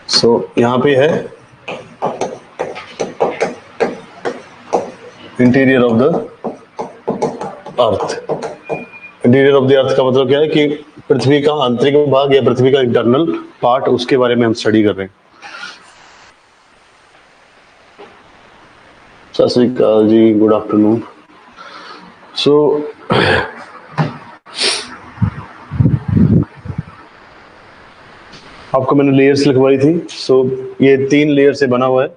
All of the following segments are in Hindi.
सो यहाँ पे है interior of the earth. Interior of the अर्थ का मतलब क्या है कि पृथ्वी का आंतरिक भाग या पृथ्वी का इंटरनल पार्ट, उसके बारे में हम स्टडी कर रहे हैं। सत श्री अकाल जी, गुड आफ्टरनून। सो आपको मैंने लेयर्स लिखवाई थी। सो ये 3 लेयर से बना हुआ है।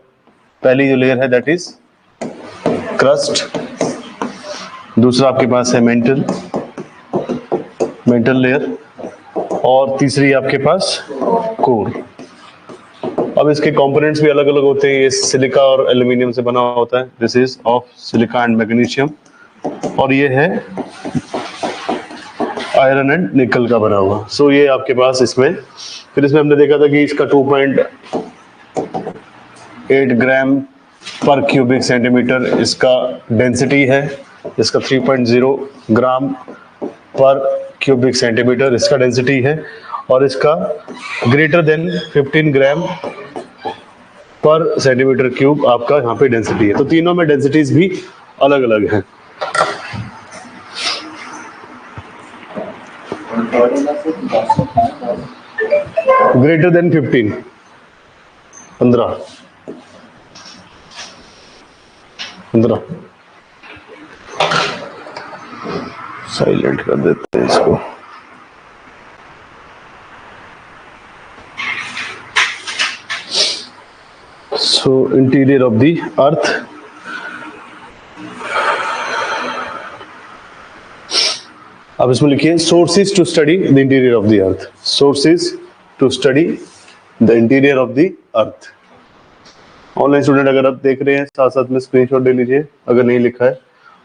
पहली जो लेयर है दैट इज क्रस्ट, दूसरा आपके पास है मेंटल लेयर, और तीसरी आपके पास कोर। अब इसके कंपोनेंट्स भी अलग अलग होते हैं। ये सिलिका और एल्यूमिनियम से बना होता है। This is of silica and magnesium, और ये है आयरन एंड निकल का बना हुआ। सो ये आपके पास इसमें, फिर इसमें हमने देखा था कि इसका 2.8 ग्राम पर क्यूबिक सेंटीमीटर इसका डेंसिटी है, इसका 3.0 ग्राम पर क्यूबिक सेंटीमीटर इसका डेंसिटी है, और इसका ग्रेटर देन 15 ग्राम पर सेंटीमीटर क्यूब आपका यहाँ पे डेंसिटी है। तो तीनों में डेंसिटीज भी अलग अलग हैं। ग्रेटर देन 15 साइलेंट कर देते हैं इसको। So interior of the earth, अब इसमें लिखिए sources to study the interior of the earth. Sources to study the interior of the earth. Online student अगर आप देख रहे हैं साथ साथ में स्क्रीनशॉट ले लीजिए, अगर नहीं लिखा है,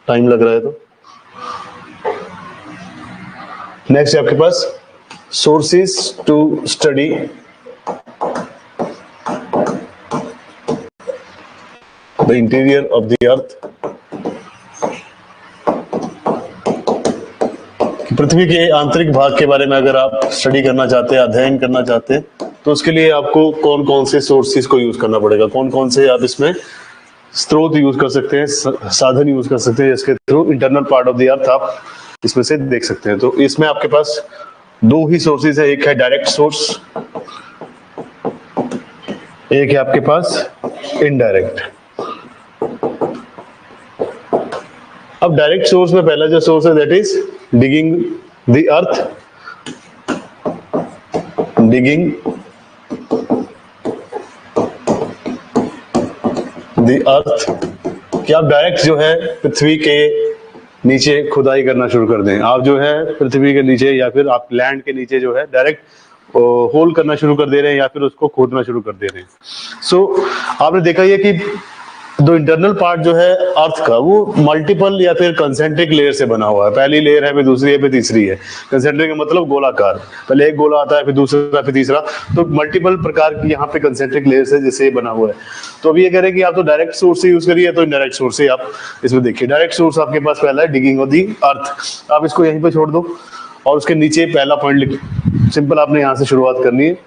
टाइम लग रहा है तो। नेक्स्ट है आपके पास sources to study the interior of the earth. पृथ्वी के आंतरिक भाग के बारे में अगर आप स्टडी करना चाहते हैं, अध्ययन करना चाहते हैं, तो उसके लिए आपको कौन कौन से सोर्सेज को यूज करना पड़ेगा, कौन कौन से आप इसमें स्रोत यूज कर सकते हैं, साधन यूज कर सकते हैं, जिसके through internal part of the अर्थ आप इसमें से देख सकते हैं। तो इसमें आपके पास 2 ही सोर्सेज है, एक है डायरेक्ट सोर्स, एक है आपके पास इनडायरेक्ट। अब डायरेक्ट सोर्स में पहला जो सोर्स है that is digging the earth. Digging the earth कि आप डायरेक्ट जो है पृथ्वी के नीचे खुदाई करना शुरू कर दें। आप जो है पृथ्वी के नीचे या फिर आप लैंड के नीचे जो है डायरेक्ट होल करना शुरू कर दे रहे हैं या फिर उसको खोदना शुरू कर दे रहे हैं। सो आपने देखा ये कि जो इंटरनल पार्ट जो है अर्थ का वो मल्टीपल या फिर कंसेंट्रिक लेयर से बना हुआ है। पहली लेयर है, फिर दूसरी है, फिर तीसरी है। कंसेंट्रिक का मतलब गोलाकार, पहले एक गोला आता है, फिर दूसरा, फिर तीसरा। तो मल्टीपल प्रकार की यहाँ पे कंसेंट्रिक लेयर से जिससे बना हुआ है। तो अब ये कह रहे हैं कि आप तो डायरेक्ट सोर्स से यूज करिए, तो इनडायरेक्ट सोर्स से आप इसमें देखिए। डायरेक्ट सोर्स आपके पास पहला है डिगिंग ऑफ दी अर्थ। आप इसको यहीं पे छोड़ दो और उसके नीचे पहला पॉइंट लिखिए। सिंपल आपने यहाँ से शुरुआत करनी है,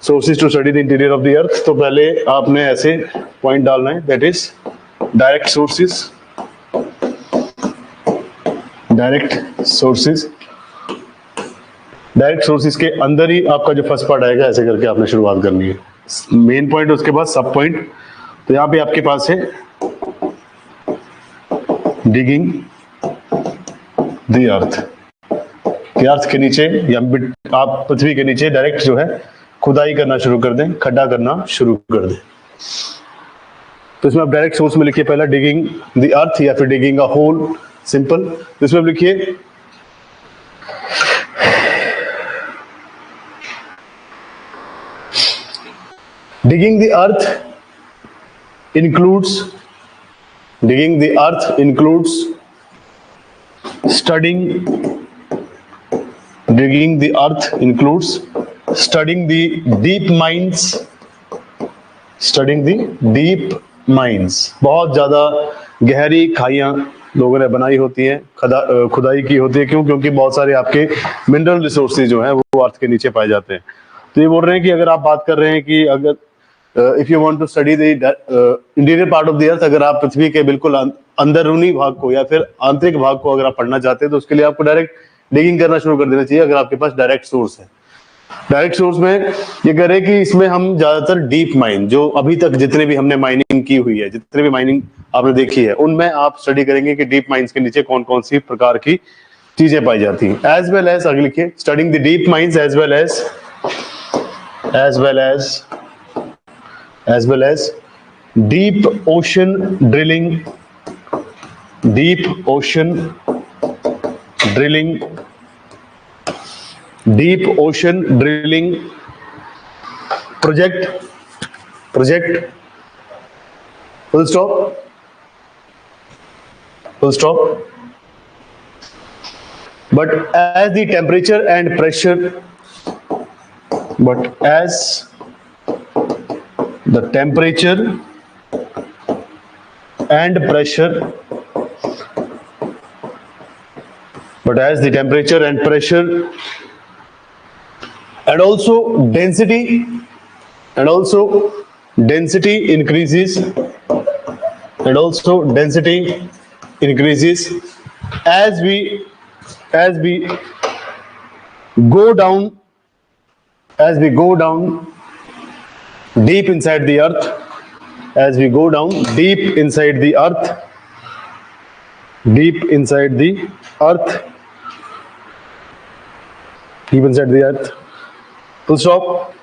sources to study the interior of the earth. तो पहले आपने ऐसे पॉइंट डालना है, that is direct sources. Direct sources, direct sources के अंदर ही आपका जो फर्स्ट पार्ट आएगा, ऐसे करके आपने शुरुआत करनी है। मेन पॉइंट, उसके बाद सब पॉइंट। तो यहाँ पे आपके पास है डिगिंग द अर्थ, कि अर्थ के नीचे या आप पृथ्वी के नीचे डायरेक्ट जो है खुदाई करना शुरू कर दें, खड्डा करना शुरू कर दें। तो इसमें आप डायरेक्ट सोर्स में लिखिए पहला डिगिंग द अर्थ या फिर डिगिंग अ होल, सिंपल। तो इसमें आप लिखिए digging the earth includes studying the deep mines, बहुत ज्यादा गहरी खाइयां लोगों ने बनाई होती हैं, खुदाई की होती है। क्यों? क्योंकि बहुत सारे आपके मिनरल रिसोर्सेज जो हैं वो अर्थ के नीचे पाए जाते हैं। तो ये बोल रहे हैं कि अगर आप बात कर रहे हैं कि अगर if you want to study the interior part of the earth, अगर आप पृथ्वी के बिल्कुल अंदरूनी भाग को या फिर आंतरिक भाग को अगर आप पढ़ना चाहते हैं तो उसके लिए आपको डायरेक्ट डिगिंग करना शुरू कर देना चाहिए, अगर आपके पास डायरेक्ट सोर्स है। डायरेक्ट सोर्स में ये करे कि इसमें हम ज्यादातर डीप माइन, जो अभी तक जितने भी हमने माइनिंग की हुई है, जितने भी माइनिंग आपने देखी है, उनमें आप स्टडी करेंगे कि डीप माइंस के नीचे कौन कौन सी प्रकार की चीजें पाई जाती हैं। एज वेल एज, आगे लिखिए, studying the deep mines as well as deep ocean drilling, deep ocean drilling, deep ocean drilling project full stop, but as the temperature and pressure, but as the temperature and pressure, but as the temperature and pressure and also density increases, and also density increases as we go down deep inside the earth, as we go down deep inside the earth, deep inside the earth, full stop.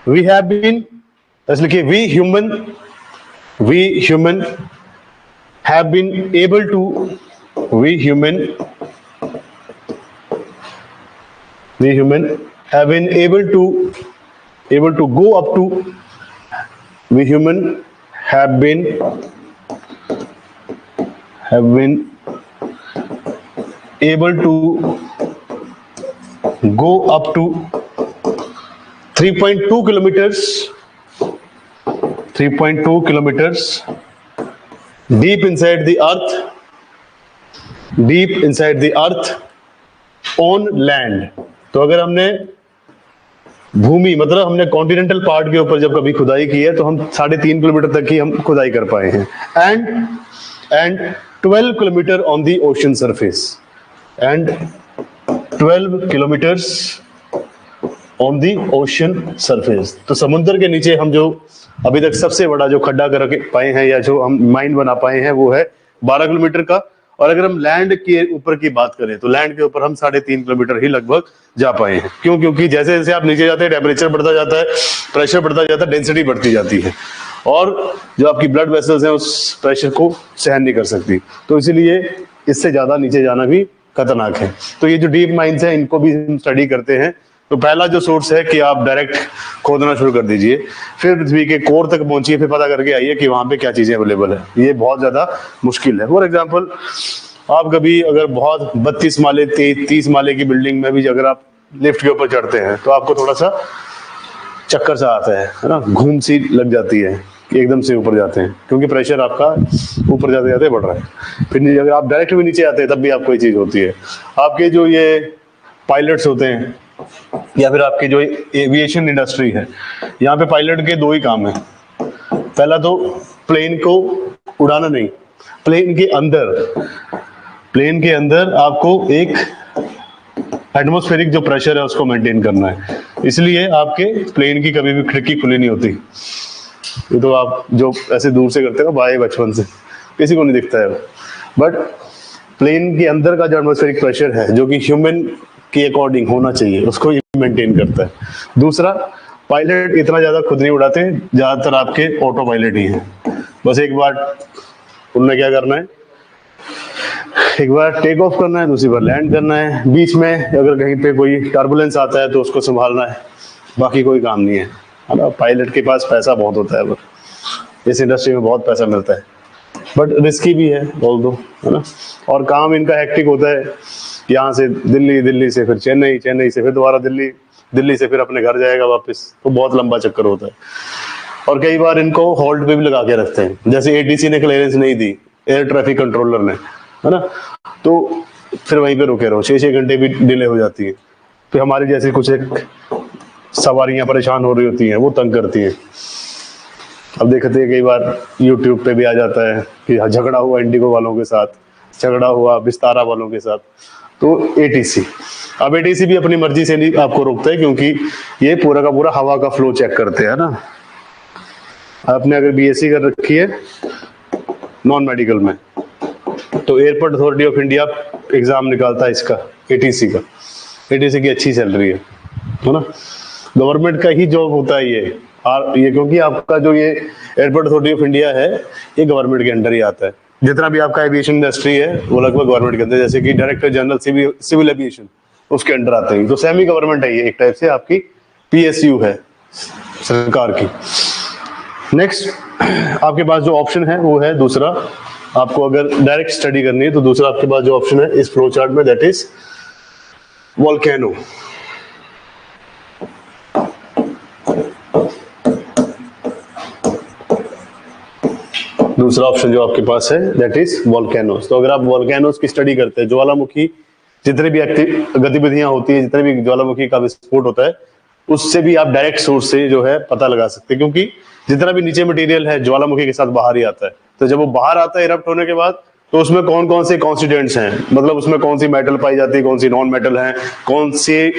We have been, let's look at, we human have been able to, we human have been able to go up to, we human have been able to go up to 3.2 kilometers deep inside the earth on land. तो अगर हमने भूमि, मतलब हमने कॉन्टिनेंटल पार्ट के ऊपर जब कभी खुदाई की है तो हम 3.5 किलोमीटर तक ही हम खुदाई कर पाए हैं, and 12 kilometre on the ocean surface, and 12 kilometres on the ocean surface. तो समुद्र के नीचे हम जो अभी तक सबसे बड़ा जो खड्डा कर पाए हैं या जो हम माइन बना पाए हैं वो है 12 किलोमीटर का। और अगर हम लैंड के ऊपर की बात करें तो लैंड के ऊपर हम 3.5 किलोमीटर ही लगभग जा पाए हैं। क्यों? क्योंकि जैसे जैसे आप नीचे जाते हैं टेम्परेचर बढ़ता जाता है, प्रेशर बढ़ता जाता है, डेंसिटी बढ़ती जाती है, और जो आपकी ब्लड वेसल्स हैं उस प्रेशर को सहन नहीं कर सकती, तो इसीलिए इससे ज्यादा नीचे जाना भी खतरनाक है। तो ये जो डीप माइंस है इनको भी हम स्टडी करते हैं। तो पहला जो सोर्स है कि आप डायरेक्ट खोदना शुरू कर दीजिए, फिर पृथ्वी के कोर तक पहुंचिए, फिर पता करके आइए कि वहां पे क्या चीजें अवेलेबल है। ये बहुत ज्यादा मुश्किल है। फॉर एग्जांपल, आप कभी अगर बहुत 32 माले 30 माले की बिल्डिंग में भी अगर आप लिफ्ट के ऊपर चढ़ते हैं तो आपको थोड़ा सा चक्कर सा आता है ना, घूम सी लग जाती है कि एकदम से ऊपर जाते हैं, क्योंकि प्रेशर आपका ऊपर जाते जाते बढ़ रहा है। फिर अगर आप डायरेक्ट भी नीचे आते हैं तब भी आपको ये चीज होती है। आपके जो ये पायलट्स होते हैं या फिर आपकी जो एविएशन इंडस्ट्री है, यहाँ पे पायलट के 2 ही काम है। पहला तो प्लेन को उड़ाना नहीं, प्लेन के अंदर आपको एक एटमॉस्फेरिक जो प्रेशर है उसको मेंटेन करना है। इसलिए आपके प्लेन की कभी भी खिड़की खुली नहीं होती। ये तो आप जो ऐसे दूर से करते हो बाय बचपन से, किसी को नहीं दिखता है, बट प्लेन के अंदर का जो एटमॉस्फेरिक प्रेशर है जो कि ह्यूमन के अकॉर्डिंग होना चाहिए उसको ये मेंटेन करता है। दूसरा, पायलट इतना ज्यादा खुद नहीं उड़ाते, ज्यादातर आपके ऑटो पायलट ही हैं। बस एक बार उन्होंने क्या करना है, एक बार टेक ऑफ करना है, दूसरी बार लैंड करना है। बीच में अगर कहीं पे कोई टर्बुलेंस आता है तो उसको संभालना है, बाकी कोई काम नहीं है ना। पायलट के पास पैसा बहुत होता है, इस इंडस्ट्री में बहुत पैसा मिलता है, बट रिस्की भी है ऑल्दो, है ना। और काम इनका हेक्टिक होता है, यहाँ से दिल्ली, दिल्ली से फिर चेन्नई, चेन्नई से फिर दोबारा दिल्ली, दिल्ली से फिर अपने घर जाएगा वापस, तो बहुत लंबा चक्कर होता है। और कई बार इनको होल्ड पे भी लगा के रखते हैं, जैसे एटीसी ने क्लियरेंस नहीं दी, एयर ट्रैफिक कंट्रोलर ने, है ना, तो फिर वहीं पे रुके रहो, 6-6 घंटे भी डिले हो जाती है। फिर हमारी जैसे कुछ एक सवारियां परेशान हो रही होती हैं, वो तंग करती हैं। अब देखते हैं कई बार यूट्यूब पे भी आ जाता है कि झगड़ा हुआ इंडिगो वालों के साथ, झगड़ा हुआ विस्तारा वालों के साथ, तो एटीसी। अब एटीसी भी अपनी मर्जी से नहीं आपको रोकता है, क्योंकि ये पूरा का पूरा हवा का फ्लो चेक करते हैं ना। आपने अगर बीएससी कर रखी है नॉन मेडिकल में, तो airport authority of India exam निकालता है इसका, एटीसी का। एटीसी की अच्छी सैलरी है ना, गवर्नमेंट का ही जॉब होता है ये। और ये क्योंकि आपका जो ये एयरपोर्ट अथॉरिटी ऑफ इंडिया है, ये गवर्नमेंट के अंडर ही आता है। जितना भी आपका एविएशन इंडस्ट्री है वो लगभग गवर्नमेंट के अंदर, जैसे कि डायरेक्टर जनरल सिविल एविएशन उसके अंडर आते हैं। तो सेमी गवर्नमेंट है ये, एक टाइप से आपकी पीएसयू है सरकार की। नेक्स्ट आपके पास जो ऑप्शन है वो है दूसरा, आपको अगर डायरेक्ट स्टडी करनी है तो दूसरा आपके पास जो ऑप्शन है इस फ्लो चार्ट में, दैट इज वोल्केनो। दूसरा ऑप्शन जो आपके पास है दैट इज वोल्केनोस। तो अगर आप वोल्केनोस की स्टडी करते हैं, ज्वालामुखी जितने भी गतिविधियां होती है, जितने भी ज्वालामुखी का विस्फोट होता है, उससे भी आप डायरेक्ट सोर्स से जो है पता लगा सकते हैं, क्योंकि जितना भी नीचे मटेरियल है ज्वालामुखी के साथ बाहर ही आता है। तो जब वो बाहर आता है इरप्ट होने के बाद, तो उसमें कौन कौन से कॉन्स्टिट्यूएंट्स हैं, मतलब उसमें कौन सी मेटल पाई जाती है, कौन सी नॉन मेटल है, कौन सी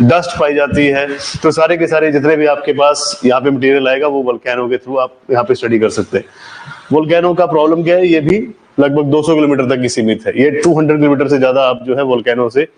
डस्ट पाई जाती है, तो सारे के सारे जितने भी आपके पास यहाँ पे मटेरियल आएगा वो वोल्केनो के थ्रू आप यहाँ पे स्टडी कर सकते हैं। वोल्केनो का प्रॉब्लम क्या है, ये भी लगभग 200 किलोमीटर तक की सीमित है। ये 200 किलोमीटर से ज्यादा आप जो है वोल्केनो से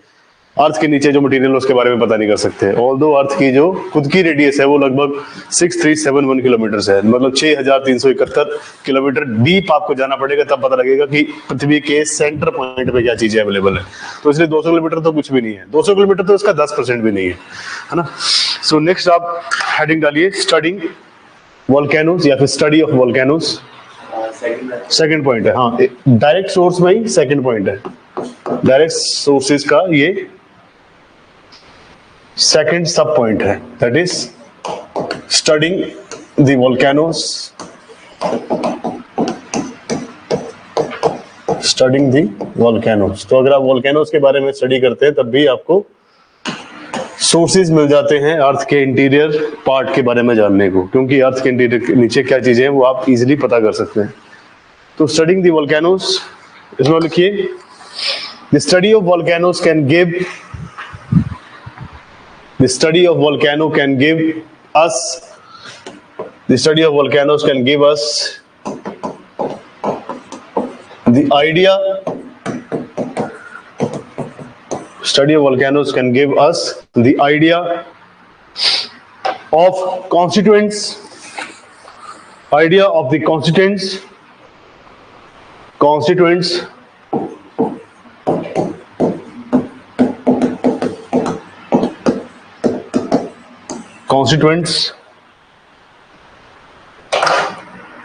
अर्थ के नीचे जो मटेरियल उसके बारे में पता नहीं कर सकते। ऑल्दो अर्थ की जो खुद की रेडियस है वो लगभग 6371 किलोमीटर है, मतलब 6371 किलोमीटर डीप आपको जाना पड़ेगा, तब पता लगेगा कि पृथ्वी के सेंटर पॉइंट पे क्या चीजें अवेलेबल है। तो इसलिए 200 किलोमीटर तो कुछ भी नहीं है, 200 किलोमीटर तो इसका 10% भी नहीं है ना। सो नेक्स्ट आप हेडिंग डालिए स्टडिंग वोल्केनोस या फिर study of volcanoes. Second point है, हाँ डायरेक्ट सोर्स में ही सेकंड पॉइंट है, डायरेक्ट सोर्सेज का ये सेकंड सब पॉइंट है, that is studying the volcanoes, studying the volcanoes. तो अगर आप वोल्केनोस के बारे में स्टडी करते हैं तब भी आपको सोर्सेज मिल जाते हैं अर्थ के इंटीरियर पार्ट के बारे में जानने को, क्योंकि अर्थ के इंटीरियर के नीचे क्या चीजें हैं वो आप इजीली पता कर सकते हैं। तो स्टडिंग द वोल्केनोस, इसमें लिखिए the study of volcanoes can give, the study of volcano can give us, the study of volcanoes can give us the idea, study of volcanoes can give us the idea of constituents, idea of the constituents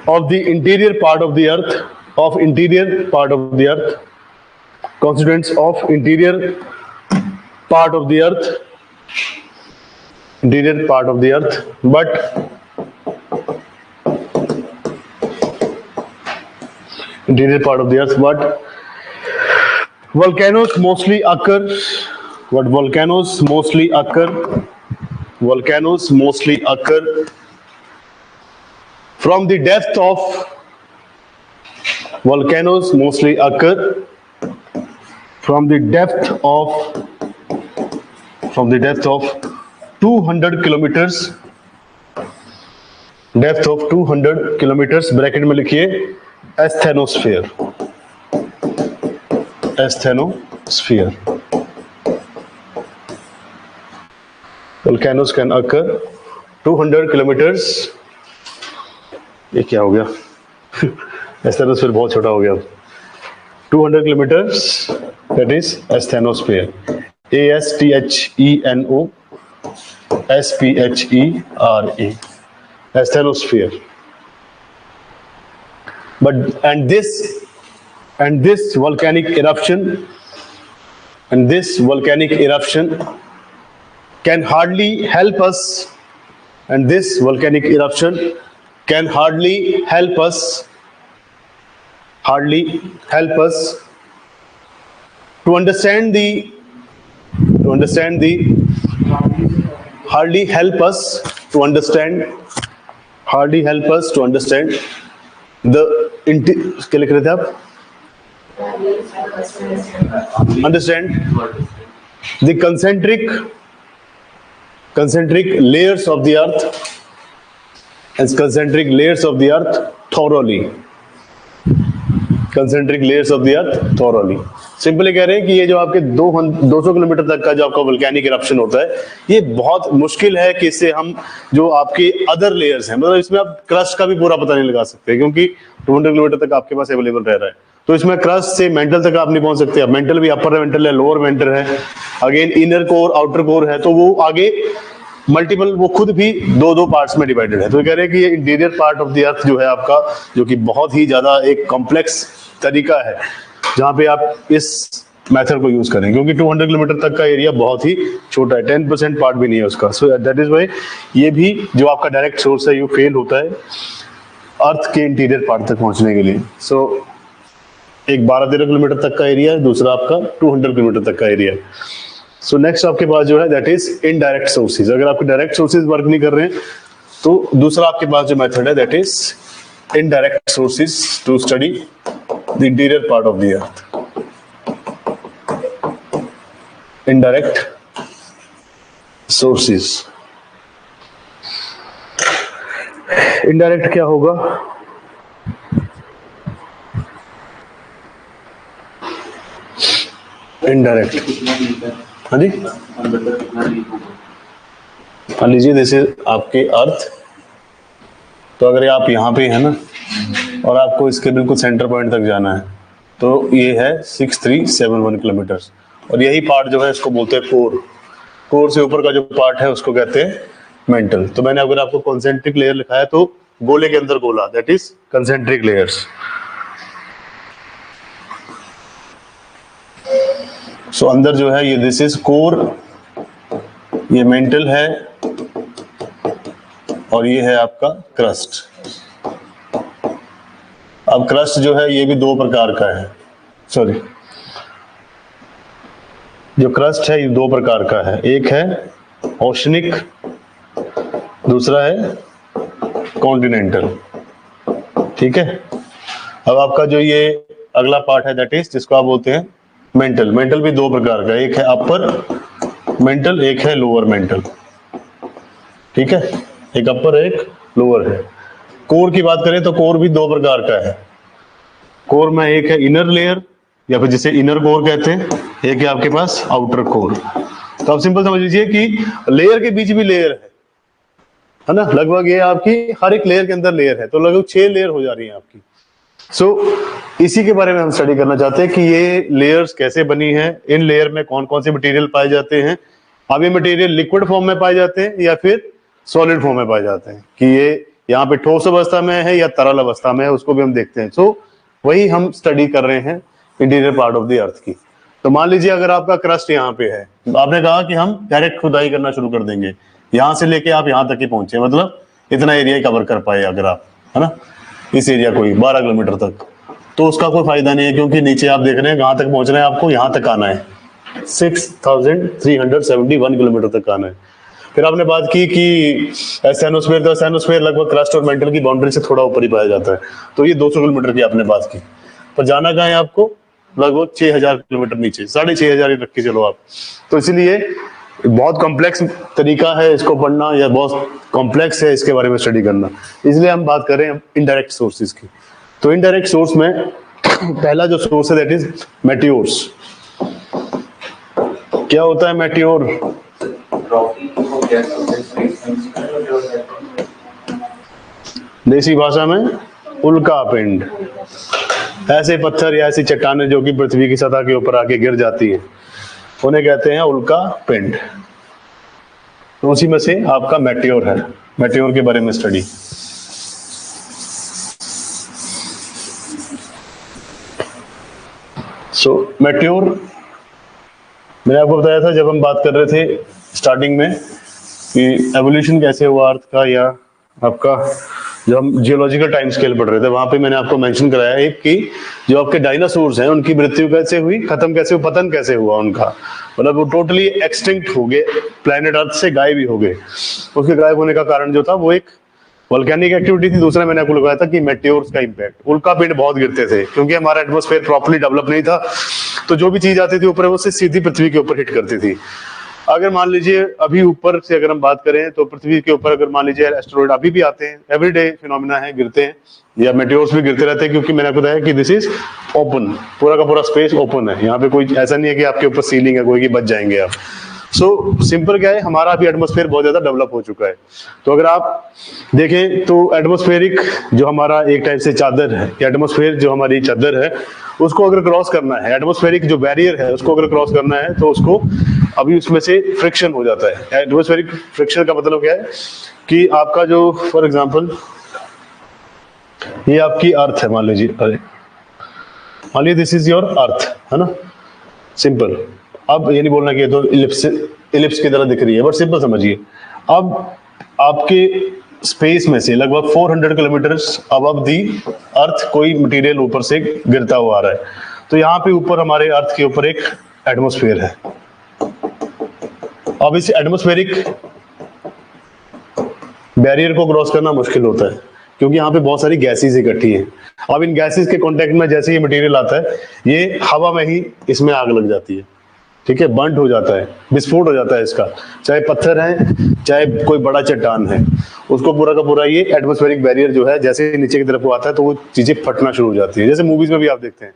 of the interior part of the earth, of interior part of the earth, constituents of interior part of the earth, interior part of the earth, but interior part of the earth, but volcanoes mostly occur, what volcanoes mostly occur, volcanoes mostly occur from the depth of, volcanoes mostly occur from the depth of, from the depth of 200 kilometers, depth of 200 kilometers, bracket में लिखिए asthenosphere, asthenosphere. Volcanoes can occur 200 kilometers, ये क्या हो गया asthenosphere बहुत छोटा हो गया, 200 kilometers, that is asthenosphere, ASTHENOSPHERA, asthenosphere. But and this volcanic eruption can hardly help us, and this volcanic eruption can hardly help us to understand the hardly help us to understand the क्या लिख रहे थे आप? Understand the concentric layers of the earth thoroughly. Concentric layers of the earth thoroughly. Simply कह रहे हैं कि ये जो आपके 200 किलोमीटर तक का जो आपका वोल्केनिक इरप्शन होता है, ये बहुत मुश्किल है कि इससे हम जो आपके अदर लेयर्स हैं, मतलब इसमें आप क्रस्ट का भी पूरा पता नहीं लगा सकते, क्योंकि 200 किलोमीटर तक आपके पास अवेलेबल रह रहा है. तो इसमें क्रस्ट से मेंटल तक आप नहीं पहुंच सकते. अब मेंटल भी अपर मेंटल है, लोअर मेंटल है, again inner core, outer core है, तो वो आगे मल्टीपल, वो खुद भी दो पार्ट्स में डिवाइडेड है. तो कह रहे हैं कि ये इंटीरियर पार्ट ऑफ द अर्थ जो है आपका, जो कि बहुत ही ज्यादा एक कॉम्प्लेक्स तरीका है जहां पे आप इस मेथड को यूज करें, क्योंकि 200 किलोमीटर तक का एरिया बहुत ही छोटा है, 10% पार्ट भी नहीं है उसका. सो दैट इज व्हाई ये भी जो आपका डायरेक्ट सोर्स है, ये फेल होता है अर्थ के इंटीरियर पार्ट तक पहुंचने के लिए. सो एक 12-13 किलोमीटर तक का एरिया है, दूसरा आपका 200 किलोमीटर तक का एरिया है. सो नेक्स्ट आपके पास जो है दैट इज इनडायरेक्ट सोर्सेज. अगर आपके डायरेक्ट सोर्सेज वर्क नहीं कर रहे हैं, तो दूसरा आपके पास जो मेथड है that is indirect sources to study the interior part of the earth. Indirect sources. Indirect क्या होगा? इनडायरेक्ट, हाँ जी, मान लीजिए जैसे आपके अर्थ, तो अगर आप यहाँ पे है ना, और आपको इसके बिल्कुल सेंटर पॉइंट तक जाना है, तो ये है 6371 किलोमीटर. और यही पार्ट जो है इसको बोलते हैं कोर. कोर से ऊपर का जो पार्ट है उसको कहते हैं मेंटल. तो मैंने अगर आपको कॉन्सेंट्रिक लेयर लिखा है, तो गोले के अंदर गोला, दैट इज कंसेंट्रिक लेयर्स. सो अंदर जो है ये दिस इज कोर, ये मेंटल है, और ये है आपका क्रस्ट. अब क्रस्ट जो है ये भी दो प्रकार का है, सॉरी, जो क्रस्ट है ये दो प्रकार का है. एक है ओशनिक, दूसरा है कॉन्टिनेंटल. ठीक है. अब आपका जो ये अगला पार्ट है दैट इज, जिसको आप बोलते हैं मेंटल. मेंटल भी दो प्रकार का, एक है अपर मेंटल, एक है लोअर मेंटल. ठीक है, एक अपर एक लोअर है. कोर की बात करें तो कोर भी दो प्रकार का है. कोर में एक है इनर लेयर, या फिर जिसे इनर कोर कहते हैं, एक है आपके पास आउटर कोर. तो आप सिंपल समझ लीजिए कि लेयर के बीच भी लेयर है ना, लगभग ये आपकी हर एक लेयर के अंदर लेयर है, तो लगभग 6 लेयर हो जा रही है आपकी. सो इसी के बारे में हम स्टडी करना चाहते हैं कि ये लेयर्स कैसे बनी है, इन लेयर में कौन कौन से मटेरियल पाए जाते हैं. अब ये मटेरियल लिक्विड फॉर्म में पाए जाते हैं या फिर सॉलिड फॉर्म में पाए जाते हैं, कि ये यहाँ पे ठोस अवस्था में है या तरल अवस्था में है, उसको भी हम देखते हैं. सो वही हम स्टडी कर रहे हैं इंटीरियर पार्ट ऑफ द अर्थ की. तो मान लीजिए अगर आपका क्रस्ट यहाँ पे है, आपने कहा कि हम डायरेक्ट खुदाई करना शुरू कर देंगे, यहाँ से लेके आप यहाँ तक ही पहुंचे, मतलब इतना एरिया कवर कर पाए अगर आप, है ना, इस एरिया को ही 12 किलोमीटर तक, तो उसका कोई फायदा नहीं है, क्योंकि नीचे आप देख रहे हैं कहाँ तक पहुंच रहे हैं, आपको यहाँ तक आना है, 6371 किलोमीटर तक आना है. फिर आपने बात की कि एस्टेनोस्फीयर, तो एस्टेनोस्फीयर लगभग क्रस्ट और मेंटल की बाउंड्री से थोड़ा ऊपर ही पाया जाता है, तो ये 200 किलोमीटर की आपने बात की. पर जाना कहाँ है आपको? लगभग 6000 किलोमीटर नीचे, 6500 रख के चलो आप. तो इसीलिए बहुत कॉम्प्लेक्स तरीका है इसको पढ़ना, या बहुत कॉम्प्लेक्स है इसके बारे में स्टडी करना, इसलिए हम बात कर रहे हैं इनडायरेक्ट सोर्सेज की. तो इनडायरेक्ट सोर्स में पहला जो सोर्स है दैट इज मेटियोर्स. क्या होता है मेटियोर? देसी भाषा में उल्का पिंड. ऐसे पत्थर या ऐसी चट्टानें जो कि पृथ्वी की सतह के ऊपर आके गिर जाती हैं, उन्हें कहते हैं उल्का पिंड. तो उसी में से आपका मेटियोर है. मेटियोर के बारे में स्टडी. सो मेटियोर मैंने आपको बताया था जब हम बात कर रहे थे स्टार्टिंग में कि एवोल्यूशन कैसे हुआ अर्थ का, या आपका जब हम जियोलॉजिकल टाइम स्केल पढ़ रहे थे, वहां पे मैंने आपको मेंशन कराया एक कि जो आपके डायनासोर्स हैं उनकी मृत्यु कैसे हुई, खत्म कैसे हुआ, पतन कैसे हुआ उनका. मतलब वो टोटली एक्सटिंक्ट हो गए, प्लेनेट अर्थ से गायब ही हो गए। उसके गायब होने का कारण जो था वो एक वोल्केनिक एक्टिविटी थी। दूसरा मैंने आपको लगाया था कि मेटेओर्स का इंपैक्ट, उल्कापिंड बहुत गिरते थे क्योंकि हमारा एटमॉस्फेयर प्रॉपर्ली डेवलप नहीं था, तो जो भी चीज आती थी ऊपर वो से सीधी पृथ्वी के ऊपर हिट करती थी। अगर मान लीजिए अभी ऊपर से अगर हम बात करें तो पृथ्वी के ऊपर अगर मान लीजिए एस्टेरॉइड अभी भी आते हैं, एवरीडे फिनोमिना है, गिरते हैं, या मेटेओर्स भी गिरते रहते हैं, क्योंकि मैंने आपको बताया कि दिस इज ओपन, पूरा का पूरा स्पेस ओपन है, यहाँ पे कोई ऐसा नहीं है कि आपके ऊपर सीलिंग है कोई कि बच जाएंगे आप। सो सिंपल क्या है, हमारा अभी एटमॉस्फेयर बहुत ज्यादा डेवलप हो चुका है। तो अगर आप देखें तो एटमॉस्फेरिक जो हमारा एक टाइप से चादर है, एटमॉस्फेयर जो हमारी चादर है, उसको अगर क्रॉस करना है, एटमॉस्फेरिक जो बैरियर है उसको अगर क्रॉस करना है तो उसको अभी उसमें से फ्रिक्शन हो जाता है। एटमॉस्फेरिक फ्रिक्शन का मतलब क्या है कि आपका जो फॉर एग्जांपल ये आपकी अर्थ है, मान लीजिए, अरे मान लीजिए दिस इज योर अर्थ, है ना, सिंपल। अब ये नहीं बोलना कि ये तो इलिप्स की तरह दिख रही है, बट सिंपल समझिए। अब आपके स्पेस में से लगभग 400 किलोमीटर अबव दी अर्थ कोई मटेरियल ऊपर से गिरता हुआ आ रहा है, तो यहाँ पे ऊपर हमारे अर्थ के ऊपर एक एटमॉस्फेयर है। अब इस एटमॉस्फेरिक बैरियर को क्रॉस करना मुश्किल होता है क्योंकि यहाँ पे बहुत सारी गैसेस इकट्ठी हैं। अब इन गैसेस के कांटेक्ट में जैसे ये मटेरियल आता है, ये हवा में ही इसमें आग लग जाती है, ठीक है, बर्न हो जाता है, विस्फोट हो जाता है इसका, चाहे पत्थर है चाहे कोई बड़ा चट्टान है, उसको पूरा का पूरा ये एटमॉस्फेरिक बैरियर जो है जैसे नीचे की तरफ वो आता है तो वो चीजें फटना शुरू हो जाती है। जैसे मूवीज में भी आप देखते हैं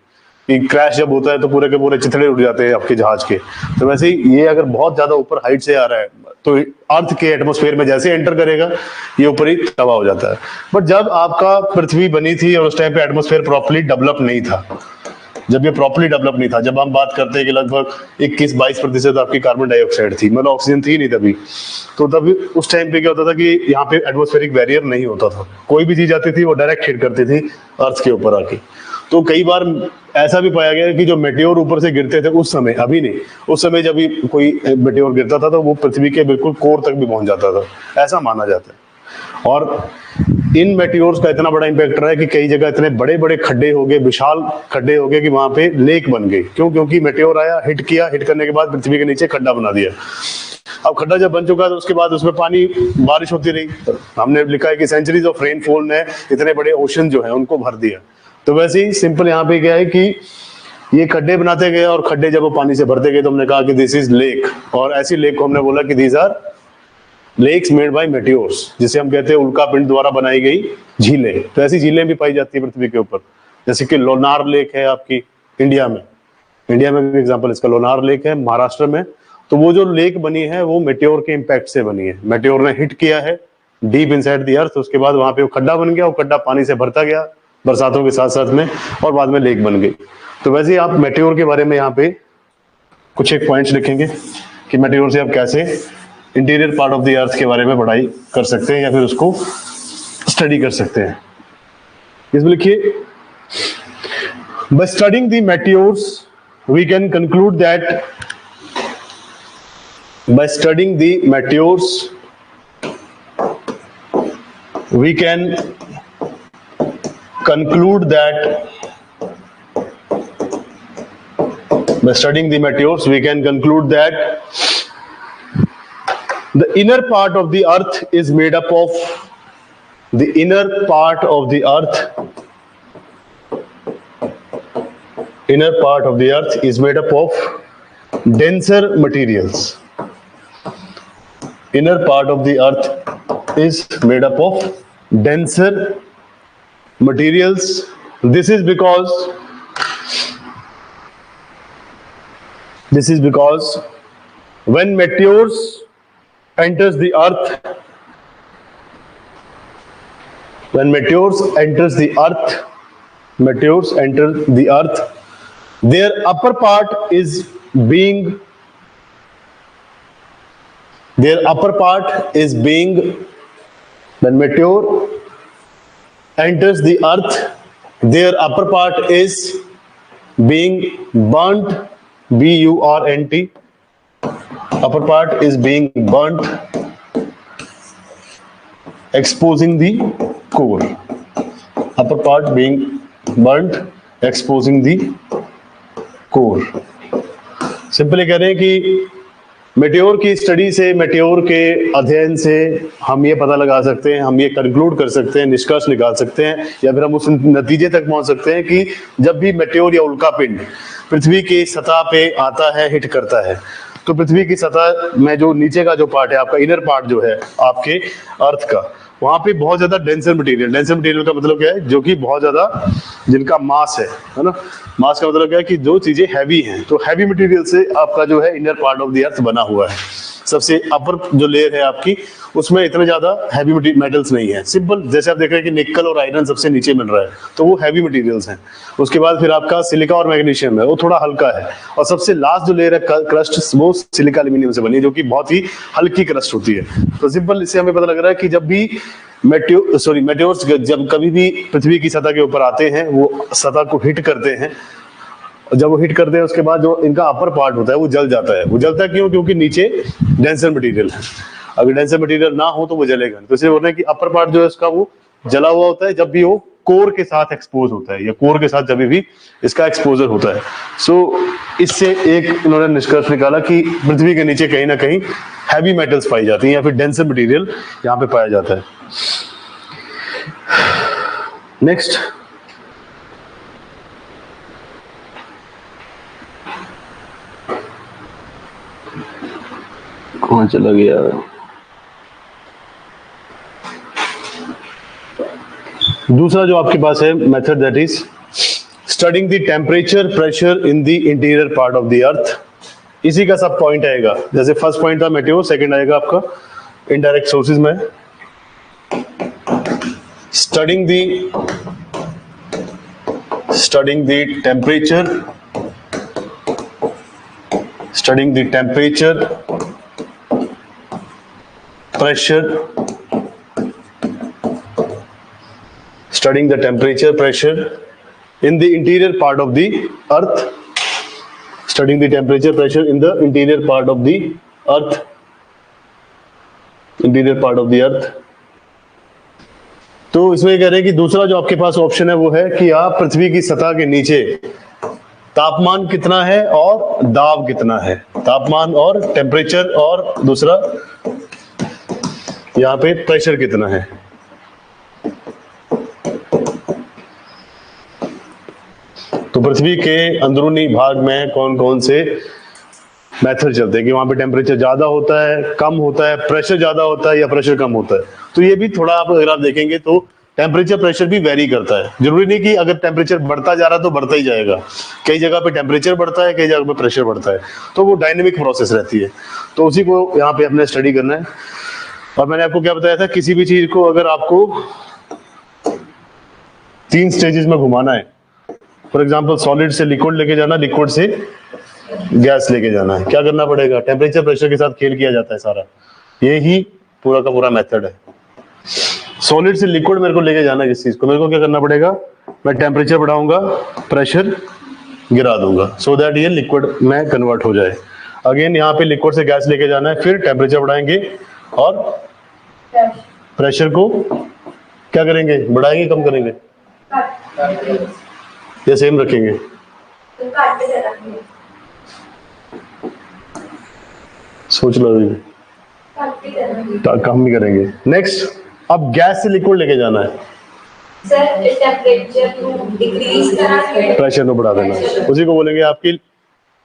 कि क्रैश जब होता है तो पूरे के पूरे चिथड़े उड़ जाते हैं आपके जहाज के, तो वैसे ही ये अगर बहुत ज्यादा ऊपर हाइट से आ रहा है तो अर्थ के एटमॉस्फेयर में जैसे एंटर करेगा ये ऊपर ही तबाह हो जाता है। बट जब आपका पृथ्वी बनी थी और उस टाइम पे एटमॉस्फेयर प्रॉपर्ली डेवलप नहीं था, जब ये प्रॉपर्ली डेवलप नहीं था, जब हम बात करते हैं कि लगभग 21-22% आपकी कार्बन डाइऑक्साइड थी, मतलब ऑक्सीजन थी नहीं तभी, तो तभी उस टाइम पे क्या होता था कि यहाँ पे एटमॉस्फेरिक बैरियर नहीं होता था, कोई भी चीज आती थी वो डायरेक्ट हिट करती थी अर्थ के ऊपर आके। तो कई बार ऐसा भी पाया गया कि जो मेटेओर ऊपर से गिरते थे उस समय, अभी नहीं, उस समय जब भी कोई मेटेओर गिरता था तो वो पृथ्वी के बिल्कुल कोर तक भी पहुंच जाता था, ऐसा माना जाता है। और इन मेटेओर्स का इतना बड़ा इंपैक्ट रहा है कि कई जगह इतने बड़े बड़े खड्डे हो गए, विशाल खड्डे हो गए कि वहां पे लेक बन गए। क्यों? क्योंकि मेटेओर आया, हिट किया, हिट करने के बाद पृथ्वी के नीचे खड्डा बना दिया। अब खड्डा जब बन चुका तो उसके बाद उसमें पानी, बारिश होती रही, हमने लिखा है कि सेंचुरीज ऑफ रेनफॉल ने इतने बड़े ओशन जो है उनको भर दिया। तो वैसे ही सिंपल यहाँ पे क्या है कि ये खड्डे बनाते गए और खड्डे जब वो पानी से भरते गए तो हमने कहा कि दिस इज लेक, और ऐसी लेक को हमने बोला कि these are lakes made by meteors, जिसे हम कहते हैं उल्का पिंड द्वारा बनाई गई झीलें। तो ऐसी झीलें भी पाई जाती है पृथ्वी के ऊपर, जैसे कि लोनार लेक है आपकी इंडिया में भी एग्जांपल इसका लोनार लेक है महाराष्ट्र में। तो वो जो लेक बनी है वो मेटेओर के इम्पैक्ट से बनी है, मेटेओर ने हिट किया है डीप इनसाइड द अर्थ, उसके बाद वहां पे वो खड्डा बन गया, वो खड्डा पानी से भरता गया बरसातों के साथ साथ में, और बाद में लेक बन गई। तो वैसे ही आप मेटेओर के बारे में यहाँ पे कुछ एक पॉइंट्स लिखेंगे कि मेटेओर से आप कैसे इंटीरियर पार्ट ऑफ द अर्थ के बारे में पढ़ाई कर सकते हैं या फिर उसको स्टडी कर सकते हैं। इसमें लिखिए, by studying the meteors we can conclude that, by studying the meteors we can conclude that, by studying the meteors we can conclude that the inner part of the earth is made up of, the inner part of the earth, inner part of the earth is made up of denser materials. Inner part of the earth is made up of denser materials. This is because when meteors enters the earth, when meteors enter the earth, their upper part is being when meteor enters the earth, their upper part is being burnt, B-U-R-N-T, upper part is being burnt, exposing the core, upper part being burnt, exposing the core. Simply कह रहे हैं कि मेटेओर की स्टडी से, मेटेओर के अध्ययन से हम ये पता लगा सकते हैं, हम ये कंक्लूड कर सकते हैं, निष्कर्ष निकाल सकते हैं, या फिर हम उस नतीजे तक पहुंच सकते हैं कि जब भी मेटेओर या उल्कापिंड पृथ्वी की सतह पे आता है, हिट करता है, तो पृथ्वी की सतह में जो नीचे का जो पार्ट है, आपका इनर पार्ट जो है आपके अर्थ का, वहां पे बहुत ज्यादा डेंसर मटेरियल का मतलब क्या है, जो कि बहुत ज्यादा जिनका मास है ना। मास का मतलब क्या है कि जो चीजें हैवी हैं, तो हैवी मटेरियल से आपका जो है इनर पार्ट ऑफ द अर्थ बना हुआ है। सबसे अपर जो लेयर है आपकी, उसमें इतने ज्यादा हैवी मेटल्स नहीं है। सिंपल, जैसे आप देख रहे हैं कि निकल और आयरन सबसे नीचे मिल रहा है, तो वो हैवी मटेरियल्स हैं। उसके बाद फिर आपका सिलिका और मैग्नीशियम है, वो थोड़ा हल्का है। और सबसे लास्ट जो लेयर है क्रस्ट, वो सिलिका एल्यूमिनियम से बनी है, जो कि बहुत ही हल्की क्रस्ट होती है। तो सिंपल, इससे हमें पता लग रहा है कि जब भी मेटेओर्स जब कभी भी पृथ्वी की सतह के ऊपर आते हैं, वो सतह को हिट करते हैं। जब वो हिट करते हैं, उसके बाद जो इनका अपर पार्ट होता है वो जल जाता है। वो जलता क्यों? क्योंकि नीचे डेंसर मटेरियल है। अगर डेंसर मटेरियल ना हो तो वो जलेगा। तो इसलिए बोल रहे हैं कि अपर पार्ट जो है उसका वो जला हुआ होता है जब भी वो कोर के साथ एक्सपोज होता है, या कोर के साथ जब भी इसका एक्सपोजर होता है। सो इससे एक इन्होंने निष्कर्ष निकाला कि पृथ्वी के नीचे कहीं ना कहीं हैवी मेटल्स पाई जाती हैं, या फिर डेंसर मटेरियल यहाँ पे पाया जाता है। नेक्स्ट, कौन चला गया? दूसरा जो आपके पास है method, that is studying the temperature pressure in the interior part of the अर्थ। इसी का सब पॉइंट आएगा। जैसे फर्स्ट पॉइंट था मेटेओर, सेकंड आएगा आपका इनडायरेक्ट सोर्सेज में studying the temperature pressure, studying the temperature pressure in the interior part of the earth, studying the temperature pressure in the interior part of the earth, interior part of the earth। तो इसमें कह रहे हैं कि दूसरा जो आपके पास ऑप्शन है वो है कि आप पृथ्वी की सतह के नीचे तापमान कितना है और दाब कितना है, तापमान और टेम्परेचर, और दूसरा यहाँ पे प्रेशर कितना है। तो पृथ्वी के अंदरूनी भाग में कौन कौन से मेथड चलते हैं कि वहां पे टेम्परेचर ज्यादा होता है, कम होता है, प्रेशर ज्यादा होता है, या प्रेशर कम होता है। तो ये भी थोड़ा आप अगर आप देखेंगे तो टेम्परेचर प्रेशर भी वेरी करता है। जरूरी नहीं कि अगर टेम्परेचर बढ़ता जा रहा तो बढ़ता ही जाएगा। कई जगह पे टेम्परेचर बढ़ता है, कई जगह पे प्रेशर बढ़ता है। तो वो डायनेमिक प्रोसेस रहती है। तो उसी को यहाँ पे अपने स्टडी करना है। और मैंने आपको क्या बताया था, किसी भी चीज को अगर आपको 3 स्टेजेस में घुमाना है, फॉर एग्जांपल सॉलिड से लिक्विड लेके जाना, लिक्विड से गैस लेके जाना है, क्या करना पड़ेगा? टेम्परेचर प्रेशर के साथ खेल किया जाता है सारा। ये ही पूरा का पूरा मेथड है। सॉलिड से लिक्विड मेरे को लेके जाना है, किस चीज को, मेरे को क्या करना पड़ेगा? मैं टेम्परेचर बढ़ाऊंगा, प्रेशर गिरा दूंगा, सो दैट ये लिक्विड में कन्वर्ट हो जाए। अगेन यहाँ पे लिक्विड से गैस लेके जाना है, फिर टेम्परेचर बढ़ाएंगे और प्रेशर को क्या करेंगे? बढ़ाएंगे, कम करेंगे, या सेम रखेंगे? सोच लो, कम ही करेंगे। नेक्स्ट, अब गैस से लिक्विड लेके जाना है, सर टेम्परेचर को डिक्रीज करा, प्रेशर को बढ़ा देना, उसी को बोलेंगे आपकी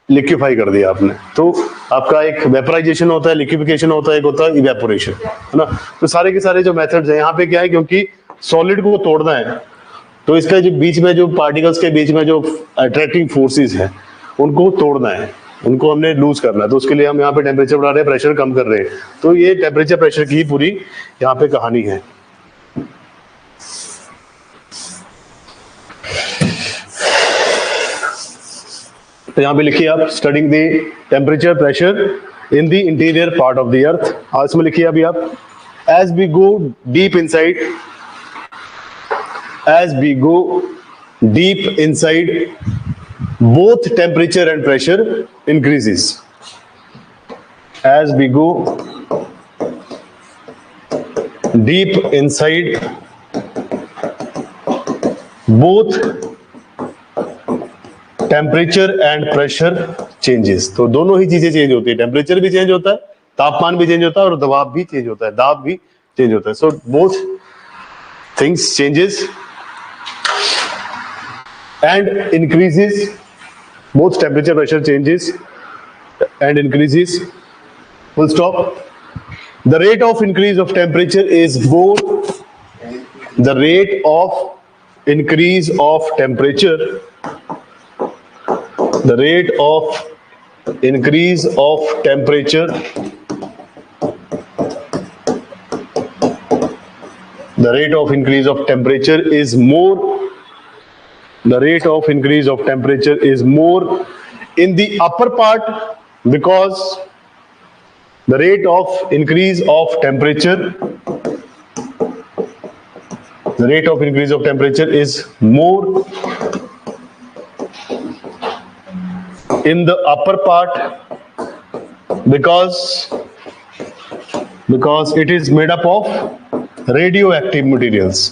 लिक्विफाई कर दिया आपने। तो आपका एक वेपराइजेशन होता है, लिक्विफिकेशन होता है, एक होता है इवेपोरेशन, है ना। तो सारे के सारे जो मेथड्स हैं, यहाँ पे क्या है, क्योंकि सॉलिड को तोड़ना है, तो इसका जो बीच में जो पार्टिकल्स के बीच में जो अट्रैक्टिंग फोर्सेस हैं, उनको तोड़ना है, उनको हमने लूज करना है। तो उसके लिए हम यहाँ पे टेम्परेचर बढ़ा रहे हैं, प्रेशर कम कर रहे हैं। तो ये टेम्परेचर प्रेशर की पूरी यहाँ पे कहानी है। तो यहाँ पे लिखिए आप, studying the temperature pressure in the interior part of the earth. और इसमें लिखिए अभी आप, as we go deep inside both temperature and pressure increases. As we go deep inside, both temperature and pressure changes. तो दोनों ही चीजें चेंज होती है, टेम्परेचर भी चेंज होता है, तापमान भी चेंज होता है और दबाव भी चेंज होता है, दाब भी चेंज होता है। So both things changes and increases, both temperature pressure changes and increases, full stop. The rate of increase of temperature is more, the rate of increase of temperature, the rate of increase of temperature, the rate of increase of temperature is more, the rate of increase of temperature is more in the upper part, because the rate of increase of temperature, the rate of increase of temperature is more in the upper part, because it is made up of radioactive materials,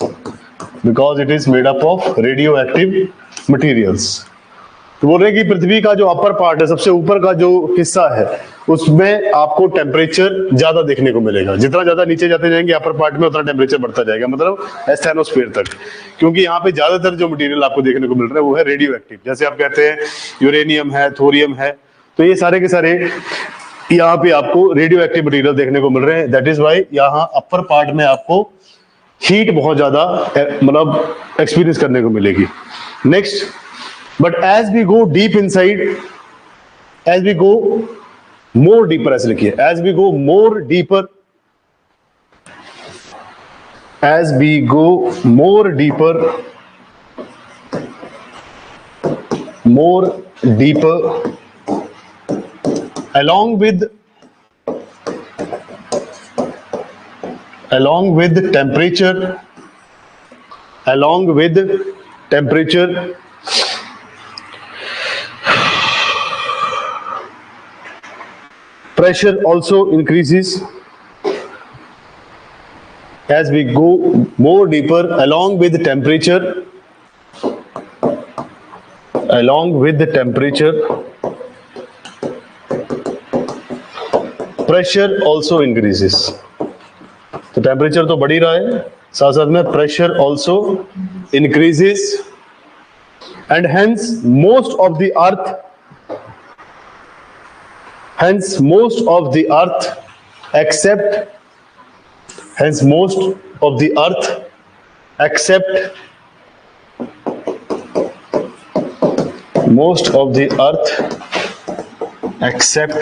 because it is made up of radioactive materials. तो बोल रहे हैं कि पृथ्वी का जो अपर पार्ट है, सबसे ऊपर का जो हिस्सा है, उसमें आपको टेम्परेचर ज्यादा देखने को मिलेगा। जितना ज्यादा नीचे जाते जाएंगे अपर पार्ट में, उतना टेम्परेचर बढ़ता जाएगा, मतलब एस्थेनोस्फीयर तक, क्योंकि यहाँ पे ज्यादातर जो मटेरियल आपको देखने को मिल रहा है वो है रेडियो एक्टिव। जैसे आप कहते हैं यूरेनियम है, थोरियम है, तो ये सारे के सारे यहाँ पे आपको रेडियो एक्टिव मटेरियल देखने को मिल रहे हैं। दैट इज वाई यहाँ अपर पार्ट में आपको हीट बहुत ज्यादा मतलब एक्सपीरियंस करने को मिलेगी। Next, but as we go deep inside, as we go more deeper, ऐसे लिखिए, as we go more deeper, as we go more deeper, more deeper, along with temperature, along with temperature, pressure also increases. As we go more deeper, along with temperature, along with the temperature, pressure also increases. तो टेम्परेचर तो बढ़ ही रहा है, साथ साथ में pressure also increases, and hence most of the earth, hence most of the earth except, hence most of the earth except, most of the earth except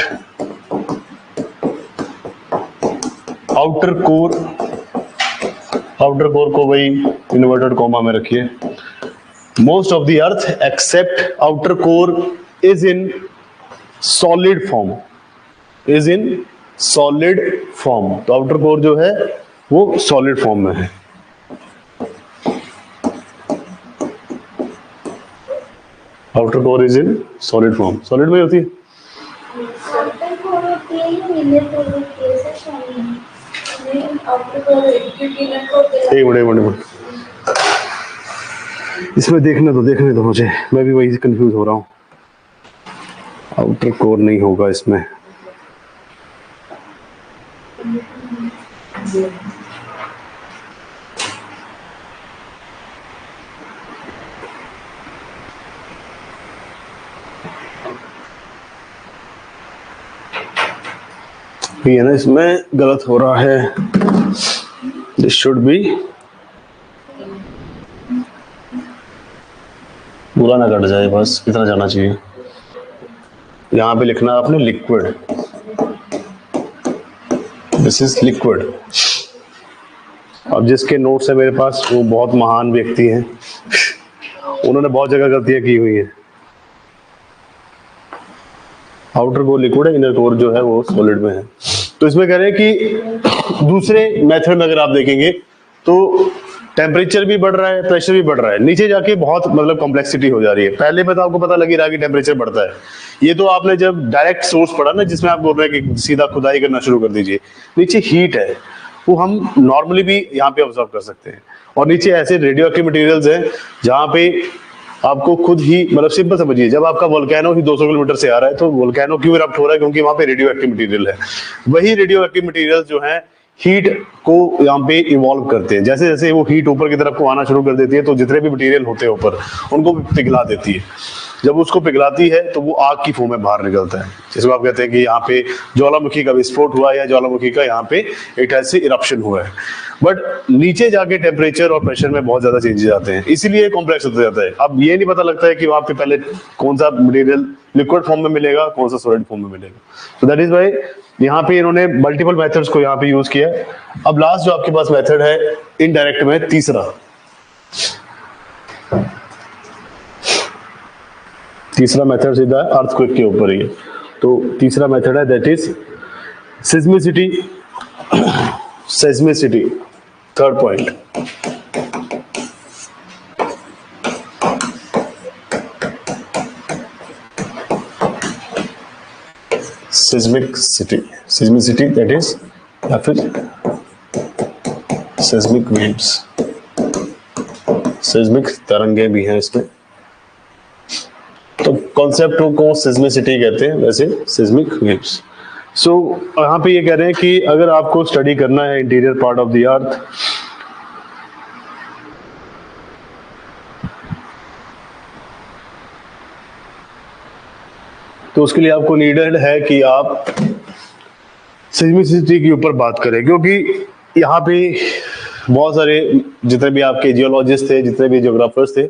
outer core, outer core को वही इन्वर्टेड कॉमा में रखिए, most of the earth except outer core is in solid form, is in solid form. तो आउटर कोर जो है वो सॉलिड फॉर्म में है। Outer core is in solid form, solid में होती है। एक मिनट, इसमें देखने दो मुझे, मैं भी वही कंफ्यूज हो रहा हूँ। आउटर कोर नहीं होगा इसमें, ये है ना, इसमें गलत हो रहा है। दिस शुड बी, पूरा ना कट जाए, बस इतना जाना चाहिए। यहां पे लिखना आपने लिक्विड, दिस इज लिक्विड। अब जिसके नोट्स है मेरे पास, वो बहुत महान व्यक्ति हैं, उन्होंने बहुत जगह गलतियां की हुई हैं। आउटर कोर लिक्विड है, इनर कोर जो है वो सॉलिड में है। तो इसमें कह रहे हैं कि दूसरे मेथड में अगर आप देखेंगे तो टेम्परेचर भी बढ़ रहा है, प्रेशर भी बढ़ रहा है, नीचे जाके बहुत मतलब कॉम्प्लेक्सिटी हो जा रही है। पहले में तो आपको पता लग ही रहा कि टेम्परेचर बढ़ता है, ये तो आपने जब डायरेक्ट सोर्स पढ़ा ना, जिसमें आप बोल रहे हैं कि सीधा खुदाई करना शुरू कर दीजिए, नीचे हीट है, वो हम नॉर्मली भी यहाँ पे ऑब्जर्व कर सकते हैं। और नीचे ऐसे रेडियो एक्टिव मटेरियल्स हैं जहाँ पे आपको खुद ही, मतलब सिंपल समझिए, जब आपका वोल्केनो ही 200 किलोमीटर से आ रहा है तो वोल्केनो क्यों इरप्ट हो रहा है? क्योंकि वहां पे रेडियो एक्टिव मटेरियल है। वही रेडियो एक्टिव मटेरियल जो है हीट को यहाँ पे इवॉल्व करते हैं। जैसे जैसे वो हीट ऊपर की तरफ को आना शुरू कर देती है तो जितने भी मटेरियल होते हैं ऊपर उनको पिघला देती है। जब उसको पिघलाती है तो वो आग की फॉर्म में बाहर निकलता है, जिसको आप कहते हैं कि यहाँ पे ज्वालामुखी का विस्फोट हुआ या ज्वालामुखी का यहाँ पे एक ऐसे इरप्शन हुआ है। बट नीचे जाके टेम्परेचर और प्रेशर में बहुत ज्यादा चेंजेस आते हैं, इसीलिए कॉम्प्लेक्स होता जाता है। अब ये नहीं पता लगता है कि वहां पे पहले कौन सा मटेरियल लिक्विड फॉर्म में मिलेगा, कौन सा सॉलिड फॉर्म में मिलेगा। तो दैट इज व्हाई यहाँ पे इन्होंने मल्टीपल मेथड्स को यहाँ पे यूज किया। अब लास्ट जो आपके पास मेथड है इनडायरेक्ट में, तीसरा मेथड सीधा अर्थक्वेक के ऊपर ही है। तो तीसरा मेथड है that is seismicity, third point. Seismicity that is, या फिर सेस्मिक वेव्स, सेस्मिक तरंगे भी हैं इसमें। तो कॉन्सेप्ट को सिस्मिसिटी कहते हैं, वैसे सिस्मिक वेव्स। सो यहाँ पे ये कह रहे हैं कि अगर आपको स्टडी करना है interior part of the earth, तो उसके लिए आपको नीडेड है कि आप सिस्मिसिटी के ऊपर बात करें, क्योंकि यहाँ पे बहुत सारे जितने भी आपके जियोलॉजिस्ट थे, जितने भी जियोग्राफर्स थे,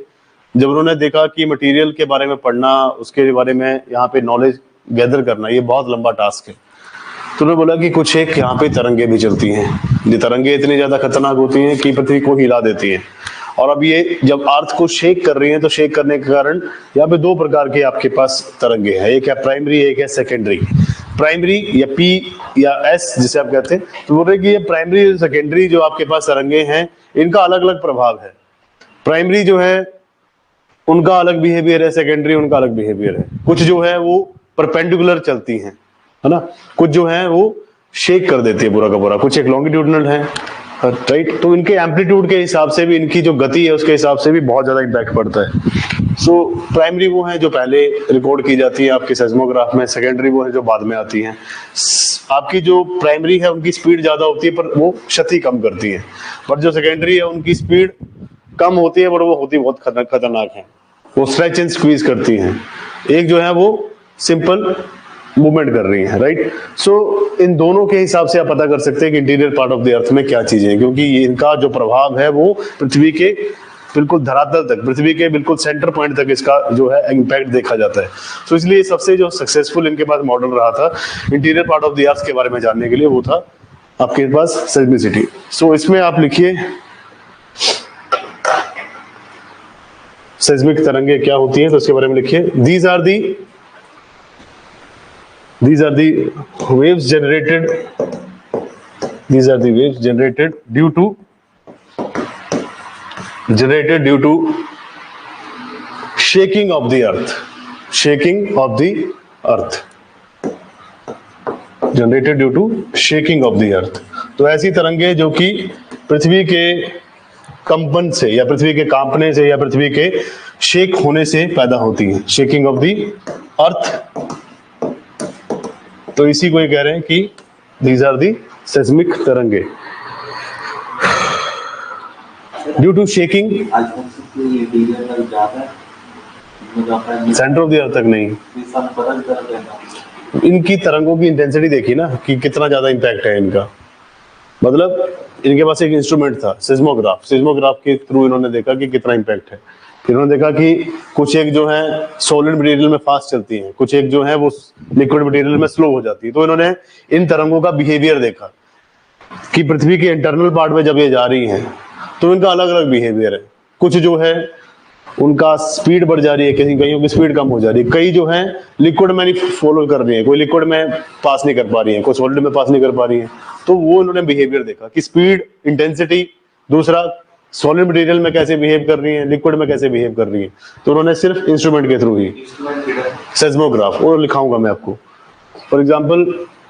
जब उन्होंने देखा कि मटेरियल के बारे में पढ़ना, उसके बारे में यहाँ पे नॉलेज गैदर करना ये बहुत लंबा टास्क है, तो उन्होंने बोला कि कुछ एक यहाँ पे तरंगे भी चलती हैं। ये तरंगे इतनी ज्यादा खतरनाक होती हैं कि पृथ्वी को हिला देती हैं। और अब ये जब अर्थ को शेक कर रही है तो शेक करने के कारण यहाँ पे दो प्रकार के आपके पास तरंगे हैं, एक है प्राइमरी, एक है सेकेंडरी। प्राइमरी या पी या एस जिसे आप कहते हैं, तो बोल रहे कि ये प्राइमरी और सेकेंडरी जो आपके पास तरंगे हैं इनका अलग अलग प्रभाव है। प्राइमरी जो है उनका अलग बिहेवियर है, सेकेंडरी उनका अलग बिहेवियर है। कुछ जो है वो परपेंडिकुलर चलती हैं, है ना, कुछ जो है वो शेक कर देती है पूरा का पूरा, कुछ एक लॉन्गिट्यूडनल है, राइट। तो इनके एम्पलीट्यूड के हिसाब से भी, इनकी जो गति है उसके हिसाब से भी बहुत ज्यादा इम्पैक्ट पड़ता है। सो प्राइमरी वो है जो पहले रिकॉर्ड की जाती है आपके सेस्मोग्राफ में, सेकेंडरी वो है जो बाद में आती हैं। आपकी जो प्राइमरी है उनकी स्पीड ज्यादा होती है पर वो क्षति कम करती है, पर जो सेकेंडरी है उनकी स्पीड कम होती है पर वो होती बहुत खतरनाक है, वो स्ट्रेच एंड स्क्वीज करती हैं। एक जो है वो सिंपल मूवमेंट कर रही है, राइट। सो इन दोनों के हिसाब से आप पता कर सकते हैं कि इंटीरियर पार्ट ऑफ द अर्थ में क्या चीजें हैं, क्योंकि इनका जो प्रभाव है वो पृथ्वी के बिल्कुल धरातल तक, पृथ्वी के बिल्कुल सेंटर पॉइंट तक इसका जो है इम्पैक्ट देखा जाता है। सो इसलिए सबसे जो सक्सेसफुल इनके पास मॉडल रहा था इंटीरियर पार्ट ऑफ द अर्थ के बारे में जानने के लिए, वो था आपके पास सेस्मिसिटी। सो इसमें आप लिखिए सेस्मिक तरंगे क्या होती हैं, तो इसके बारे में लिखिए, these are the waves generated due to shaking of the earth, generated due to shaking of the earth। तो ऐसी तरंगे जो कि पृथ्वी के कंपन से या पृथ्वी के कांपने से या पृथ्वी के शेक होने से पैदा होती है, शेकिंग ऑफ द अर्थ। तो इसी को ये कह रहे हैं कि दीज आर दी सेस्मिक तरंगे due to shaking centre of the earth तक नहीं। इनकी तरंगों की इंटेंसिटी देखी ना कि कितना ज्यादा इंपैक्ट है इनका, मतलब इनके पास एक इंस्ट्रूमेंट था सिस्मोग्राफ के थ्रू इन्होंने देखा कि कितना इंपैक्ट है। इन्होंने देखा कि कुछ एक जो है सॉलिड मटेरियल में फास्ट चलती हैं, कुछ एक जो है वो लिक्विड मटेरियल में स्लो हो जाती है। तो इन्होंने इन तरंगों का बिहेवियर देखा कि पृथ्वी के इंटरनल पार्ट में जब ये जा रही हैं तो इनका अलग अलग बिहेवियर है। कुछ जो है उनका स्पीड बढ़ जा रही है, कहीं की स्पीड कम हो जा रही है, कई जो है लिक्विड में नहीं फॉलो कर रही है, कोई लिक्विड में पास नहीं कर पा रही है, कोई सॉलिड में पास नहीं कर पा रही है। तो वो इन्होंने बिहेवियर देखा कि स्पीड, इंटेंसिटी, दूसरा सॉलिड मटेरियल में कैसे बिहेव कर रही है, लिक्विड में कैसे बिहेव कर रही है। तो उन्होंने सिर्फ इंस्ट्रूमेंट के थ्रू ही, सेस्मोग्राफ, और लिखाऊंगा मैं आपको। फॉर एग्जाम्पल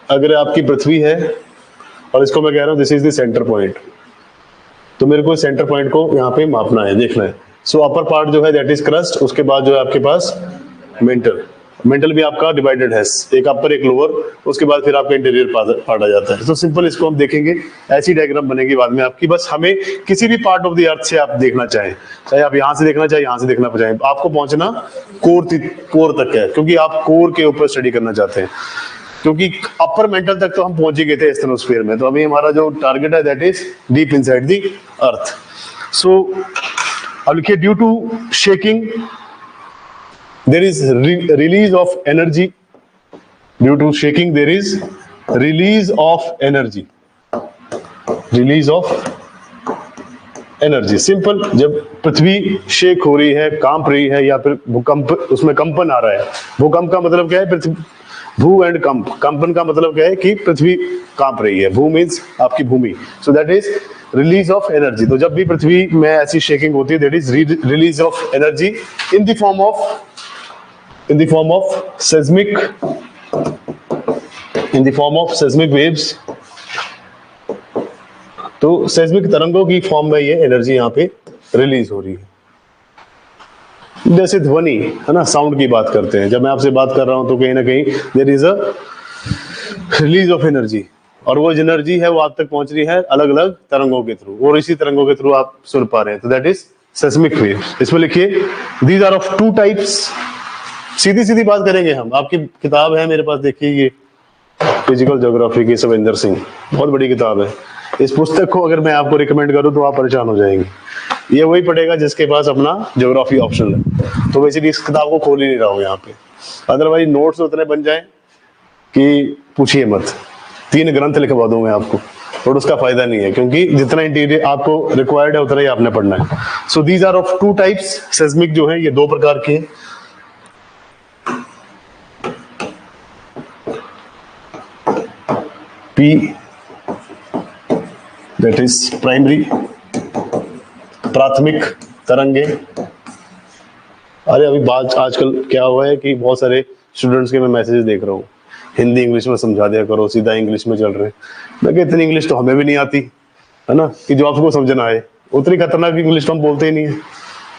अगर आपकी पृथ्वी है और इसको मैं कह रहा हूँ this is the centre point, तो मेरे को सेंटर पॉइंट को यहाँ पे मापना है, देखना है सो अपर पार्ट जो है दैट इज क्रस्ट, उसके बाद जो है आपके पास मेंटल। मेंटल भी आपका डिवाइडेड है, एक अपर एक लोअर, उसके बाद फिर आपका इंटीरियर पार्ट आ जाता है। तो सिंपल इसको हम देखेंगे, ऐसी डायग्राम बनेगी बाद में आपकी। बस हमें किसी भी पार्ट ऑफ द अर्थ से आप देखना चाहें, चाहे आप यहाँ से देखना चाहे यहाँ से देखना चाहें, आपको पहुंचना कोर तक है, क्योंकि आप कोर के ऊपर स्टडी करना चाहते हैं। क्योंकि अपर मेंटल तक तो हम पहुंच ही गए थे एस्थेनोस्फीयर में, तो अभी हमारा जो टारगेट है that is deep inside the earth. So अब लिखिए, due to shaking there is release of energy. Due to shaking there is release of energy. Release of energy simple, जब पृथ्वी शेक हो रही है, कांप रही है, या फिर भूकंप, उसमें कंपन आ रहा है। भूकंप का मतलब क्या है? पृथ्वी, भू एंड कंप, कंपन का मतलब क्या है कि पृथ्वी कांप रही है। भू मीन्स आपकी भूमि, so that is release of energy. तो जब भी पृथ्वी में ऐसी शेकिंग होती है that is release of energy in the form of seismic waves। तो seismic तरंगों की फॉर्म में ये एनर्जी यहाँ पे रिलीज हो रही है। जैसे ध्वनि है ना, साउंड की बात करते हैं, जब मैं आपसे बात कर रहा हूं तो कहीं ना कहीं there is a release of energy, और वो जो एनर्जी है वो आप तक पहुंच रही है अलग अलग तरंगों के थ्रू, और इसी तरंगों के थ्रू आप सुन पा रहे हैं। तो दैट इज seismic waves। इसमें लिखिए, these are of two types. सीधी सीधी बात करेंगे हम, आपकी किताब है मेरे पास, देखिए ये फिजिकल ज्योग्राफी की, सविंदर सिंह, बहुत बड़ी किताब है। इस पुस्तक को अगर मैं आपको रिकमेंड करूं तो आप परेशान हो जाएंगे। ये वही पढ़ेगा जिसके पास अपना ज्योग्राफी ऑप्शन है। तो बेसिकली इस किताब को खोल ही नहीं रहा हूं यहाँ पे, अदरवाइज नोट्स उतने बन जाए कि पूछिए मत। 3 ग्रंथ लिखवा दूं मैं आपको, और उसका फायदा नहीं है, क्योंकि जितना इंटीरियर आपको रिक्वायर्ड है उतना ही आपने पढ़ना है। So these are of two types. Seismic जो है ये 2 प्रकार के हैं। P, that is प्राइमरी, प्राथमिक तरंगे। अरे अभी बात आजकल क्या हुआ है कि बहुत सारे स्टूडेंट्स के मैं मैसेजेस देख रहा हूँ, हिंदी इंग्लिश में समझा दिया करो, सीधा इंग्लिश में चल रहे हैं। मैं कहता इतनी इंग्लिश तो हमें भी नहीं आती है ना, कि जो आपको समझना आए। उतनी खतरनाक इंग्लिश तो हम बोलते ही नहीं है।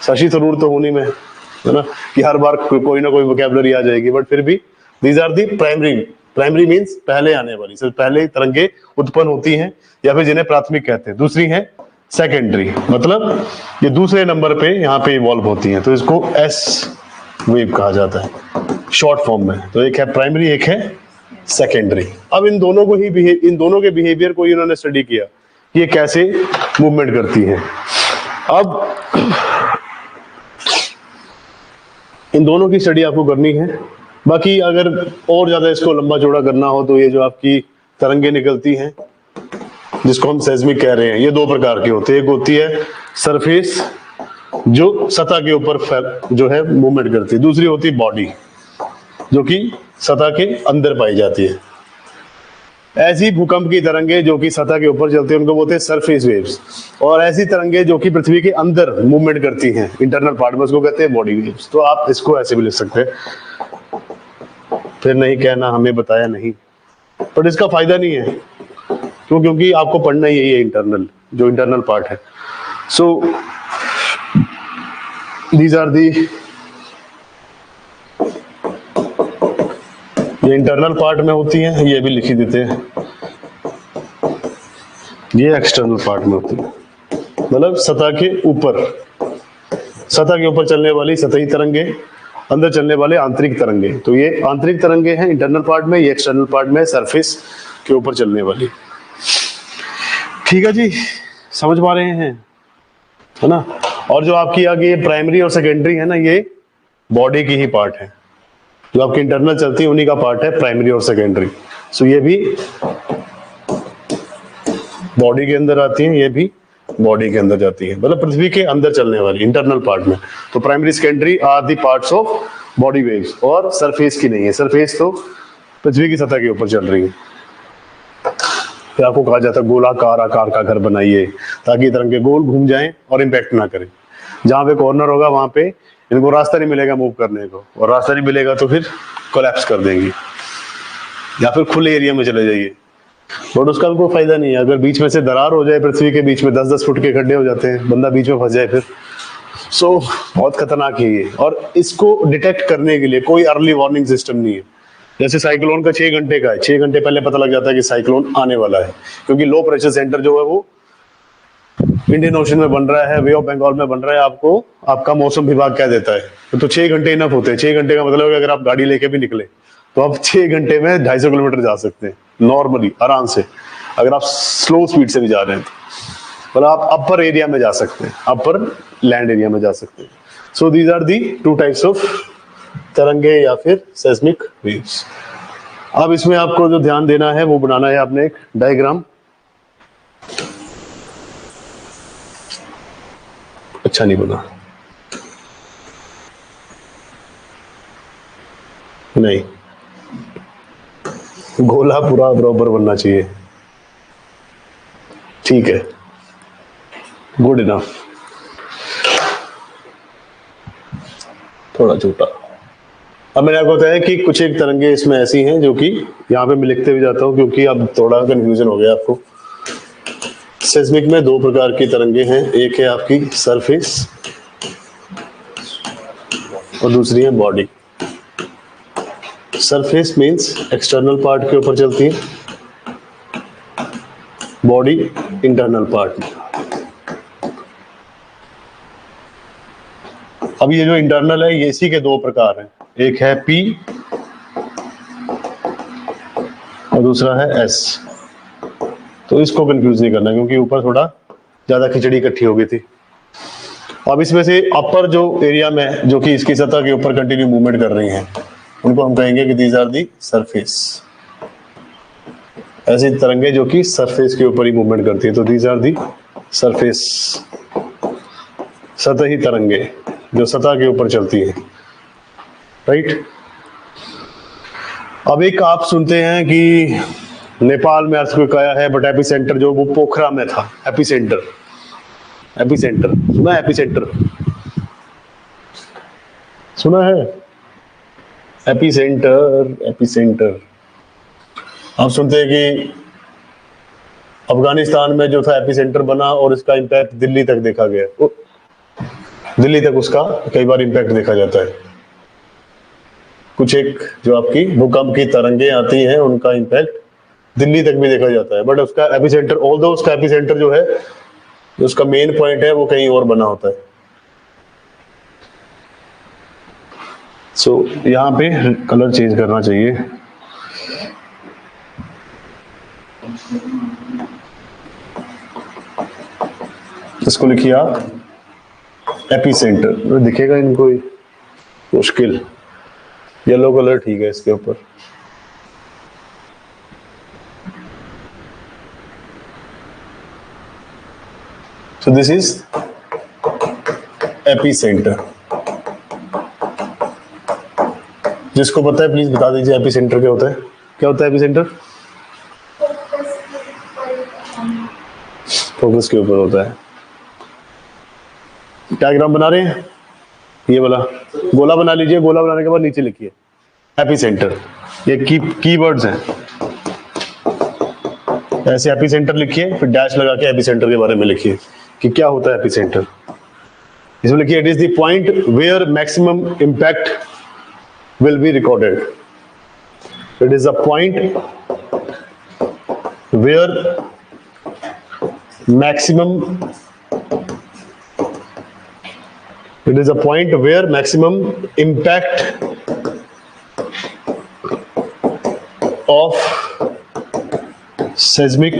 शशि थरूर तो होनी में है ना, कि हर बार कोई ना कोई वोकैबुलरी आ जाएगी, बट फिर भी these are the primary. Primary means पहले आने वाली, सिर्फ पहले तरंगे उत्पन्न होती हैं, या फिर जिन्हें प्राथमिक कहते हैं। दूसरी है सेकेंडरी, मतलब ये दूसरे नंबर पे यहाँ पे इवॉल्व होती हैं, तो इसको एस वेव कहा जाता है शॉर्ट फॉर्म में। तो एक है प्राइमरी, एक है सेकेंडरी। अब इन दोनों के बिहेवियर को इन्होंने स्टडी किया कि ये कैसे मूवमेंट करती हैं। अब इन दोनों की स्टडी आपको करनी है। बाकी अगर और ज्यादा इसको लंबा चौड़ा करना हो तो ये जो आपकी तरंगे निकलती हैं, जिसको हम सेस्मिक कह रहे हैं, ये 2 प्रकार की होती है। एक होती है सरफेस, जो सतह के ऊपर जो है मूवमेंट करती है। दूसरी होती है बॉडी, जो कि सतह के अंदर पाई जाती है। ऐसी भूकंप की तरंगे जो कि सतह के ऊपर चलती है उनको बोलते हैं सरफेस वेव्स, और ऐसी तरंगे जो कि पृथ्वी के अंदर मूवमेंट करती हैं इंटरनल पार्ट में, उसको कहते हैं बॉडी वेव्स। तो आप इसको ऐसे भी लिख सकते हैं, फिर नहीं कहना हमें बताया नहीं, पर इसका फायदा नहीं है क्योंकि आपको पढ़ना यही है इंटरनल, जो इंटरनल पार्ट है। सो दीज आर दी, ये इंटरनल पार्ट में होती हैं, ये भी लिखी देते हैं। ये एक्सटर्नल पार्ट में होती है, मतलब सतह के ऊपर चलने वाली सतही तरंगे, अंदर चलने वाले आंतरिक तरंगे। तो ये आंतरिक तरंगे हैं इंटरनल पार्ट में, ये एक्सटर्नल पार्ट में सरफेस के ऊपर चलने वाली। ठीक है जी, समझ पा रहे हैं है ना। और जो आपकी आगे ये प्राइमरी और सेकेंडरी है ना, ये बॉडी की ही पार्ट है। जो आपकी इंटरनल चलती है उन्हीं का पार्ट है प्राइमरी और सेकेंडरी। सो ये भी बॉडी के अंदर आती है, ये भी बॉडी के अंदर जाती है, मतलब पृथ्वी के अंदर चलने वाली इंटरनल पार्ट में। तो primary secondary are the parts of body waves, और सरफेस की नहीं है। सरफेस तो पृथ्वी की सतह के ऊपर चल रही है। फिर आपको कहा जाता है गोलाकार आकार का घर बनाइए, ताकि तरंगे गोल घूम जाएं और इम्पैक्ट ना करें। जहां पे कॉर्नर होगा वहां पे इनको रास्ता नहीं मिलेगा मूव करने को, और रास्ता नहीं मिलेगा तो फिर कोलैप्स कर देंगी, या फिर खुले एरिया में चले जाइए। बट उसका कोई फायदा नहीं है। अगर बीच में से दरार हो जाए, पृथ्वी के बीच में 10-10 फुट के गड्ढे हो जाते हैं, बंदा बीच में फंस जाए, फिर सो बहुत खतरनाक है ये, और इसको डिटेक्ट करने के लिए कोई अर्ली वार्निंग सिस्टम नहीं है। जैसे साइक्लोन का 6 घंटे का है, 6 घंटे पहले पता लग जाता है कि साइक्लोन आने वाला है, क्योंकि लो प्रेशर सेंटर जो है वो इंडियन ओशन में बन रहा है, वे ऑफ बंगाल में बन रहा है, आपको आपका मौसम विभाग कह देता है। तो 6 घंटे इनफ होते हैं। 6 घंटे का मतलब है कि अगर आप गाड़ी लेके भी निकले तो आप 6 घंटे में 250 किलोमीटर जा सकते हैं नॉर्मली, आराम से। अगर आप स्लो स्पीड से भी जा रहे हैं तो आप अपर एरिया में जा सकते हैं, अपर लैंड एरिया में जा सकते हैं। So these are the two types of तरंगे या फिर सेस्मिक वेव्स। अब इसमें आपको जो ध्यान देना है वो बनाना है आपने एक डायग्राम। अच्छा नहीं बना, नहीं, गोला पूरा बराबर बनना चाहिए। ठीक है, गुड इनफ। थोड़ा छोटा। अब मैंने आपको बताया कि कुछ एक तरंगे इसमें ऐसी हैं जो कि यहाँ पे मैं लिखते हुए जाता हूँ, क्योंकि अब थोड़ा कंफ्यूजन हो गया आपको। सेस्मिक में दो प्रकार की तरंगे हैं, एक है आपकी सरफेस और दूसरी है body. Surface means external part के ऊपर चलती है, बॉडी इंटरनल पार्ट में। अब ये जो इंटरनल है ये इसी के दो प्रकार हैं, एक है पी और दूसरा है एस। तो इसको कंफ्यूज नहीं करना, क्योंकि ऊपर थोड़ा ज्यादा खिचड़ी इकट्ठी हो गई थी। अब इसमें से अपर जो एरिया में जो कि इसकी सतह के ऊपर कंटिन्यू मूवमेंट कर रही हैं, उनको हम कहेंगे कि दीज आर दी सरफेस। ऐसी तरंगे जो कि सरफेस के ऊपर ही मूवमेंट करती है, तो दीज आर दी सरफेस, सतही तरंगे जो सतह के ऊपर चलती है, राइट। अब एक आप सुनते हैं कि नेपाल में अर्थक्वेक आया है, बट एपी सेंटर जो वो पोखरा में था। एपी सेंटर, एपी सेंटर सुना है? एपी सेंटर सुना है? AP centre, AP centre. आप सुनते हैं कि अफगानिस्तान में जो था एपी सेंटर बना और इसका इम्पैक्ट दिल्ली तक देखा गया। दिल्ली तक उसका कई बार इम्पैक्ट देखा जाता है। कुछ एक जो आपकी भूकंप की तरंगे आती हैं उनका इम्पैक्ट दिल्ली तक भी देखा जाता है, बट उसका एपिसेंटर, ऑल्दो उसका एपिसेंटर जो है, उसका मेन पॉइंट है, वो कहीं और बना होता है। सो यहाँ पे कलर चेंज करना चाहिए। इसको लिखिए आप एपिसेंटर, दिखेगा इनको मुश्किल। येलो कलर ठीक है इसके ऊपर। So this is epicenter। जिसको पता है प्लीज बता दीजिए एपिसेंटर क्या होता है? क्या होता है एपिसेंटर? फोकस के ऊपर होता है। डायग्राम बना रहे हैं, ये वाला गोला बना लीजिए। गोला बनाने के बाद नीचे लिखिए एपिसेंटर। ये कीवर्ड्स हैं, ऐसे एपिसेंटर लिखिए, फिर डैश लगा के एपिसेंटर के बारे में लिखिए कि क्या होता है एपिसेंटर। इसमें लिखिए it is the point where maximum impact will be recorded. It is a point where maximum, it is a point where maximum impact of seismic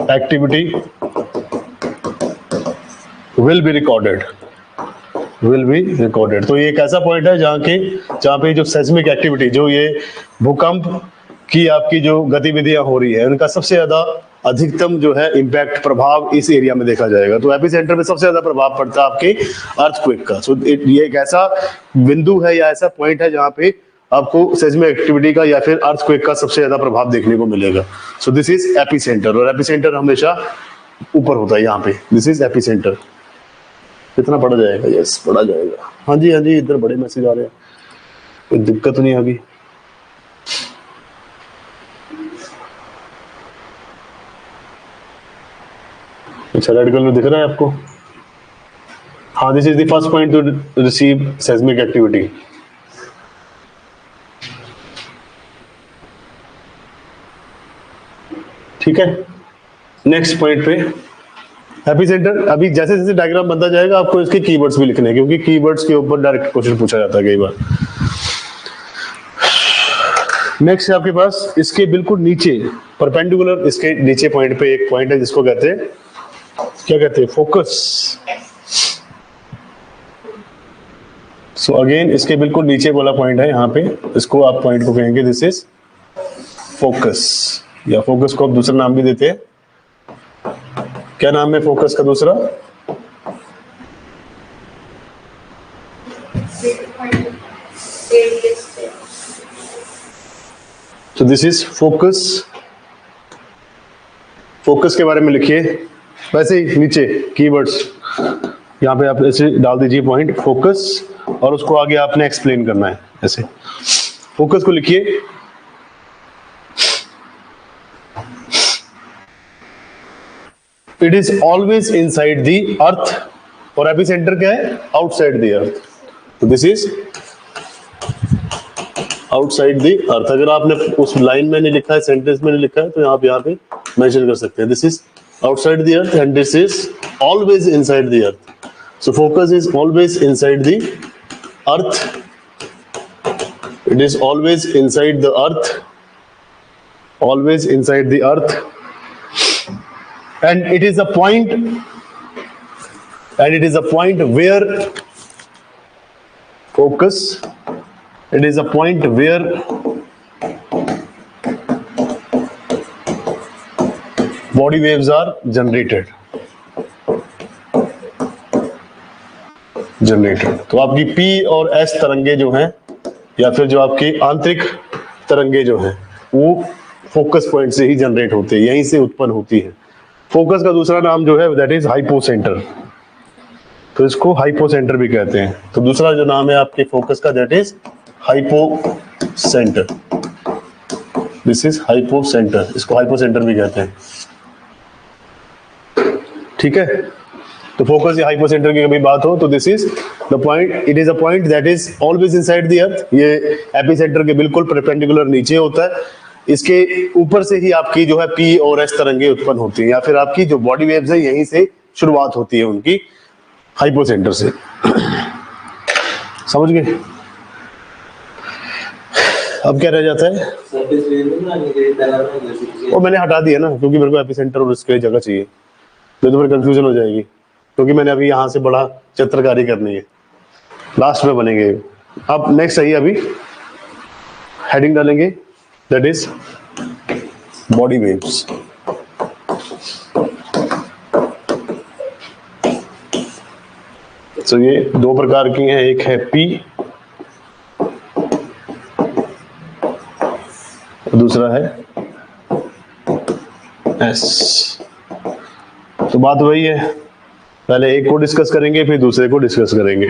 activity will be recorded। तो ये एक ऐसा पॉइंट है जहाँ पे जो सेस्मिक एक्टिविटी, जो ये भूकंप की आपकी जो गतिविधियां हो रही है, उनका सबसे ज्यादा अधिकतम जो है इंपैक्ट, प्रभाव इस एरिया में देखा जाएगा। तो एपिसेंटर में सबसे ज्यादा प्रभाव पड़ता है आपके अर्थक्वेक का। सो ये एक ऐसा बिंदु है या ऐसा पॉइंट है जहां पे आपको सेस्मिक एक्टिविटी का या फिर अर्थक्वेक का सबसे ज्यादा प्रभाव देखने को मिलेगा। सो दिस इज एपिसेंटर, और एपिसेंटर हमेशा ऊपर होता है यहाँ पे। This is epicentre. कितना पड़ा जाएगा? यस, पड़ा जाएगा। हाँ जी, हाँ जी, इधर बड़े मैसेज आ रहे हैं, कोई दिक्कत नहीं आ गई। अच्छा, रेड कलर दिख रहा है आपको? हाँ, this is the first point two receive seismic activity. ठीक है, नेक्स्ट पॉइंट पे एपिसेंटर। अभी जैसे जैसे डायग्राम बनता जाएगा आपको इसके कीवर्ड्स भी लिखने हैं, क्योंकि कीवर्ड्स के ऊपर डायरेक्ट क्वेश्चन पूछा जाता है कई बार। नेक्स्ट है आपके पास इसके बिल्कुल नीचे परपेंडिकुलर, इसके नीचे पॉइंट पे एक पॉइंट है जिसको कहते हैं, क्या कहते हैं, फोकस। सो अगेन इसके बिल्कुल नीचे वाला पॉइंट है यहाँ पे, इसको आप पॉइंट को कहेंगे दिस इज फोकस, या फोकस को आप दूसरा नाम भी देते हैं। क्या नाम है फोकस का दूसरा? तो दिस इज फोकस। फोकस के बारे में लिखिए, वैसे ही नीचे कीवर्ड्स यहाँ पे आप ऐसे डाल दीजिए पॉइंट फोकस, और उसको आगे आपने एक्सप्लेन करना है ऐसे। फोकस को लिखिए, it is always inside the earth, और एपिसेंटर क्या है? Outside the earth. तो this is outside the earth. अगर आपने उस लाइन में नहीं लिखा है, सेंटेंस में नहीं लिखा है, तो आप यहाँ पे मेंशन कर सकते हैं this is outside the earth and this is always inside the earth. So focus is always inside the earth, it is always inside the earth, always inside the earth, and it is a point, and it is a point where focus, it is a point where body waves are generated। तो आपकी P और S तरंगे जो हैं, या फिर जो आपकी आंतरिक तरंगे जो हैं, वो फोकस पॉइंट से ही जनरेट होते हैं, यहीं से उत्पन्न होती है। फोकस का दूसरा नाम जो है दैट इज हाइपोसेंटर, तो इसको हाइपोसेंटर भी कहते हैं। तो दूसरा जो नाम है आपके फोकस का that is hypocentre, this is hypocentre, इसको हाइपोसेंटर भी कहते हैं। ठीक है, तो फोकस या हाइपोसेंटर की कभी बात हो तो this is the point, it is a point that is always inside the अर्थ। ये एपिसेंटर के बिल्कुल परपेंडिकुलर नीचे होता है, इसके ऊपर से ही आपकी जो है पी और एस तरंगे उत्पन्न होती हैं, या फिर आपकी जो बॉडी वेव्स है यहीं से शुरुआत होती है उनकी, हाइपोसेंटर से। समझ गए? अब क्या रह जाता है? वो मैंने हटा दिया ना, क्योंकि मेरे को एपिसेंटर और इसके जगह चाहिए, नहीं तो फिर कंफ्यूजन हो जाएगी, क्योंकि मैंने अभी यहाँ से बड़ा चित्रकारी करनी है, लास्ट में बनेंगे। अब नेक्स्ट है, अभी हेडिंग डालेंगे that is body waves। तो ये दो प्रकार की हैं, एक है P और दूसरा है S। तो बात वही है, पहले एक को डिस्कस करेंगे फिर दूसरे को डिस्कस करेंगे,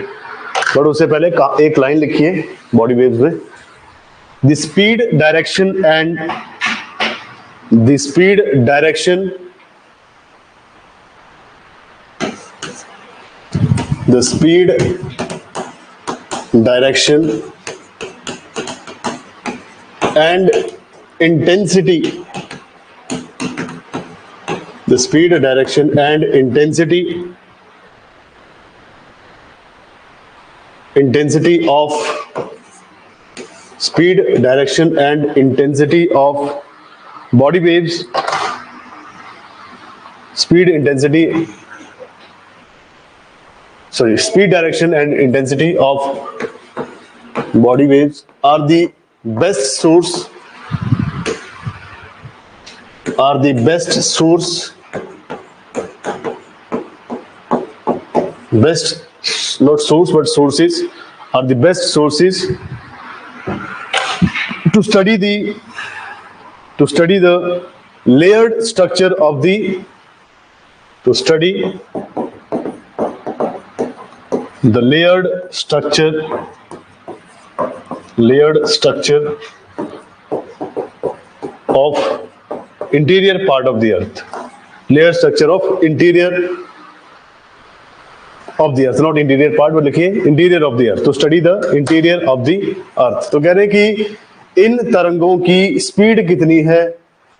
पर उससे पहले एक लाइन लिखिए बॉडी वेव्स में, the speed direction and the speed direction, the speed direction and intensity, the speed direction and intensity of speed, direction and intensity of body waves, speed, direction and intensity of body waves are the best source, not source but sources, are the best sources to study the layered structure of the layered structure of interior part of the earth, layered structure of interior of the earth, not interior part, but लिखिए इंटीरियर ऑफ द अर्थ, तो study the interior of the earth. तो कह रहे हैं कि इन तरंगों की स्पीड कितनी है,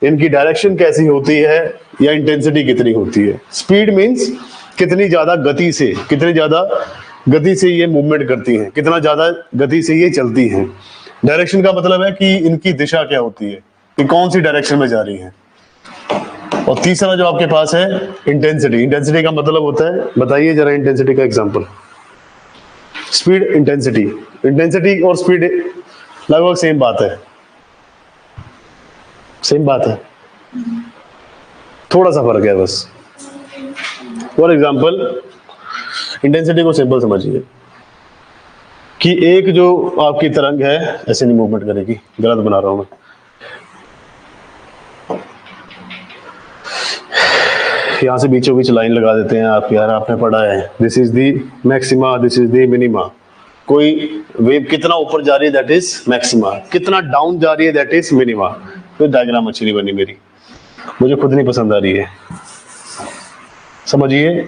इनकी डायरेक्शन कैसी होती है, या इंटेंसिटी कितनी होती है। स्पीड मींस कितनी ज्यादा गति से, कितनी ज्यादा गति से ये मूवमेंट करती हैं, कितना ज्यादा गति से ये चलती हैं। डायरेक्शन का मतलब है कि इनकी दिशा क्या होती है, कि कौन सी डायरेक्शन में जा रही है। और तीसरा जो आपके पास है इंटेंसिटी। इंटेंसिटी का मतलब होता है, बताइए जरा इंटेंसिटी का एग्जांपल। स्पीड, इंटेंसिटी, इंटेंसिटी और स्पीड लगभग सेम बात है, सेम बात है, थोड़ा सा फर्क है बस। फॉर एग्जांपल इंटेंसिटी को सिंपल समझिए कि एक जो आपकी तरंग है ऐसे नहीं मूवमेंट करेगी, गलत बना रहा हूं मैं। यहां से बीचों बीच लाइन लगा देते हैं आप, यार आपने पढ़ा है, this is the maxima, this is the minima. कोई वेव कितना ऊपर जा रही है दैट इज मैक्सिमा, कितना डाउन जा रही है दैट इज मिनिमा। तो डायग्राम अच्छी नहीं बनी मेरी, मुझे खुद नहीं पसंद आ रही है। समझिए,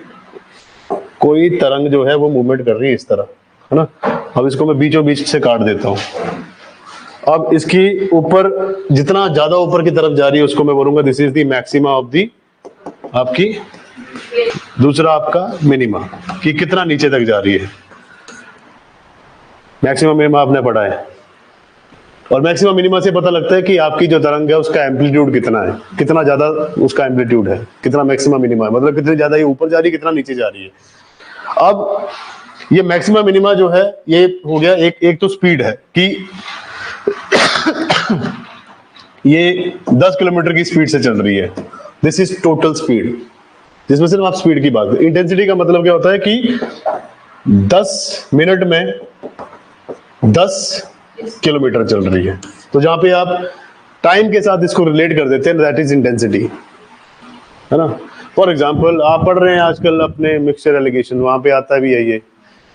कोई तरंग जो है वो मूवमेंट कर रही है इस तरह, है ना। अब इसको मैं बीचों बीच से काट देता हूं। अब इसकी ऊपर जितना ज्यादा ऊपर की तरफ जा रही है उसको मैं बोलूंगा this is the maxima of the आपकी, दूसरा आपका मिनिमा, कि कितना नीचे तक जा रही है। मैक्सिमम मिनिमा आपने पढ़ा है, और मैक्सिमम मिनिमा से पता लगता है कि आपकी जो तरंग है उसका एम्पलीट्यूड कितना है, कितना ज्यादा उसका एम्पलीट्यूड है, कितना मैक्सिमम मिनिमा है, मतलब कितनी ज्यादा ये ऊपर जा रही है, कितना नीचे जा रही है। अब ये मैक्सिमम मिनिमा जो है ये हो गया एक तो स्पीड है कि ये 10 किलोमीटर की स्पीड से चल रही है, दिस इज टोटल स्पीड, जिसमें सिर्फ आप स्पीड की बात करें। इंटेंसिटी का मतलब क्या होता है कि 10 मिनट में 10 किलोमीटर चल रही है। तो जहां पे आप टाइम के साथ इसको रिलेट कर देते हैं दैट इज इंटेंसिटी, है ना। फॉर एग्जांपल आप पढ़ रहे हैं आजकल अपने मिक्सचर एलिगेशन, वहां पे आता भी है ये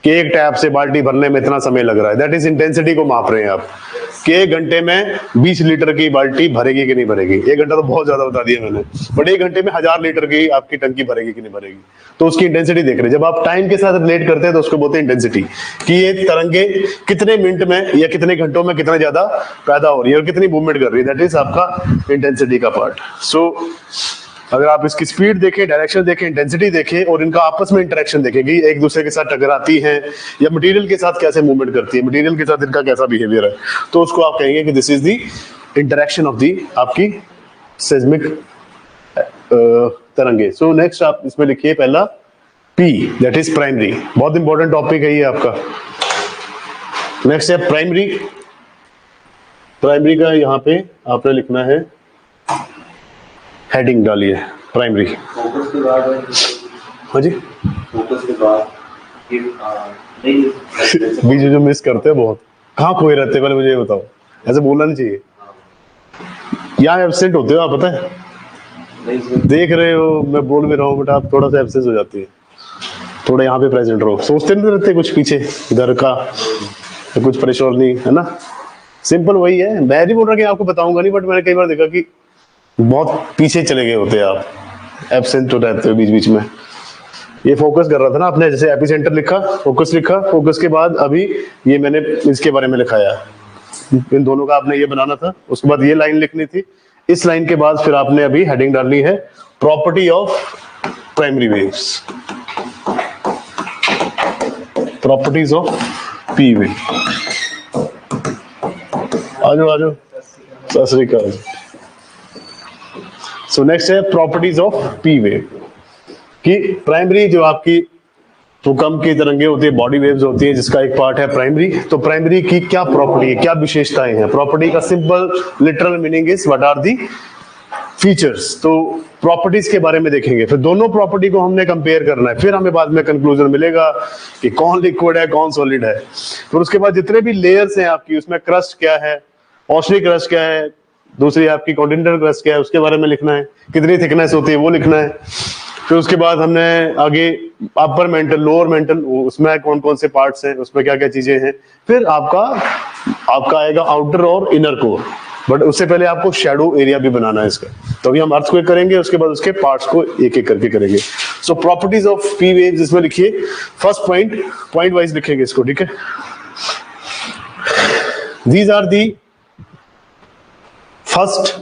कि एक टैप से बाल्टी भरने में इतना समय लग रहा है, दैट इज इंटेंसिटी को माप रहे हैं आप कि 1 घंटे में 20 लीटर की बाल्टी भरेगी कि नहीं भरेगी। 1 घंटा तो बहुत ज्यादा बता दिया मैंने, बट 1 घंटे में 1000 लीटर की आपकी टंकी भरेगी कि नहीं भरेगी, तो उसकी इंटेंसिटी देख रहे हैं। जब आप टाइम के साथ रिलेट करते हैं तो उसको बोलते हैं इंटेंसिटी, कि ये तरंगे कितने मिनट में या कितने घंटों में कितना ज्यादा पैदा हो रही है और कितनी मूवमेंट कर रही है, दैट इज आपका इंटेंसिटी का पार्ट। सो अगर आप इसकी स्पीड देखें, डायरेक्शन देखें, इंटेंसिटी देखें और इनका आपस में इंटरेक्शन देखें कि एक दूसरे के साथ टकराती हैं या मटेरियल के साथ कैसे मूवमेंट करती है, मटेरियल के साथ इनका कैसा बिहेवियर है, तो उसको आप कहेंगे कि this is the interaction of the आपकी सेस्मिक तरंगे। सो नेक्स्ट आप इसमें लिखिए पहला P, दैट इज प्राइमरी। बहुत इंपॉर्टेंट टॉपिक है ये आपका। नेक्स्ट है प्राइमरी। प्राइमरी का यहाँ पे आपने लिखना है, हेडिंग डालिए प्राइमरी। फोकस के बाद, हाँ जी, फोकस के बाद बीच जो मिस करते हैं बहुत, कहाँ खोए रहते हैं पहले मुझे ये बताओ, ऐसे बोलना नहीं चाहिए। यहाँ एब्सेंट होते हो आप, पता है, देख रहे हो मैं बोल भी रहा हूँ बट आप थोड़ा सा एब्सेंस हो जाती है, थोड़ा यहाँ पे प्रेजेंट रहो। सोचते नहीं रहते कुछ पीछे घर का या कुछ परेशानी, है ना। सिंपल वही है, मैं नहीं बोल रहा कि आपको बताऊंगा नहीं, बट मैंने कई बार देखा कि बहुत पीछे चले गए होते हैं आप, एब्सेंट हो रहते हो बीच बीच में। ये फोकस कर रहा था ना आपने, जैसे एपिसेंटर लिखा, फोकस लिखा, फोकस के बाद अभी ये मैंने इसके बारे में लिखाया, इन दोनों का आपने ये बनाना था, उसके बाद ये लाइन लिखनी थी, इस लाइन के बाद फिर आपने अभी हेडिंग डालनी है property of primary waves, properties of P wave. आजो आजो, सत श्री अकाल। सो नेक्स्ट है प्रॉपर्टीज ऑफ पी वेव, कि प्राइमरी जो आपकी भूकंप की तरंगे होती है, बॉडी वेव्स होती है, जिसका एक पार्ट है प्राइमरी। तो प्राइमरी की क्या प्रॉपर्टी है, क्या विशेषताएं हैं। प्रॉपर्टी का simple literal meaning is what are the features. तो प्रॉपर्टीज के बारे में देखेंगे, फिर दोनों प्रॉपर्टी को हमने कंपेयर करना है, फिर हमें बाद में कंक्लूजन मिलेगा कि कौन लिक्विड है कौन सॉलिड है। फिर उसके बाद जितने भी लेयर्स हैं आपकी, उसमें क्रस्ट क्या है, ओशनिक क्रस्ट क्या है, दूसरी आपकी कॉन्टिनेंटल क्रस्ट क्या है, उसके बारे में लिखना है, कितनी थिकनेस होती है वो लिखना है। फिर उसके बाद हमने आगे अपर मेंटल, लोअर मेंटल, उसमें कौन कौन से पार्ट्स हैं, उसमें क्या क्या चीजें हैं। फिर आपका आएगा आउटर और इनर कोर, बट उससे पहले आपको शैडो एरिया भी बनाना है इसका। तो अभी हम अर्थक्वेक करेंगे, उसके बाद उसके पार्ट्स को एक एक करके करेंगे। So properties of P waves इसमें लिखिए। फर्स्ट पॉइंट वाइज लिखेंगे इसको, ठीक है। These are the first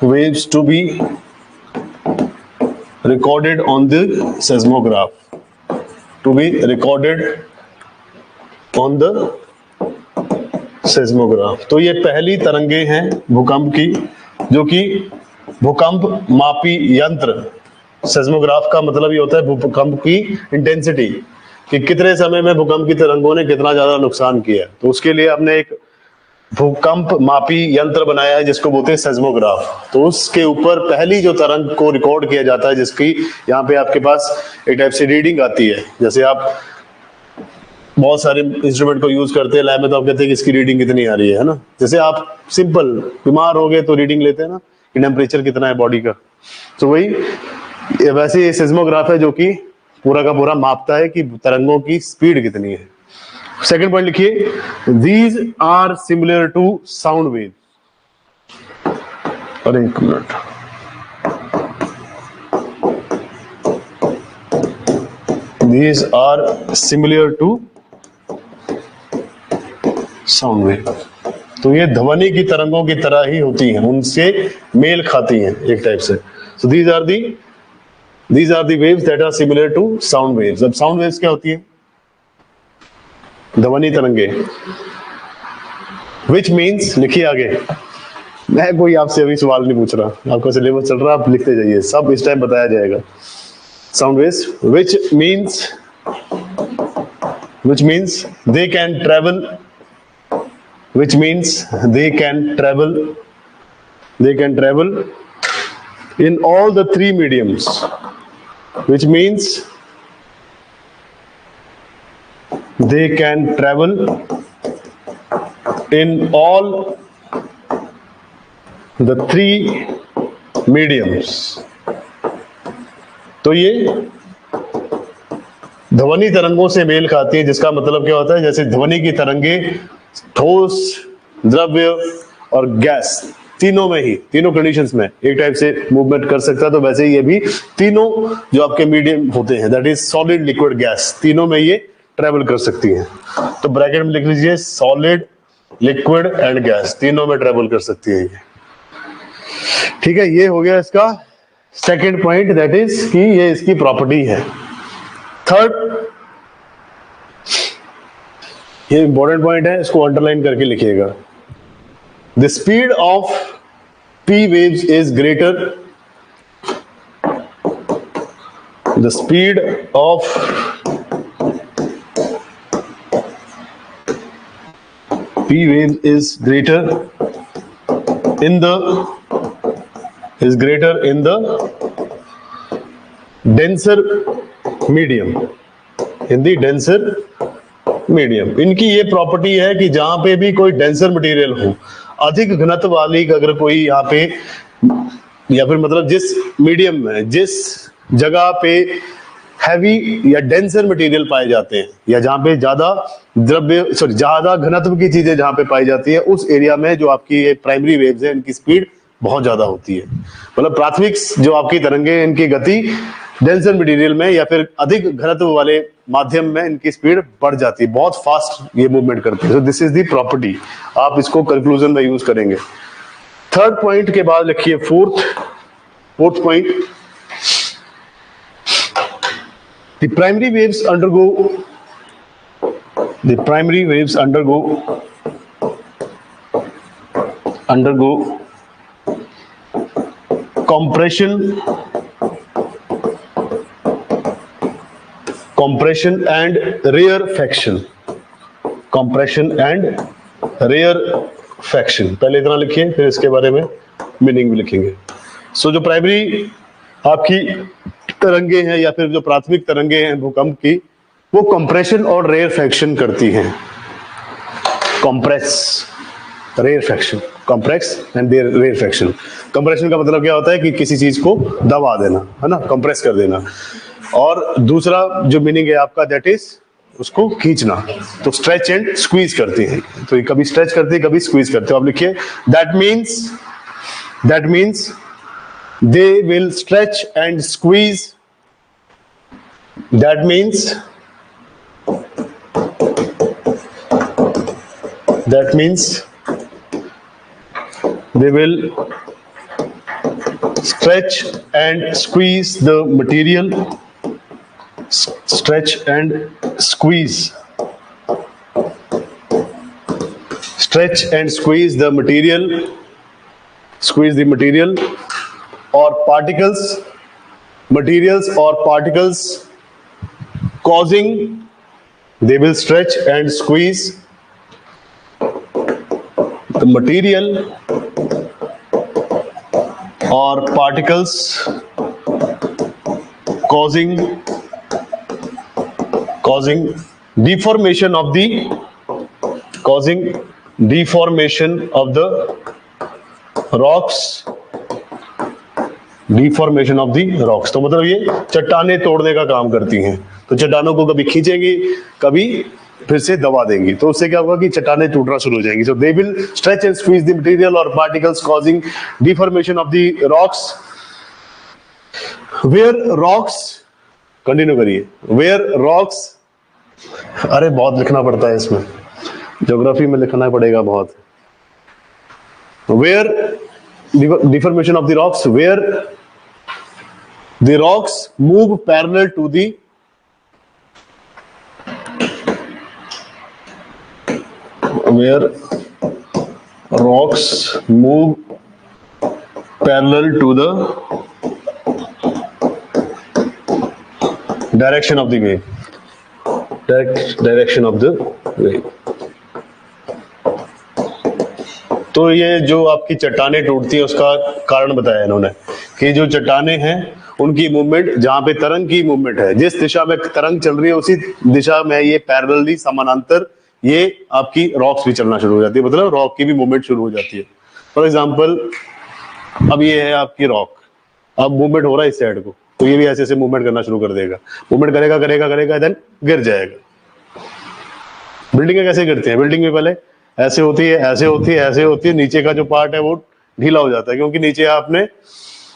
waves to be recorded on the seismograph, तो ये पहली तरंगे हैं भूकंप की, जो कि भूकंप मापी यंत्र, सेस्मोग्राफ का मतलब ये होता है भूकंप की इंटेंसिटी, कि कितने समय में भूकंप की तरंगों ने कितना ज्यादा नुकसान किया। तो उसके लिए हमने एक भूकंप मापी यंत्र बनाया है जिसको बोलते हैं सेस्मोग्राफ। तो उसके ऊपर पहली जो तरंग को रिकॉर्ड किया जाता है, जिसकी यहाँ पे आपके पास एक टाइप से रीडिंग आती है। जैसे आप बहुत सारे इंस्ट्रूमेंट को यूज करते हैं लैब में, तो आप कहते हैं कि इसकी रीडिंग कितनी आ रही है ना। जैसे आप सिंपल बीमार हो गए तो रीडिंग लेते हैं ना कि टेम्परेचर कितना है बॉडी का, तो वही वैसे ये सेस्मोग्राफ है जो कि पूरा का पूरा मापता है कि तरंगों की स्पीड कितनी है। सेकेंड पॉइंट लिखिए, these are similar to sound wave. अरे एक minute, these are similar to sound wave. तो ये ध्वनि की तरंगों की तरह ही होती हैं, उनसे मेल खाती हैं एक टाइप से। So these are the waves that are similar to sound waves. अब साउंड वेव्स क्या होती है? ध्वनि तरंगे। विच मीन्स, लिखिए आगे, मैं कोई आपसे अभी सवाल नहीं पूछ रहा, आपका सिलेबस चल रहा है, आप लिखते जाइए, सब इस टाइम बताया जाएगा। Sound waves which means they can travel, which means they can travel in all the three mediums, which means they can travel in all the three mediums। तो ये ध्वनि तरंगों से मेल खाती है, जिसका मतलब क्या होता है, जैसे ध्वनि की तरंगे ठोस, द्रव्य और गैस तीनों में ही, तीनों कंडीशंस में एक टाइप से मूवमेंट कर सकता है। तो वैसे ही ये भी तीनों जो आपके मीडियम होते हैं, that is solid, liquid, gas, तीनों में ये ट्रेवल कर सकती हैं। तो ब्रैकेट में लिख लीजिए, सॉलिड, लिक्विड एंड गैस, तीनों में ट्रेवल कर सकती है ये। ठीक है, ये हो गया इसका सेकेंड पॉइंट, दैट इज कि ये इसकी प्रॉपर्टी है। थर्ड, ये इंपॉर्टेंट पॉइंट है, इसको अंडरलाइन करके लिखिएगा। The speed of P waves is greater, the speed of P wave is greater in the denser medium, in the denser medium. इनकी ये प्रॉपर्टी है कि जहां पे भी कोई डेंसर मटेरियल हो, अधिक घनत्व वाली अगर कोई यहाँ पे, या फिर मतलब जिस मीडियम में, जिस जगह पे हैवी या डेंसर मटेरियल पाए जाते हैं, या जहां पे ज्यादा घनत्व की चीजें जहां पे पाई जाती है, उस एरिया में जो आपकी ये प्राइमरी वेव्स है, इनकी स्पीड बहुत ज्यादा होती है। मतलब प्राथमिक जो आपकी तरंगे, इनकी गति डेंसर मटेरियल में या फिर अधिक घनत्व वाले माध्यम में इनकी स्पीड बढ़ जाती है, बहुत फास्ट ये मूवमेंट करती है। So this is the property, आप इसको कंक्लूजन में यूज करेंगे। थर्ड पॉइंट के बाद लिखिए fourth point, the primary waves undergo compression and rarefaction। पहले इतना लिखिए, फिर इसके बारे में मीनिंग भी लिखेंगे। सो जो प्राइमरी आपकी तरंगे हैं या फिर जो प्राथमिक तरंगे हैं भूकंप की, वो कंप्रेशन और रेयरफैक्शन करती हैं। Compress and rarefaction. कंप्रेशन का मतलब क्या होता है कि किसी चीज को दबा देना, है ना, कंप्रेस कर देना। और दूसरा जो मीनिंग है आपका दैट इज उसको खींचना, तो स्ट्रेच एंड स्क्वीज करती हैं, तो ये कभी स्ट्रेच करती है कभी स्क्वीज करते हो। आप लिखिए that means they will stretch and squeeze, that means they will stretch and squeeze the material, stretch and squeeze the material, squeeze the material or materials or particles causing, they will stretch and squeeze the material or particles causing deformation of the rocks, तो मतलब ये चट्टाने तोड़ने का काम करती हैं, तो चट्टानों को कभी खींचेंगी कभी फिर से दबा देंगी, तो उससे क्या होगा कि चट्टानें टूटना शुरू हो जाएंगी। So they will stretch and squeeze the material और particles causing deformation of the rocks, where rocks, continue करिए, वेयर रॉक्स, अरे बहुत लिखना पड़ता है इसमें, ज्योग्राफी में लिखना पड़ेगा बहुत, where deformation of the rocks, where the rocks move parallel to the where rocks move parallel to the direction of the wave, direction of the wave। तो ये जो आपकी चट्टानें टूटती है उसका कारण बताया इन्होंने कि जो चट्टानें हैं उनकी मूवमेंट, जहां पे तरंग की मूवमेंट है, जिस दिशा में तरंग चल रही है उसी दिशा में ये पैरेलली समानांतर ये आपकी रॉक्स भी चलना शुरू हो जाती है, मतलब रॉक की भी मूवमेंट शुरू हो जाती है। फॉर एग्जांपल अब ये है आपकी रॉक, अब मूवमेंट हो रहा है इस साइड को, तो ये भी ऐसे ऐसे मूवमेंट करना शुरू कर देगा, मूवमेंट करेगा देन गिर जाएगा। बिल्डिंगें कैसे गिरती हैं? बिल्डिंग में पहले ऐसे होती है, ऐसे होती है, नीचे का जो पार्ट है वो ढीला हो जाता है, क्योंकि नीचे आपने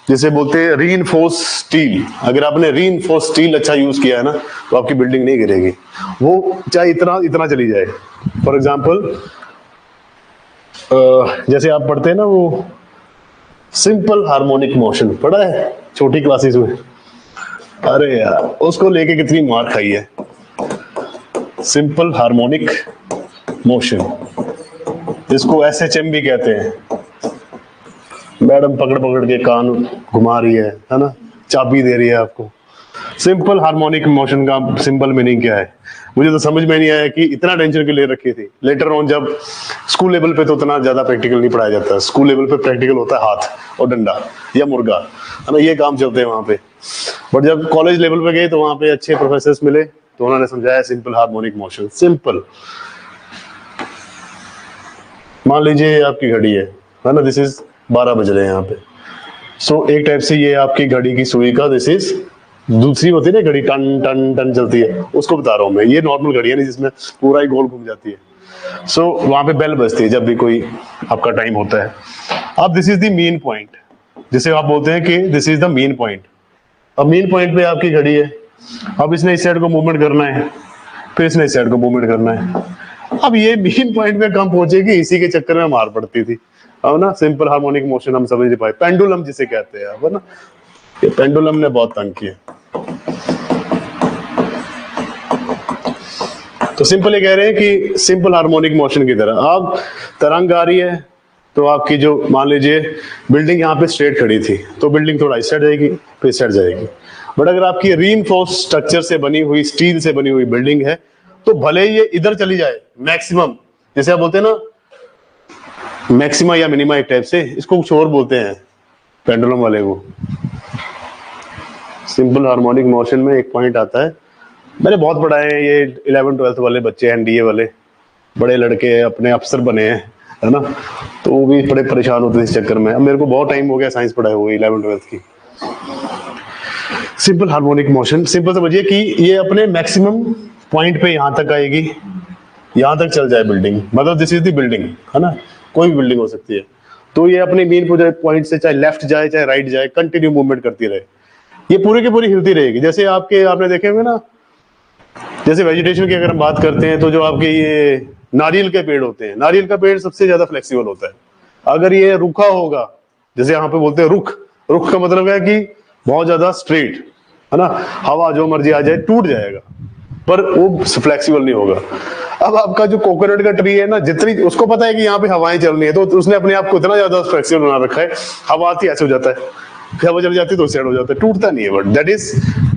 जिसे बोलते हैं रीइंफोर्स स्टील, अगर आपने रीइंफोर्स स्टील अच्छा यूज किया है ना तो आपकी बिल्डिंग नहीं गिरेगी, वो चाहे इतना चली जाए। फॉर एग्जांपल जैसे आप पढ़ते हैं ना वो सिंपल हार्मोनिक मोशन, पढ़ा है छोटी क्लासेस में, अरे यार उसको लेके कितनी मार खाई है। सिंपल हार्मोनिक मोशन, इसको SHM भी कहते हैं। मैडम पकड़ के कान घुमा रही है ना, चाबी दे रही है आपको। सिंपल हार्मोनिक मोशन का सिंपल मीनिंग क्या है? मुझे तो समझ में नहीं आया कि इतना टेंशन क्यों ले रखी थी। लेटर ऑन जब स्कूल लेवल पे तो उतना ज्यादा प्रैक्टिकल नहीं पढ़ाया जाता, स्कूल लेवल पे प्रैक्टिकल होता है हाथ और डंडा या मुर्गा, है ना, ये काम चलते हैं वहां पे। बट जब कॉलेज लेवल पे गए तो वहां पे अच्छे प्रोफेसर्स मिले तो उन्होंने समझाया सिंपल हार्मोनिक मोशन। सिंपल, मान लीजिए आपकी घड़ी है ना, दिस इज 12 बज रहे हैं यहाँ पे। सो एक टाइप से ये आपकी घड़ी की सुई का दिस इज, दूसरी होती है ना घड़ी टन टन टन चलती है, उसको बता रहा हूँ मैं। ये नॉर्मल घड़ी है नहीं जिसमें पूरा ही गोल घूम जाती है। सो वहां पे बेल बजती है जब भी कोई आपका टाइम होता है। अब this is the main point, जिसे आप बोलते हैं कि this is the main point. अब मेन पॉइंट पे आपकी घड़ी है, अब इसने इस साइड को मूवमेंट करना है, फिर इसने इस साइड को मूवमेंट करना है। अब ये मेन पॉइंट पे कम पहुंचेगी, इसी के चक्कर में मार पड़ती थी। अब ना सिंपल हार्मोनिक मोशन हम समझ नहीं पाए, पेंडुलम जिसे कहते हैं अब, है ना, ये पेंडुलम ने बहुत तंग किया। तो सिंपल ये कह रहे हैं कि सिंपल हार्मोनिक मोशन की तरह अब तरंग आ रही है, तो आपकी जो मान लीजिए बिल्डिंग यहाँ पे स्ट्रेट खड़ी थी तो बिल्डिंग थोड़ा इस साइड जाएगी फिर इस साइड जाएगी। बट अगर आपकी रीइंफोर्स स्ट्रक्चर से बनी हुई, स्टील से बनी हुई बिल्डिंग है तो भले ही ये इधर चली जाए मैक्सिमम, जैसे आप बोलते हैं ना मैक्सिमा या मिनिमा एक टाइप से, इसको कुछ और बोलते हैं पेंडुलम वाले को। सिंपल हार्मोनिक मोशन में एक पॉइंट आता है, मैंने बहुत पढ़ा है, ये 11th-12th वाले बच्चे NDA वाले बड़े लड़के अपने अफसर बने हैं, है ना, तो वो भी बड़े परेशान होते हैं इस चक्कर में। अब मेरे को बहुत टाइम हो गया साइंस पढ़ाए हुए 11th-12th की। सिंपल हार्मोनिक मोशन, सिंपल समझिए कि ये अपने मैक्सिमम पॉइंट पे यहां तक आएगी, यहां तक चल जाए बिल्डिंग, मतलब दिस इज द बिल्डिंग, है ना, कोई भी बिल्डिंग हो सकती है। तो ये अपने मेन पॉइंट से चाहे लेफ्ट जाए चाहे राइट जाए, कंटिन्यू मूवमेंट करती रहे, ये पूरी की पूरी हिलती रहेगी। जैसे आपने देखे होंगे ना, जैसे वेजिटेशन की अगर हम बात करते हैं तो जो आपके ये नारियल के पेड़ होते हैं, नारियल का पेड़ सबसे ज्यादा फ्लेक्सिबल होता है। अगर ये रुखा होगा, जैसे यहाँ पे बोलते हैं रुख, रुख का मतलब है कि बहुत ज्यादा स्ट्रेट, है ना, हवा जो मर्जी आ जाए टूट जाएगा, पर वो फ्लेक्सिबल नहीं होगा। अब आपका जो कोकोनट का ट्री है ना, जितनी उसको पता है कि यहाँ पे हवाएं चल रही है, तो उसने अपने आप को इतना ज्यादा फ्लेक्सिबल बना रखा है, हवा आती ऐसे हो जाता है, हवा चली जाती है तो सेट हो जाता है, टूटता नहीं है, but that is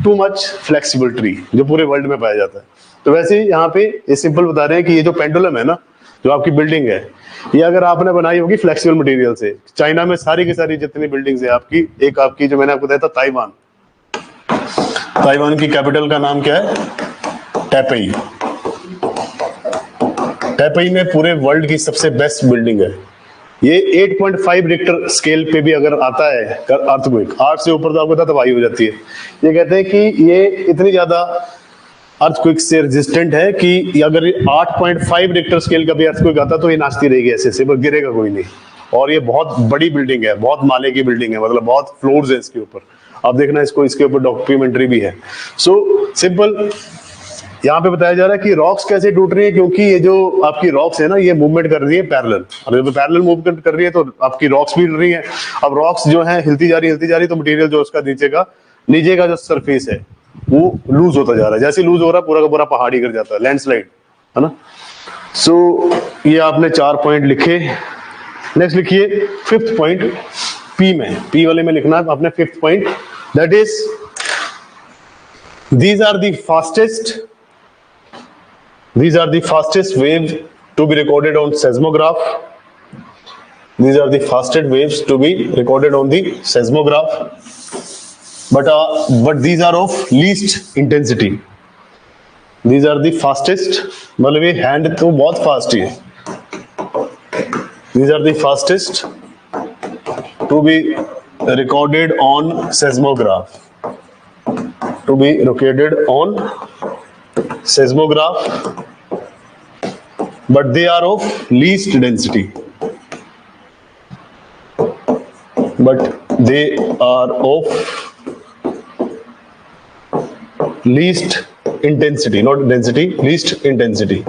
too much flexible tree, जो पूरे वर्ल्ड में पाया जाता है। तो वैसे ही यहाँ पे ये सिंपल बता रहे हैं कि ये जो पेंडुलम है ना, जो आपकी बिल्डिंग है, ये अगर आपने बनाई होगी फ्लेक्सिबल मटेरियल से, चाइना में सारी की सारी जितनी बिल्डिंग्स है आपकी, एक आपकी जो मैंने आपको बताया था ताइवान, ताइवान की कैपिटल का नाम क्या है, टैपेई। टैपेई में पूरे वर्ल्ड की सबसे बेस्ट बिल्डिंग है। ये 8.5 रिक्टर स्केल पे भी अगर आता है अर्थक्वेक, 8 से ऊपर तो आपको पता तबाही हो जाती है। ये कहते हैं कि ये इतनी ज्यादा अर्थक्वेक से रेजिस्टेंट है कि अगर 8.5 रिक्टर स्केल का भी अर्थक्वेक आता तो ये नाचती रहेगी ऐसे से, पर गिरेगा कोई नहीं। और ये बहुत बड़ी बिल्डिंग है, बहुत माले की बिल्डिंग है, मतलब बहुत फ्लोर्स है इसके ऊपर। आप देखना इसको, इसके ऊपर डॉक्यूमेंट्री भी है। सो सिंपल यहाँ पे बताया जा रहा है कि रॉक्स कैसे टूट रही है, क्योंकि ये जो आपकी रॉक्स है ना, ये मूवमेंट कर रही है पैरेलल, और जब पैरेलल मूवमेंट कर रही है तो आपकी रॉक्स भी हिल रही है। अब रॉक्स जो है हिलती जा रही, तो मटेरियल जो उसका नीचे का जो सरफेस है वो लूज होता जा रहा है। जैसे लूज हो रहा है, पूरा का पूरा पहाड़ी गिर जाता है, लैंडस्लाइड, है ना। सो ये आपने 4 पॉइंट लिखे। नेक्स्ट लिखिए 5th पॉइंट, पी में, पी वाले में लिखना आपने 5th point, that is these are the fastest waves to be recorded on seismograph. These are the fastest waves to be recorded on the seismograph, but these are of least intensity. These are the fastest, मतलब ये हैंड तो बहुत फास्ट है। These are the fastest to be recorded on seismograph. To be recorded on seismograph, but they are of least density. But they are of least intensity, not density, least intensity.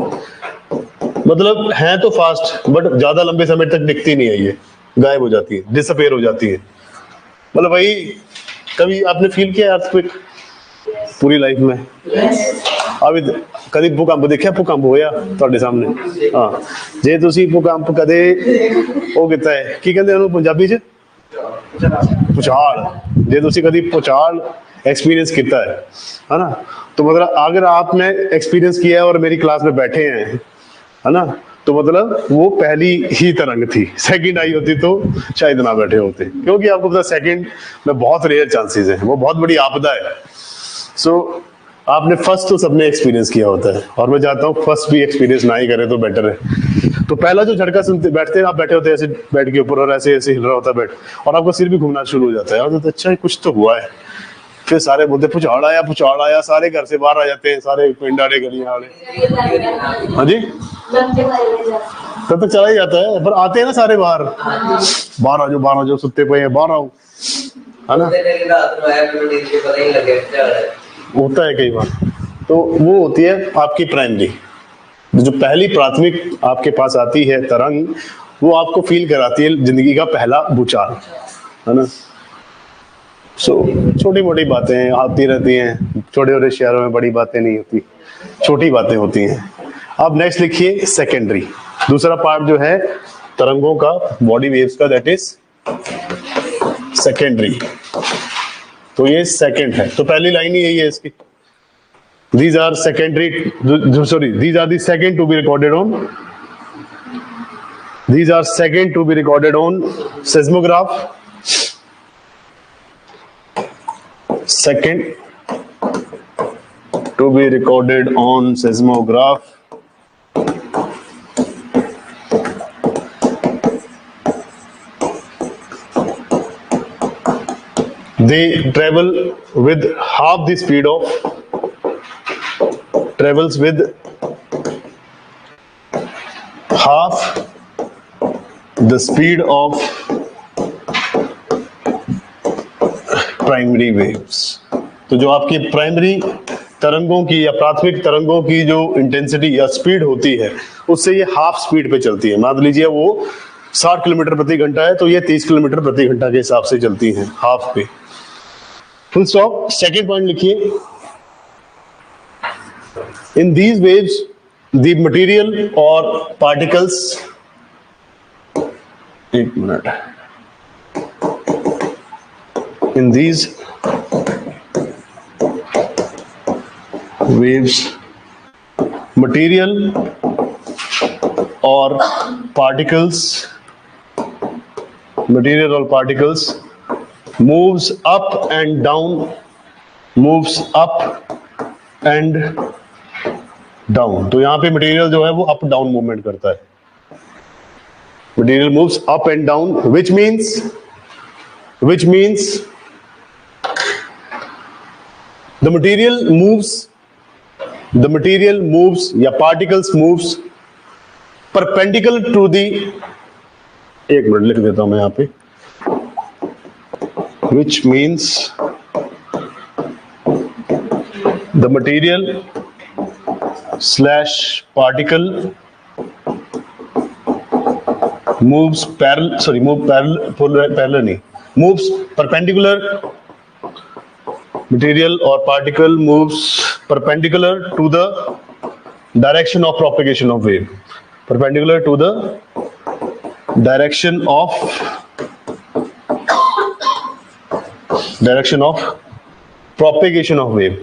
मतलब है तो फास्ट, बट ज्यादा लंबे समय तक दिखती नहीं है, ये गायब हो जाती है, डिसअपेयर हो जाती है। मतलब भाई कभी आपने फील किया अर्थक्वेक पूरी लाइफ में? अभी कभी भूकंप देखिया, भूकंप होया ਤੁਹਾਡੇ ਸਾਹਮਣੇ? ਹਾਂ, ਜੇ ਤੁਸੀਂ ਭੂਕੰਪ ਕਦੇ ਉਹ ਕੀਤਾ ਹੈ, ਕੀ ਕਹਿੰਦੇ ਉਹਨੂੰ ਪੰਜਾਬੀ ਚ? ਭੂਚਾਲ। ਜੇ ਤੁਸੀਂ ਕਦੀ ਭੂਚਾਲ एक्सपीरियंस किया है ना, तो मतलब अगर आपने एक्सपीरियंस किया है और मेरी क्लास में बैठे हैं, है ना, तो मतलब वो पहली ही तरंग थी। सेकंड आई होती तो शायद ना बैठे होते, क्योंकि आपको पता सेकंड में बहुत रेयर चांसेस हैं, वो बहुत बड़ी आपदा है। सो आपने फर्स्ट तो सबने एक्सपीरियंस किया होता है, और मैं चाहता हूँ फर्स्ट भी एक्सपीरियंस ना ही करे तो बेटर है। तो पहला जो झटका सुनते बैठते हैं, आप बैठे होते हैं ऐसे बेड के ऊपर और ऐसे ऐसे हिल रहा होता है बेड, और आपका सिर भी घूमना शुरू हो जाता है, और तो अच्छा कुछ तो हुआ है। फिर सारे बोलते भुचाड़ आया, सारे घर से बाहर आ जाते हैं, सारे पिंड आड़े गलियां वाले। हाँ जी, तब तक चला ही जाता है, पर आते हैं ना सारे बाहर, बाहर आ जाओ सुत्ते पे हैं, बाहर आओ, है ना, होता है कई बार। तो वो होती है आपकी प्राइमरी, जो पहली प्राथमिक आपके पास आती है तरंग, वो आपको फील कराती है जिंदगी का पहला भूचाल, है ना। सो छोटी मोटी बातें आती रहती हैं, छोटे छोटे शहरों में बड़ी बातें नहीं होती, छोटी बातें होती हैं। अब नेक्स्ट लिखिए सेकेंडरी, दूसरा पार्ट जो है तरंगों का, बॉडी वेव्स का, दैट इज सेकेंडरी। तो ये सेकंड है, तो पहली लाइन ही यही है इसकी, these are secondary, sorry, these are the second to be recorded on, these are second to be recorded on seismograph, second to be recorded on seismograph, they travel with half the speed of travels with half the speed of primary waves. तो जो आपकी प्राइमरी तरंगों की या प्राथमिक तरंगों की जो इंटेंसिटी या स्पीड होती है उससे ये हाफ स्पीड पे चलती है। मान लीजिए वो 60 किलोमीटर प्रति घंटा है तो ये 30 किलोमीटर प्रति घंटा के हिसाब से चलती हैं हाफ पे। Full stop. सेकेंड पॉइंट लिखिए, in these waves the material और पार्टिकल्स, एक minute, in these waves material or particles moves up and down, तो यहां पे मटेरियल जो है वो अप डाउन मूवमेंट करता है। Material moves up and down which means the material moves या particles moves perpendicular to the, एक मिनट लिख देता हूं मैं यहां पे, which means the material / particle moves moves perpendicular, material or particle moves perpendicular to the direction of propagation of wave, perpendicular to the direction of propagation of wave।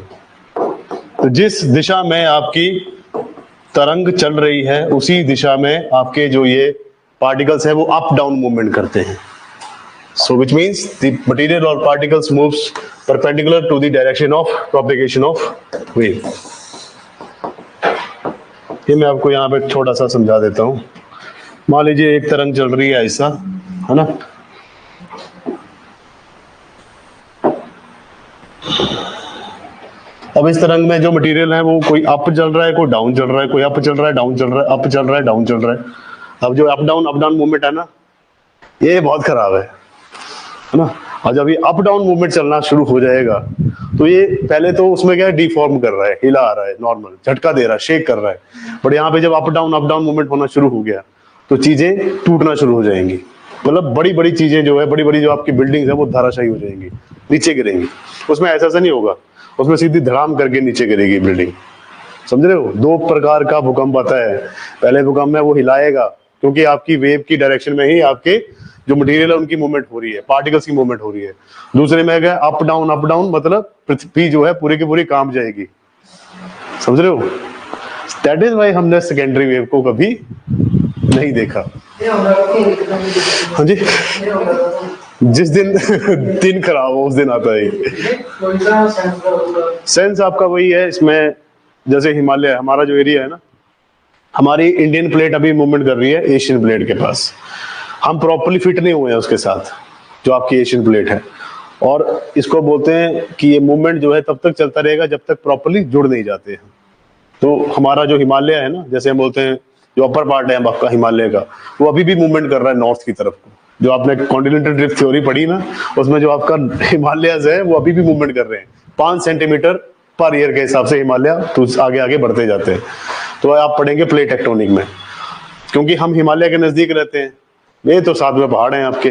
तो जिस दिशा में आपकी तरंग चल रही है उसी दिशा में आपके जो ये पार्टिकल्स हैं वो अप डाउन मूवमेंट करते हैं। So which means the material or particles moves perpendicular to the direction of propagation of wave। ये मैं आपको यहाँ पे छोटा सा समझा देता हूँ। मान लीजिए एक तरंग चल रही है ऐसा, है ना, अब इस तरंग में जो मटेरियल है वो कोई अप चल रहा है, कोई डाउन चल रहा है, कोई अप चल रहा है, डाउन चल रहा है, अप चल रहा है, डाउन चल रहा है। अब जो अप डाउन मूवमेंट है ना, ये बहुत खराब है ना। और जब ये अप डाउन मूवमेंट चलना शुरू हो जाएगा तो ये पहले तो उसमें क्या है, डिफॉर्म कर रहा है, हिला आ रहा है, नॉर्मल झटका दे रहा है, शेक कर रहा है। बट यहाँ पे जब अप डाउन मूवमेंट होना शुरू हो गया तो चीजें टूटना शुरू हो जाएंगी। मतलब बड़ी बड़ी चीजें जो है, बड़ी बड़ी जो आपकी बिल्डिंग्स है वो धाराशायी हो जाएंगी, नीचे गिरेंगी। उसमें ऐसा नहीं होगा, उसमें सीधी धड़ाम करके नीचे गिरेगी बिल्डिंग। समझ रहे हो? दो प्रकार का भूकंप आता है। पहले भूकंप में वो हिलाएगा क्योंकि आपकी वेव की डायरेक्शन में ही आपके जो मटेरियल है उनकी मूवमेंट हो रही है, पार्टिकल्स की मूवमेंट हो रही है। दूसरे में क्या, अप डाउन, मतलब पृथ्वी जो है पूरी की पूरी कांप जाएगी। समझ रहे हो? दैट इज वाई हमने सेकेंडरी वेव को कभी नहीं देखा। हाँ जी, जिस दिन दिन खराब हो उस दिन आता है। सेंस आपका वही है, इसमें जैसे हिमालय, हमारा जो एरिया है ना, हमारी इंडियन प्लेट अभी मूवमेंट कर रही है एशियन प्लेट के पास। हम प्रॉपर्ली फिट नहीं हुए हैं उसके साथ, जो आपकी एशियन प्लेट है। और इसको बोलते हैं कि ये मूवमेंट जो है तब तक चलता रहेगा जब तक प्रॉपर्ली जुड़ नहीं जाते हैं। तो हमारा जो हिमालय है ना, जैसे हम बोलते हैं जो अपर पार्ट है आपका हिमालय का, वो अभी भी मूवमेंट कर रहा है नॉर्थ की तरफ को। जो आपने कॉन्टिनेंटल ड्रिफ्ट थ्योरी पढ़ी ना, उसमें जो आपका हिमालयस है वो अभी भी मूवमेंट कर रहे हैं 5 सेंटीमीटर पर ईयर के हिसाब से। हिमालय तो आगे आगे बढ़ते जाते हैं। तो आप पढ़ेंगे प्लेट टेक्टोनिक में, क्योंकि हम हिमालय के नजदीक रहते हैं, ये तो साथ में पहाड़ हैं आपके।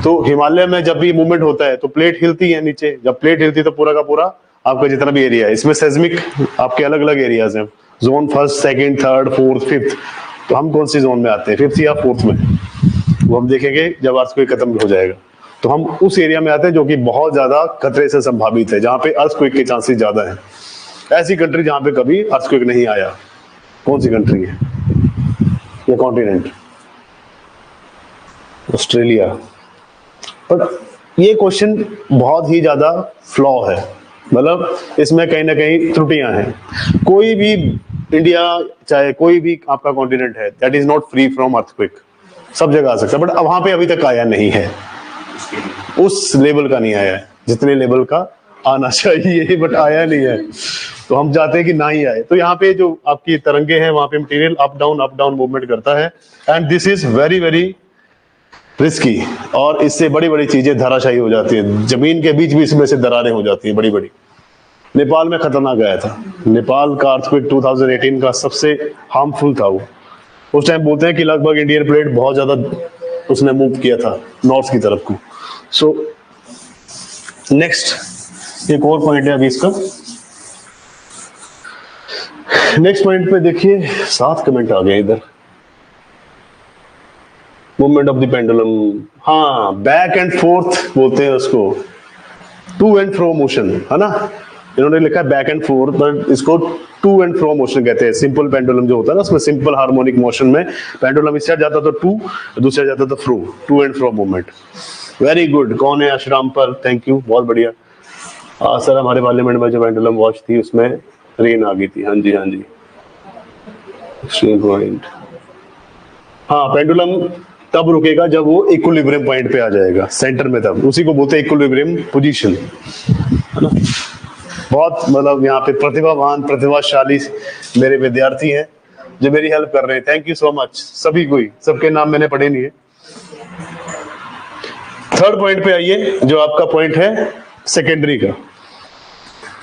तो हिमालय में जब भी मूवमेंट होता है तो प्लेट हिलती है नीचे। जब प्लेट हिलती है तो पूरा का पूरा आपका जितना भी एरिया है, इसमें सेस्मिक आपके अलग अलग एरियाज हैं, zone 1st, 2nd, 3rd, 4th, 5th। तो हम कौन सी जोन में आते हैं, 5th या 4th में, वो हम देखेंगे जब अर्थक्वेक खत्म हो जाएगा। तो हम उस एरिया में आते हैं जो कि बहुत ज्यादा खतरे से संभावित है, जहां पे अर्थक्वेक के चांसेस ज्यादा हैं। ऐसी कंट्री जहां पे कभी अर्थक्वेक नहीं आया, कौन सी कंट्री है? ये कॉन्टिनेंट ऑस्ट्रेलिया। पर ये क्वेश्चन बहुत ही ज्यादा फ्लॉ है, मतलब इसमें कहीं ना कहीं त्रुटियां हैं। कोई भी इंडिया, चाहे कोई भी आपका कॉन्टिनेंट है, that is not free from earthquake. सब जगह आ सकता है, बट वहां पे अभी तक आया नहीं है, उस लेवल का नहीं आया है। जितने लेवल का आना चाहिए, बट आया नहीं है, तो हम चाहते हैं कि ना ही आए। तो यहाँ पे जो आपकी तरंगे हैं वहां पे मटेरियल अप डाउन मूवमेंट करता है, and this is very very risky, और इससे बड़ी बड़ी चीजें धराशायी हो जाती है, जमीन के बीच बीच में से दरारें हो जाती हैं बड़ी बड़ी। नेपाल में खतरनाक आया था, नेपाल का अर्थक्वेक 2018 का सबसे हार्मफुल था वो। उस टाइम बोलते हैं कि लगभग इंडियन प्लेट बहुत ज्यादा उसने मूव किया था नॉर्थ की तरफ को। सो नेक्स्ट एक और पॉइंट है अभी इसका, नेक्स्ट पॉइंट पे देखिए 7 कमेंट आ गए इधर। मूवमेंट ऑफ द पेंडुलम, हाँ बैक एंड फोर्थ बोलते हैं उसको, टू एंड फ्रो मोशन है ना, इन्होंने लिखा है बैक एंड फोर्थ, बट इसको टू एंड फ्रो मोशन कहते हैं। सिंपल पेंडुलम जो होता है ना, उसमें सिंपल हार्मोनिक मोशन में पेंडुलम इस साइड जाता तो टू, दूसरे जाता तो fro, to and fro movement. Very good. कौन है? अशराम पर, थैंक यू, बहुत बढ़िया। सर हमारे पार्लियामेंट में जो पेंडुलम वॉच थी उसमें रेन आ गई थी। हाँ जी, हाँ जी, पॉइंट। हाँ, पेंडुलम तब रुकेगा जब वो इक्विलिब्रियम पॉइंट पे आ जाएगा सेंटर में, तब उसी को बोलते हैं इक्विलिब्रियम पोजीशन, है ना। बहुत मतलब यहाँ पे प्रतिभावान प्रतिभाशाली मेरे विद्यार्थी हैं जो मेरी हेल्प कर रहे हैं, थैंक यू सो मच सभी को ही, सबके नाम मैंने पढ़े नहीं है। थर्ड पॉइंट पे आइए, जो आपका पॉइंट है सेकेंडरी का।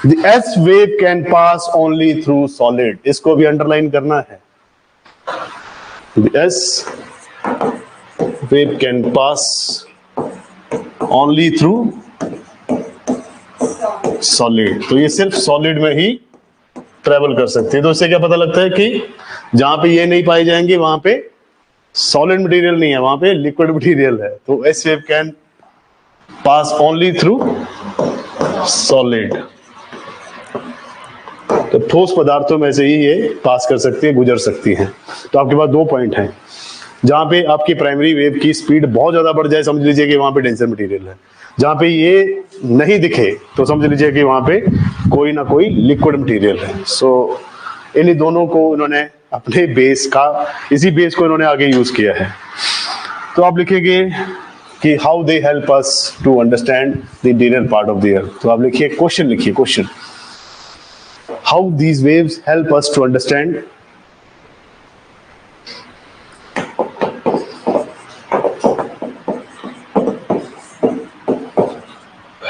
The S wave can pass only through solid, इसको भी अंडरलाइन करना है। The S wave can pass only through solid, तो ये सिर्फ सॉलिड में ही ट्रेवल कर सकती है। तो इससे क्या पता लगता है कि जहां पे ये नहीं पाई जाएंगी वहां पे सॉलिड मटेरियल नहीं है, वहां पे लिक्विड मटेरियल है। तो S wave can pass only through solid, तो ठोस पदार्थों में से ही ये पास कर सकती है, गुजर सकती हैं। तो आपके पास 2 पॉइंट हैं। जहां पे आपकी प्राइमरी वेव की स्पीड बहुत ज्यादा बढ़ जाए, समझ लीजिए कि वहां पे डेंसर मटेरियल है। जहां पे ये नहीं दिखे तो समझ लीजिए कि वहां पे कोई ना कोई लिक्विड मटेरियल है। सो इन्हीं दोनों को उन्होंने अपने बेस का, इसी बेस को इन्होंने आगे यूज किया है। तो आप लिखेंगे कि how they help us to understand the interior part of the earth. तो आप लिखिए, क्वेश्चन लिखिए, question, how these waves help us to understand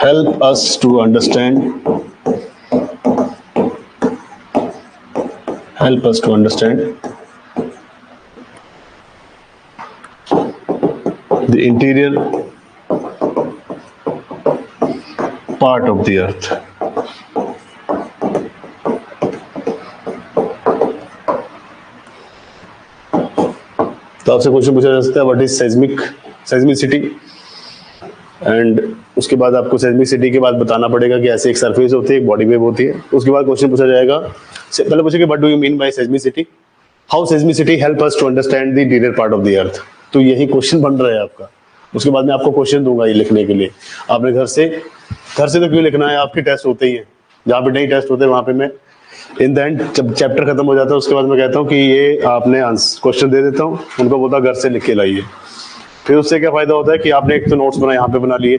help us to understand the interior part of the earth। तो आपसे क्वेश्चन पूछा जा सकता है, व्हाट इज सेismicity, एंड उसके बाद आपको सेismicity के बाद बताना पड़ेगा कि ऐसे एक सरफेस होती है, एक बॉडी वेव होती है। उसके बाद क्वेश्चन पूछा जाएगा, पहले पूछेंगे what do you mean by seismicity, how seismicity help us to understand the interior part of the earth. तो यही क्वेश्चन बन रहा है आपका। उसके बाद मैं आपको क्वेश्चन दूंगा ये लिखने के लिए। आपने घर से तो क्यों लिखना है, आपके टेस्ट होते ही है। जहाँ पे नहीं टेस्ट होते वहां पे मैं इन द एंड जब चैप्टर खत्म हो जाता है उसके बाद मैं कहता हूँ कि ये आपने क्वेश्चन दे देता हूँ, उनको बोलता घर से लिख के लाइए। फिर उससे क्या फायदा होता है कि आपने एक तो नोट्स बनाए, यहाँ पे बना लिए,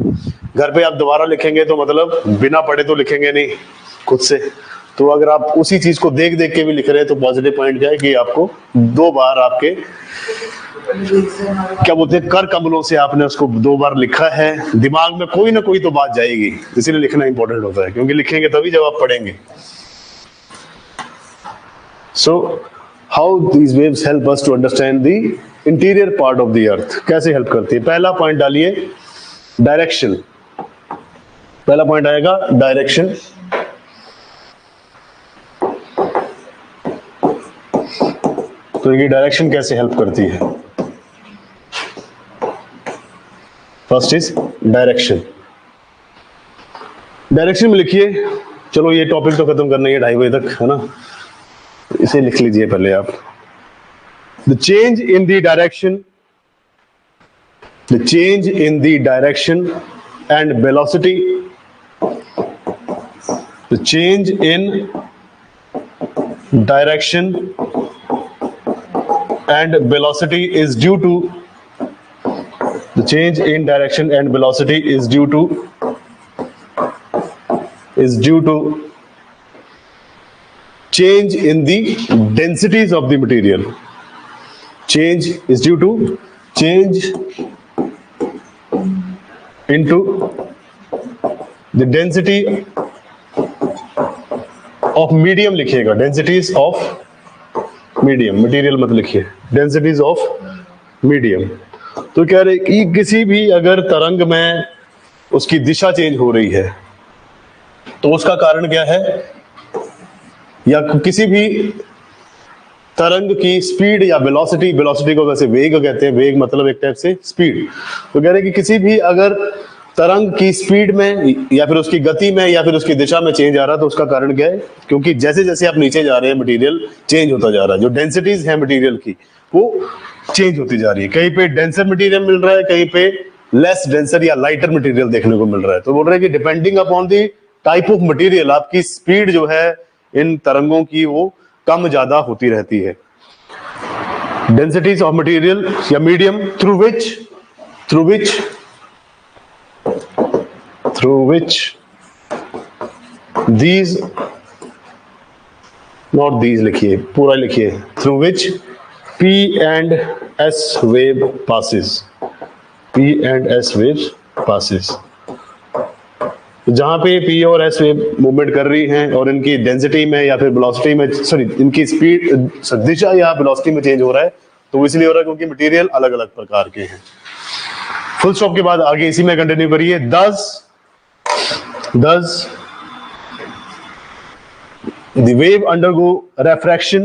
घर पे आप दोबारा लिखेंगे तो मतलब बिना पढ़े तो लिखेंगे नहीं खुद से। तो अगर आप उसी चीज को देख देख के भी लिख रहे हैं तो पॉजिटिव पॉइंट क्या है कि आपको 2 बार आपके क्या बोलते हैं कर कमलों से आपने उसको 2 बार लिखा है, दिमाग में कोई ना कोई तो बात जाएगी। इसीलिए लिखना इंपॉर्टेंट होता है, क्योंकि लिखेंगे तभी जब आप पढ़ेंगे। So how these waves help us to understand the interior part of the earth, कैसे हेल्प करती है। पहला पॉइंट डालिए डायरेक्शन, पहला पॉइंट आएगा डायरेक्शन। तो ये डायरेक्शन कैसे हेल्प करती है, फर्स्ट इज डायरेक्शन। डायरेक्शन में लिखिए, चलो ये टॉपिक तो खत्म करना है 2:30 बजे तक, है ना, इसे लिख लीजिए पहले आप। The change in the direction and velocity, the change in direction and velocity is due to is due to change in the densities of the material. Change is due to change into the density of medium लिखिएगा, densities of medium, material मत लिखिए, densities of medium। तो कह रहे कि किसी भी अगर तरंग में उसकी दिशा चेंज हो रही है तो उसका कारण क्या है, या किसी भी तरंग की स्पीड या वेलोसिटी, वेलोसिटी को वैसे वेग कहते हैं, वेग मतलब एक टाइप से स्पीड। तो कह रहे कि किसी भी अगर तरंग की स्पीड में या फिर उसकी गति में या फिर उसकी दिशा में चेंज आ रहा है तो उसका कारण क्या है, क्योंकि जैसे जैसे आप नीचे जा रहे हैं मटेरियल चेंज होता जा रहा है, जो डेंसिटीज है मटेरियल की वो चेंज होती जा रही है। कहीं पे डेंसर मटेरियल मिल रहा है, कहीं पे लेस डेंसर या लाइटर मटेरियल देखने को मिल रहा है। तो बोल रहे हैं कि depending upon the type of material आपकी स्पीड जो है इन तरंगों की वो कम ज्यादा होती रहती है। डेंसिटीज ऑफ मटेरियल या medium through which these, not these लिखिए, पूरा लिखिए, through which P and S wave passes, P and S wave passes। जहां पे P और S वेव मूवमेंट कर रही हैं और इनकी डेंसिटी में या फिर वेलोसिटी में, सॉरी इनकी स्पीड, दिशा या वेलोसिटी में चेंज हो रहा है, तो वो इसलिए हो रहा है क्योंकि मटेरियल अलग अलग प्रकार के हैं। फुल स्टॉप के बाद आगे इसी में कंटिन्यू करिए। Thus the wave undergo refraction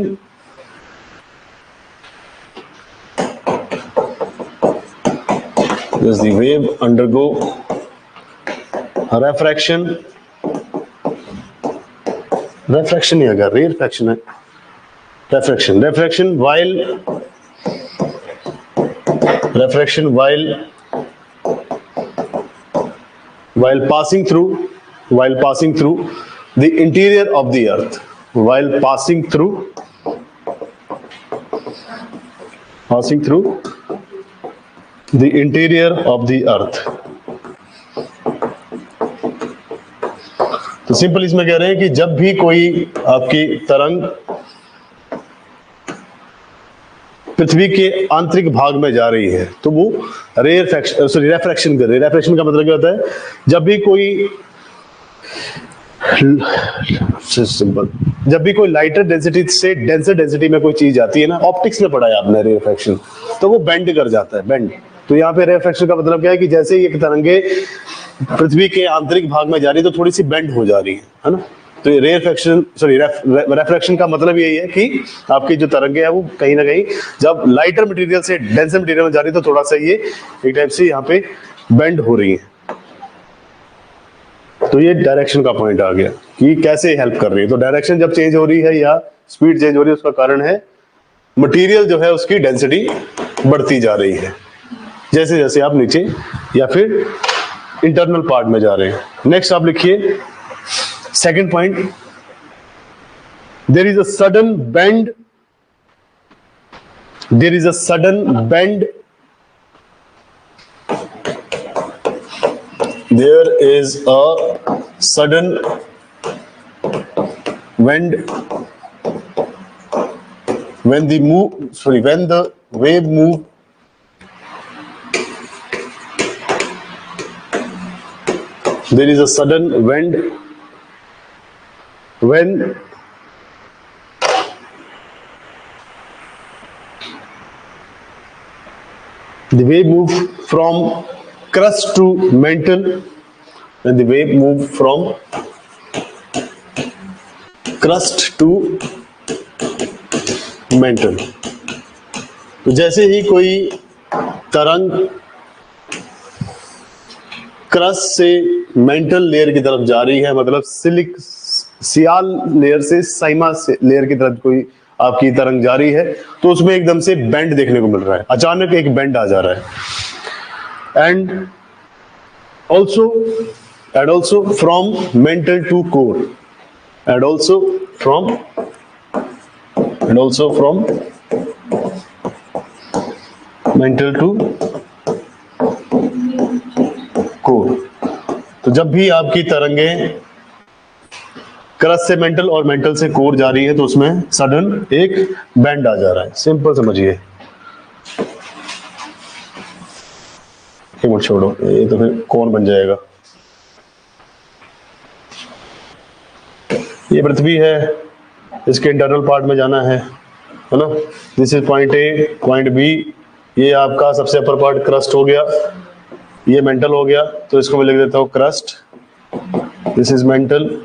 refraction नहीं आएगा, रेरफैक्शन है, refraction while passing through the interior of the earth, while passing through the interior of the earth। तो सिंपल इसमें कह रहे हैं कि जब भी कोई आपकी तरंग पृथ्वी के आंतरिक भाग में जा रही है तो वो रेफ्रैक्शन कर रही है। रेफ्रैक्शन का मतलब क्या होता है, जब भी कोई लाइटर डेंसिटी से डेंसर डेंसिटी में कोई चीज आती है ना, ऑप्टिक्स में पढ़ा है आपने रेफ्रैक्शन, तो वो बेंड कर जाता है, बेंड। तो यहाँ पे रेफ्रैक्शन का मतलब क्या है कि जैसे ही एक तरंगे पृथ्वी के आंतरिक भाग में जा रही है तो थोड़ी सी बेंड हो जा रही है ना। तो रेफ्रैक्शन का मतलब यही है कि आपकी जो तरंगे है वो कहीं ना कहीं जब लाइटर मटेरियल से डेंसर मटेरियल में जा रही है तो थोड़ा सा ये एक टाइप से यहाँ पे बेंड हो रही है। तो ये डायरेक्शन का पॉइंट आ गया कि कैसे हेल्प कर रही है। तो डायरेक्शन जब चेंज हो रही है या स्पीड चेंज हो रही है उसका कारण है मटेरियल जो है उसकी डेंसिटी बढ़ती जा रही है जैसे जैसे आप नीचे या फिर इंटरनल पार्ट में जा रहे हैं। नेक्स्ट आप लिखिए second point, there is a sudden bend when the wave move there is a sudden bend when the wave move from crust to mantle, when the wave move from crust to mantle। तो जैसे ही कोई तरंग क्रस्ट से मेंटल लेयर की तरफ जा रही है, मतलब सियाल लेयर से साइमा लेयर की तरफ कोई आपकी तरंग जा रही है तो उसमें एकदम से बेंड देखने को मिल रहा है, अचानक एक बेंड आ जा रहा है। And also from mantle to core, and also from mantle to core. तो जब भी आपकी तरंगें क्रस्ट से मेंटल और मेंटल से कोर जा रही है तो उसमें सडन एक बेंड आ जा रहा है। सिंपल समझिए। एक मिनट छोड़ो, ये तो फिर कौन बन जाएगा। ये पृथ्वी है, इसके इंटरनल पार्ट में जाना है ना। This is point A, point B, ये आपका सबसे अपर पार्ट क्रस्ट हो गया, ये मेंटल हो गया, तो इसको मैं लिख देता हूं क्रस्ट, दिस इज मेंटल,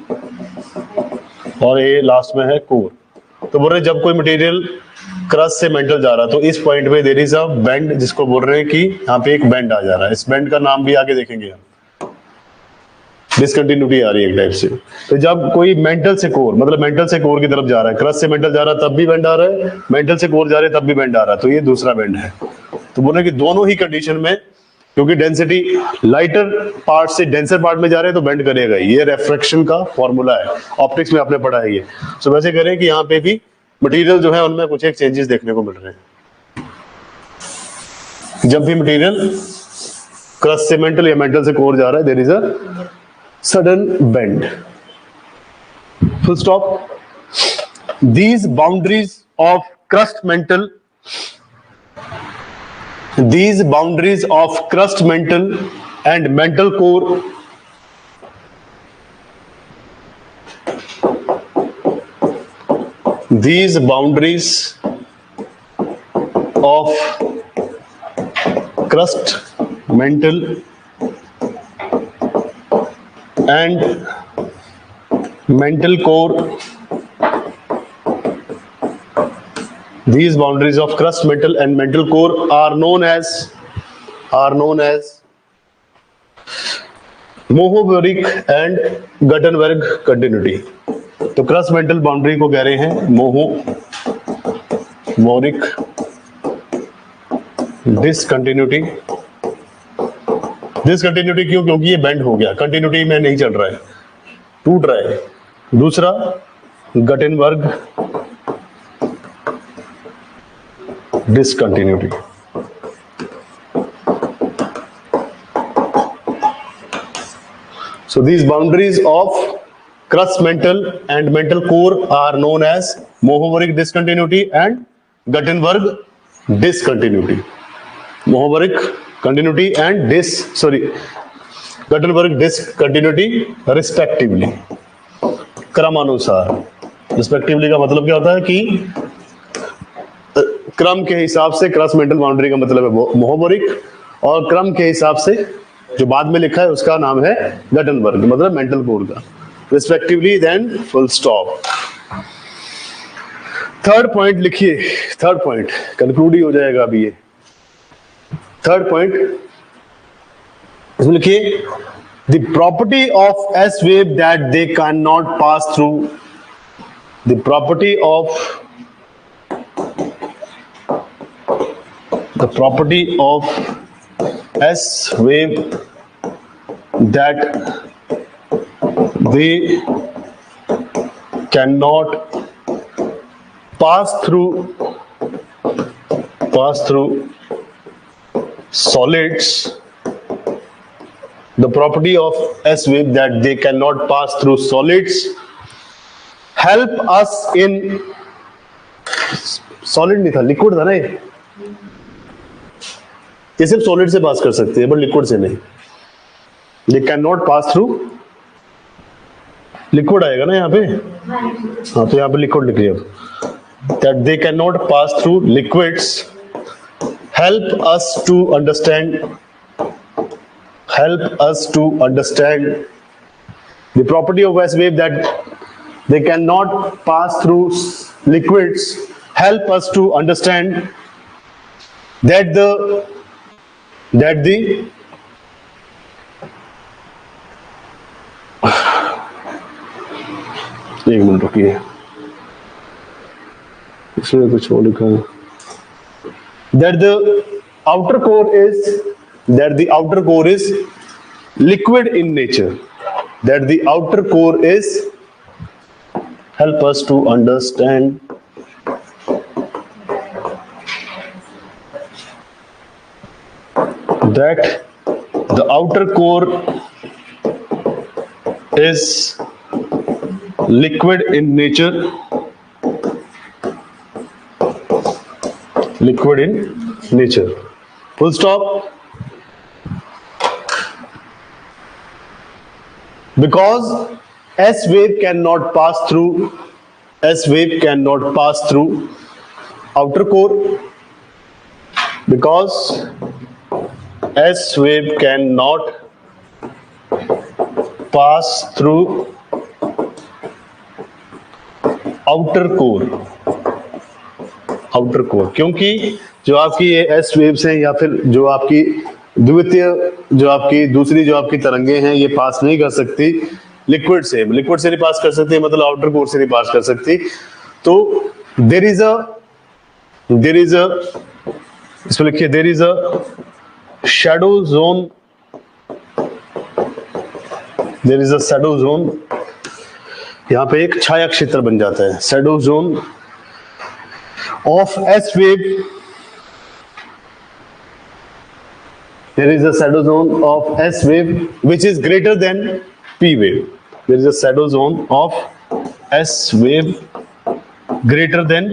और ये लास्ट में है कोर। तो बोल रहे जब कोई मटेरियल क्रस्ट से मेंटल जा रहा है तो इस पॉइंट पे देयर इज अ बेंड, जिसको बोल रहे हैं कि यहाँ पे एक बेंड आ जा रहा है। इस बेंड का नाम भी आगे देखेंगे हम, डिसकंटिन्यूटी आ रही है एक टाइप से। तो जब कोई मेंटल से कोर, मतलब मेंटल से कोर की तरफ जा रहा है, क्रस्ट से मेंटल जा रहा है तब भी बेंड आ रहा है, मेंटल से कोर जा रहे हैं तब भी बेंड आ रहा है, तो ये दूसरा बेंड है। तो बोल रहे कि दोनों ही कंडीशन में, क्योंकि डेंसिटी लाइटर पार्ट से डेंसर पार्ट में जा रहे हैं तो बेंड करेगा। ये रेफ्रैक्शन का फॉर्मूला है, ऑप्टिक्स में आपने पढ़ा है ये। सो वैसे करें कि यहाँ पे भी मटेरियल जो है उनमें कुछ एक चेंजेस देखने को मिल रहे हैं। जब भी मटेरियल क्रस्ट से मेंटल या मेंटल से कोर जा रहा है, there is a sudden bend, full stop. These boundaries of crust mantle, these boundaries of crust mantle and mantle core these boundaries of crust mantle and mantle core, these boundaries of crust mantle and mantle core are known as Mohorovicic and Gutenberg continuity. तो क्रस्ट मेंटल बाउंड्री को कह रहे हैं मोहोवोरिक डिसकंटिन्यूटी। डिसकंटिन्यूटी क्यों? क्योंकि ये बेंड हो गया, कंटिन्यूटी में नहीं चल रहा है, टूट रहा है। दूसरा Gutenberg discontinuity। So these boundaries of crust mantle and mantle core are known as Mohovoric discontinuity and Gutenberg discontinuity। Mohovoric continuity and Gutenberg discontinuity respectively, क्रमानुसार। रिस्पेक्टिवली का मतलब क्या होता है कि क्रम के हिसाब से क्रस्ट मेंटल बाउंड्री का मतलब है मोहोवोरिक, और क्रम के हिसाब से जो बाद में लिखा है उसका नाम है गटनबर्ग, मतलब मेंटल कोर का, respectively, then full stop. Third point लिखिए, थर्ड पॉइंट कंक्लूड ही हो जाएगा अभी ये। थर्ड पॉइंट इसमें लिखिए, the property of S wave that they can not pass through, the property of the property of S wave that they cannot pass through solids, the property of S wave that they cannot pass through solids help us in solid नहीं था, लिक्विड था ना ये सिर्फ सॉलिड से पास कर सकते हैं बट लिक्विड से नहीं। दे can not pass through, liquid आएगा ना यहाँ पे, हाँ तो यहाँ पे लिक्विड लिखिए अब, that they can not pass through liquids help us to understand the property of S wave that they can not pass through liquids help us to understand that the एक मिनट रुकिए, इसमें कुछ और लिखा है, that the outer core is liquid in nature, that the outer core is help us to understand that the outer core is liquid in nature, liquid in nature, full stop. Because S wave cannot pass through outer core, because S wave cannot pass through outer core, क्योंकि जो आपकी ये एस वेव्स हैं या फिर जो आपकी द्वितीय जो आपकी दूसरी जो आपकी तरंगे हैं ये पास नहीं कर सकती लिक्विड से नहीं पास कर सकती, मतलब आउटर कोर से नहीं पास कर सकती। तो देयर इज अ इसमें लिखिए there is a shadow zone, there is a shadow zone, यहाँ पे एक छाया क्षेत्र बन जाता है, shadow zone of S wave, there is a shadow zone of S wave which is greater than P wave. There is a shadow zone of S wave greater than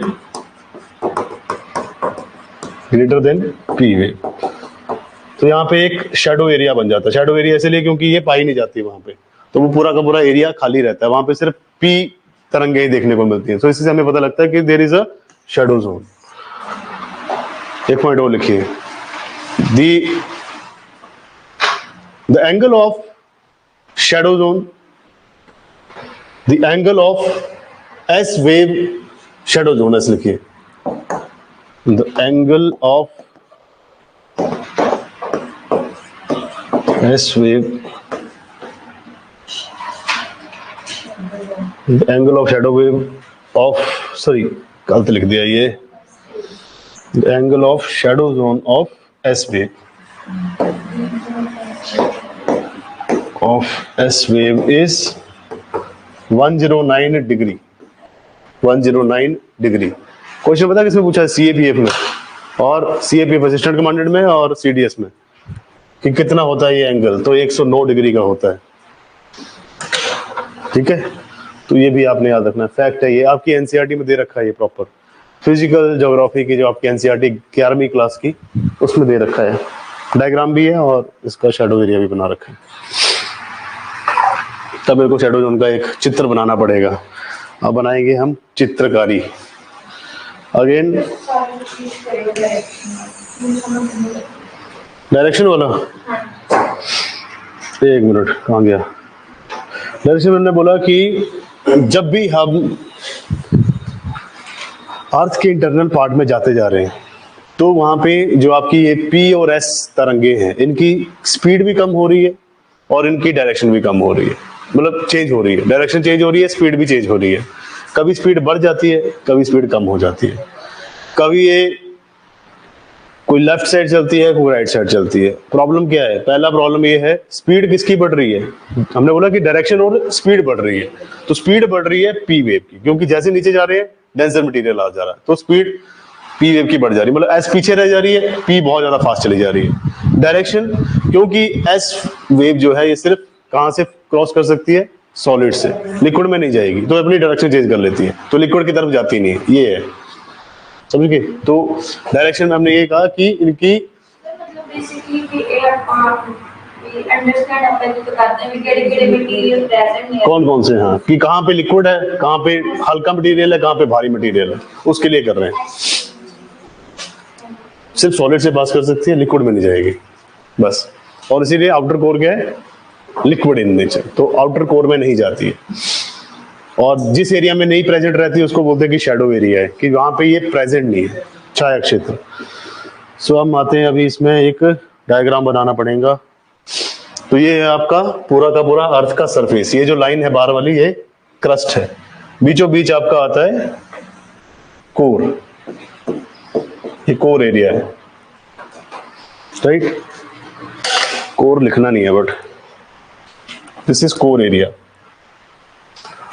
P wave. तो यहाँ पे एक शैडो एरिया बन जाता है। शैडो एरिया इसलिए क्योंकि ये पाई नहीं जाती वहां पे, तो वो पूरा का पूरा एरिया खाली रहता है, वहां पे सिर्फ P तरंगे ही देखने को मिलती हैं। तो इसी से हमें पता लगता है कि there is a shadow zone. एक पॉइंट और लिखिए, the angle of shadow zone, the angle of S wave shadow zone, ऐसे लिखिए, the angle of S wave, the angle of shadow wave of, sorry गलत लिख दिया ये, the angle of shadow zone of S wave is 109 degree. 109 degree. Question पता किसमें पूछा है? CAPF में, और CAPF असिस्टेंट कमांडेंट में और CDS में, कि कितना होता है ये एंगल, तो 109 डिग्री का होता है। ठीक है, तो ये भी आपने याद रखना, फैक्ट है ये, आपकी एनसीईआरटी में दे रखा है ये प्रॉपर, फिजिकल ज्योग्राफी की जो आपकी एनसीईआरटी 11वीं क्लास की उसमें दे रखा है, डायग्राम भी है और इसका शैडो एरिया भी बना रखा है। तब मेरे को शैडो जोन का एक चित्र बनाना पड़ेगा। अब बनाएंगे हम चित्रकारी। अगेन डायरेक्शन वाला, एक मिनट कहाँ गया डायरेक्शन? मैंने बोला कि जब भी हम अर्थ के इंटरनल पार्ट में जाते जा रहे हैं तो वहां पे जो आपकी ये P और S तरंगे हैं, इनकी स्पीड भी कम हो रही है और इनकी डायरेक्शन भी कम हो रही है, मतलब चेंज हो रही है, डायरेक्शन चेंज हो रही है, स्पीड भी चेंज हो रही है। कभी स्पीड बढ़ जाती है, कभी स्पीड कम हो जाती है, कभी ये कोई लेफ्ट साइड चलती है, कोई राइट साइड चलती है। प्रॉब्लम क्या है? पहला प्रॉब्लम ये है, स्पीड किसकी बढ़ रही है? हमने बोला कि डायरेक्शन और स्पीड बढ़ रही है, तो स्पीड बढ़ रही है P वेव की, क्योंकि जैसे नीचे जा रहे हैं डेंसर मटेरियल आ जा रहा है, तो स्पीड P वेव की बढ़ जा रही है, मतलब S पीछे रह जा रही है, P बहुत ज्यादा फास्ट चली जा रही है। डायरेक्शन, क्योंकि S वेव जो है ये सिर्फ कहां से क्रॉस कर सकती है? सॉलिड से, लिक्विड में नहीं जाएगी, तो अपनी डायरेक्शन चेंज कर लेती है, तो लिक्विड की तरफ जाती नहीं है, ये है, समझ गए? तो डायरेक्शन में हमने ये कहा कि इनकी मतलब बेसिकली कि एयर पार्ट वी अंडरस्टैंड अपन तो करते हैं कि केड़े-केड़े मटेरियल प्रेजेंट है, कौन कौन से, हाँ, कि कहाँ पे लिक्विड है, कहाँ पे हल्का मटेरियल है, कहाँ पे भारी मटेरियल है, उसके लिए कर रहे हैं। सिर्फ सॉलिड से पास कर सकती है, लिक्विड में नहीं जाएगी बस, और इसीलिए आउटर कोर क्या है? लिक्विड इन नेचर, तो आउटर कोर में नहीं जाती है। और जिस एरिया में नहीं प्रेजेंट रहती है उसको बोलते हैं कि शैडो एरिया है, कि वहां पे ये प्रेजेंट नहीं है, छाया क्षेत्र। सो हम आते हैं, अभी इसमें एक डायग्राम बनाना पड़ेगा। तो ये है आपका पूरा का पूरा अर्थ का सरफेस, ये जो लाइन है बाहर वाली ये क्रस्ट है, बीचों बीच आपका आता है कोर, ये कोर एरिया है, राइट? कोर लिखना नहीं है but this is core area.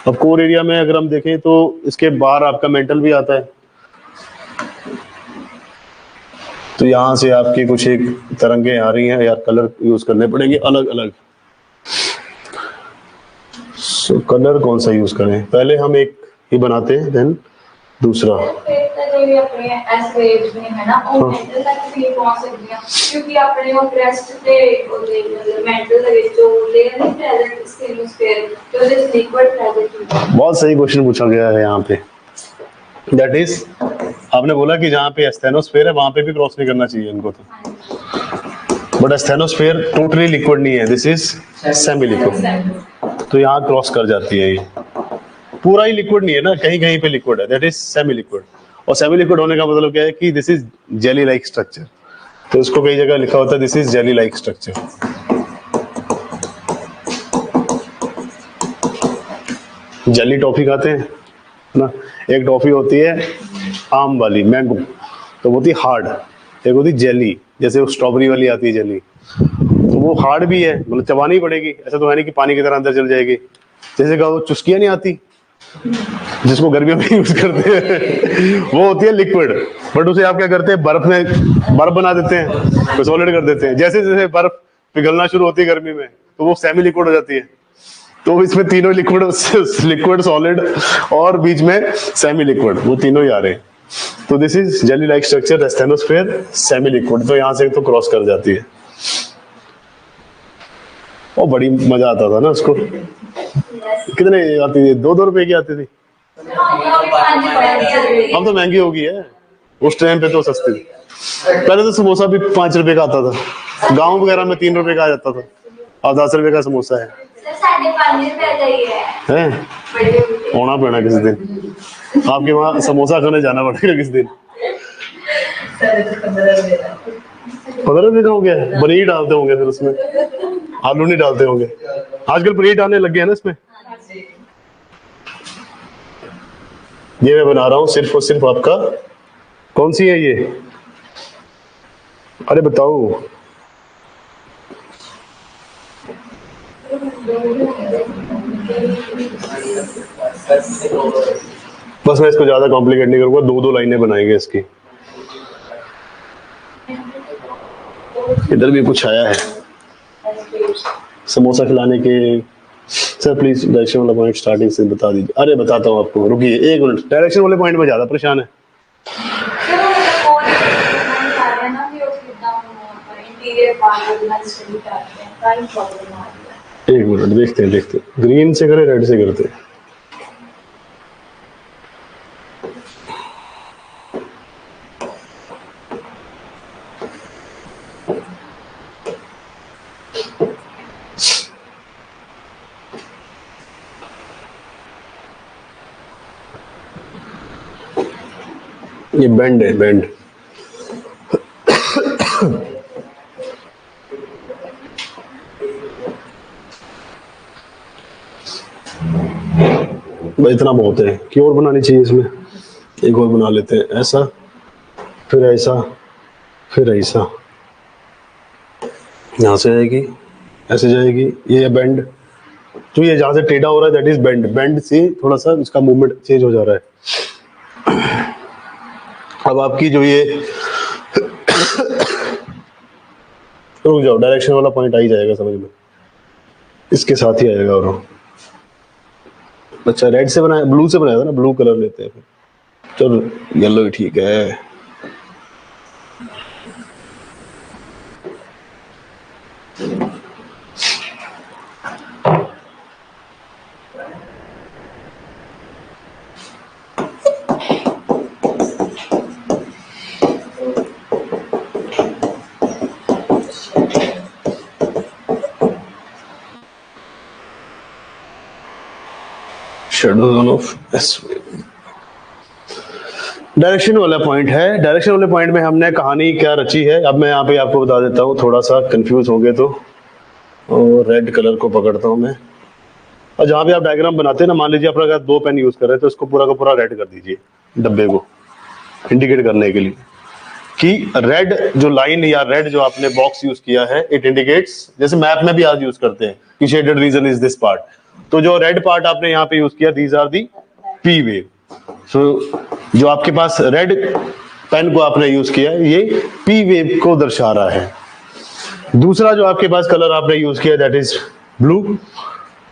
अब कोर एरिया में अगर हम देखें तो इसके बाहर आपका मेंटल भी आता है, तो यहां से आपकी कुछ एक तरंगे आ रही हैं, यार कलर यूज करने पड़ेंगे अलग अलग। सो कलर कौन सा यूज करें? पहले हम एक ही बनाते हैं, देन दूसरा। ਫਿਰ ਤਾਂ ਜਿਹੜੇ ਆਪਣੇ ਐਸ ਵੇਵਸ ਨੇ ਹੈ ਨਾ ਉਹ ਮੈਂਟਲ ਤੱਕ ਵੀ ਪਹੁੰਚ ਸਕਦੀਆਂ ਕਿਉਂਕਿ ਆਪਣੇ ਉਹ ਕ੍ਰੈਸਟ ਤੇ ਉਹਦੇ ਮੈਂਟਲ ਦੇ ਵਿੱਚ ਉਹ ਲੇਅਰ ਨਹੀਂ ਪ੍ਰੈਜ਼ੈਂਟ ਸਟੇਨੋਸਫੇਅਰ ਤੇ ਉਹਦੇ ਵਿੱਚ ਲਿਕਵਿਡ ਪ੍ਰੈਜ਼ੈਂਟ ਹੁੰਦਾ बहुत सही क्वेश्चन पूछा गया है यहाँ पे। दैट इज, आपने बोला कि जहाँ पे एस्थेनोस्फेयर है वहां पे भी क्रॉस नहीं करना चाहिए इनको, तो बट एस्थेनोस्फेयर टोटली लिक्विड नहीं है, दिस इज सेमी लिक्विड, तो यहाँ क्रॉस कर जाती है। ये पूरा ही लिक्विड नहीं है ना, कहीं कहीं पे लिक्विड है, दैट इज सेमी लिक्विड। और सेमी लिक्विड होने का मतलब क्या है कि this is jelly like structure, तो इसको कई जगह लिखा होता है this is jelly like structure. Jelly toffee खाते हैं ना, एक टॉफी होती है आम वाली मैंगो, तो वो होती है हार्ड, एक होती जेली जैसे वो स्ट्रॉबेरी वाली आती है जेली, तो वो हार्ड भी है, मतलब चबानी ही पड़ेगी, ऐसा तो है नहीं कि पानी की तरह अंदर चल जाएगी। जैसे कहा वो चुस्कियां नहीं आती जिसको गर्मियों में यूज करते हैं वो होती है लिक्विड, बट उसे आप क्या करते हैं बर्फ में बर्फ बना देते हैं, तो सॉलिड कर देते हैं। जैसे जैसे बर्फ पिघलना शुरू होती है गर्मी में तो वो सेमी लिक्विड हो जाती है, तो इसमें तीनों लिक्विड लिक्विड सॉलिड और बीच में सेमी लिक्विड, वो तीनों ही आ रहे हैं। तो this is jelly like structure asthenosphere semi liquid, तो यहाँ से तो क्रॉस कर जाती है। और बड़ी मजा आता था ना उसको, कितने आती थी? 2-2 रुपए की आती थी, अब तो महंगी हो गई है, उस टाइम पे तो सस्ती थी। पहले तो समोसा भी 5 रुपए का आता था, गांव वगैरह में 3 रुपए का आ जाता था, अब 10 रुपए का समोसा है। होना पड़ना किसी दिन, आपके वहाँ समोसा खाने जाना पड़ेगा किसी दिन। 15 रुपए का हो गया, पनीर डालते होंगे फिर उसमें, आलू नहीं डालते होंगे, आजकल पनीर डालने लग गए हैं ना इसमें। ये मैं बना रहा हूँ सिर्फ और सिर्फ आपका, कौन सी है ये? अरे बताओ, बस मैं इसको ज्यादा कॉम्प्लिकेट नहीं करूंगा, 2-2 लाइनें बनाएंगे इसकी। इधर भी कुछ आया है समोसा खिलाने के। सर प्लीज डायरेक्शन वाला पॉइंट स्टार्टिंग से बता दीजिए। अरे बताता हूँ आपको, रुकिए 1 मिनट, डायरेक्शन वाले पॉइंट में ज्यादा परेशान है। एक मिनट, देखते हैं ग्रीन से करे रेड से करते हैं। ये बेंड है, बेंड। भाई इतना बहुत है कि और बनानी चाहिए इसमें, एक और बना लेते हैं, ऐसा फिर ऐसा फिर ऐसा, यहाँ से जाएगी ऐसे जाएगी, ये बेंड, तो ये जहाँ से टेढ़ा हो रहा है दैट इज बेंड, बेंड से थोड़ा सा इसका मूवमेंट चेंज हो जा रहा है। अब आपकी जो ये रुक जाओ, डायरेक्शन वाला पॉइंट आ ही जाएगा समझ में, इसके साथ ही आएगा। और अच्छा रेड से बनाया, ब्लू से बनाया था ना, ब्लू कलर लेते हैं फिर, चलो येलो ही ठीक है। डायरेक्शन वाला पॉइंट है, डायरेक्शन वाले पॉइंट में हमने कहानी क्या रची है, अब मैं यहाँ पे आपको बता देता हूँ, थोड़ा सा कंफ्यूज हो गए तो। और रेड कलर को पकड़ता हूँ मैं, और जहाँ भी आप डायग्राम बनाते हैं ना, मान लीजिए आप अगर 2 पेन यूज कर रहे हैं तो इसको पूरा का पूरा रेड कर दीजिए, डब्बे को इंडिकेट करने के लिए कि रेड जो लाइन या रेड जो आपने बॉक्स यूज किया है, इट इंडिकेट्स, जैसे मैप में भी आज यूज करते हैं कि shaded region is this part, तो जो रेड पार्ट आपने यहाँ पे यूज किया, these are the P wave. So जो आपके पास रेड पेन को आपने यूज किया, ये पी वेव को दर्शा रहा है। दूसरा जो आपके पास कलर आपने यूज किया दैट इज ब्लू,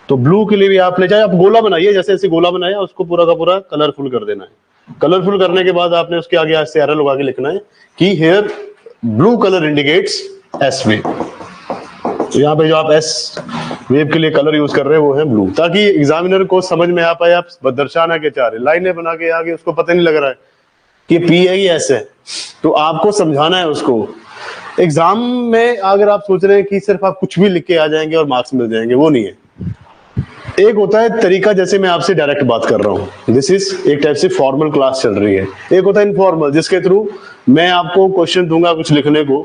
तो ब्लू के लिए भी आपने चाहे आप गोला बनाइए, जैसे ऐसे गोला बनाया उसको पूरा का पूरा कलरफुल कर देना है। कलरफुल करने के बाद आपने उसके आगे ऐसे एरो लगा के लिखना है कि here blue colour indicates S wave. तो यहाँ पे जो आप एस वेव के लिए कलर यूज कर रहे हैं वो है ब्लू, ताकि एग्जामिनर को समझ में आ पाए आप दर्शाना के चाह रहे, लाइनें बना के आगे उसको पता नहीं लग रहा है कि पी है कि एस है, तो आपको समझाना है उसको। एग्जाम में अगर आप सोच रहे हैं कि सिर्फ आप कुछ भी लिख के आ जाएंगे और मार्क्स मिल जाएंगे, वो नहीं है। एक होता है तरीका, जैसे मैं आपसे डायरेक्ट बात कर रहा हूँ, दिस इज एक टाइप से फॉर्मल क्लास चल रही है। एक होता है इनफॉर्मल, जिसके थ्रू मैं आपको क्वेश्चन दूंगा कुछ लिखने को,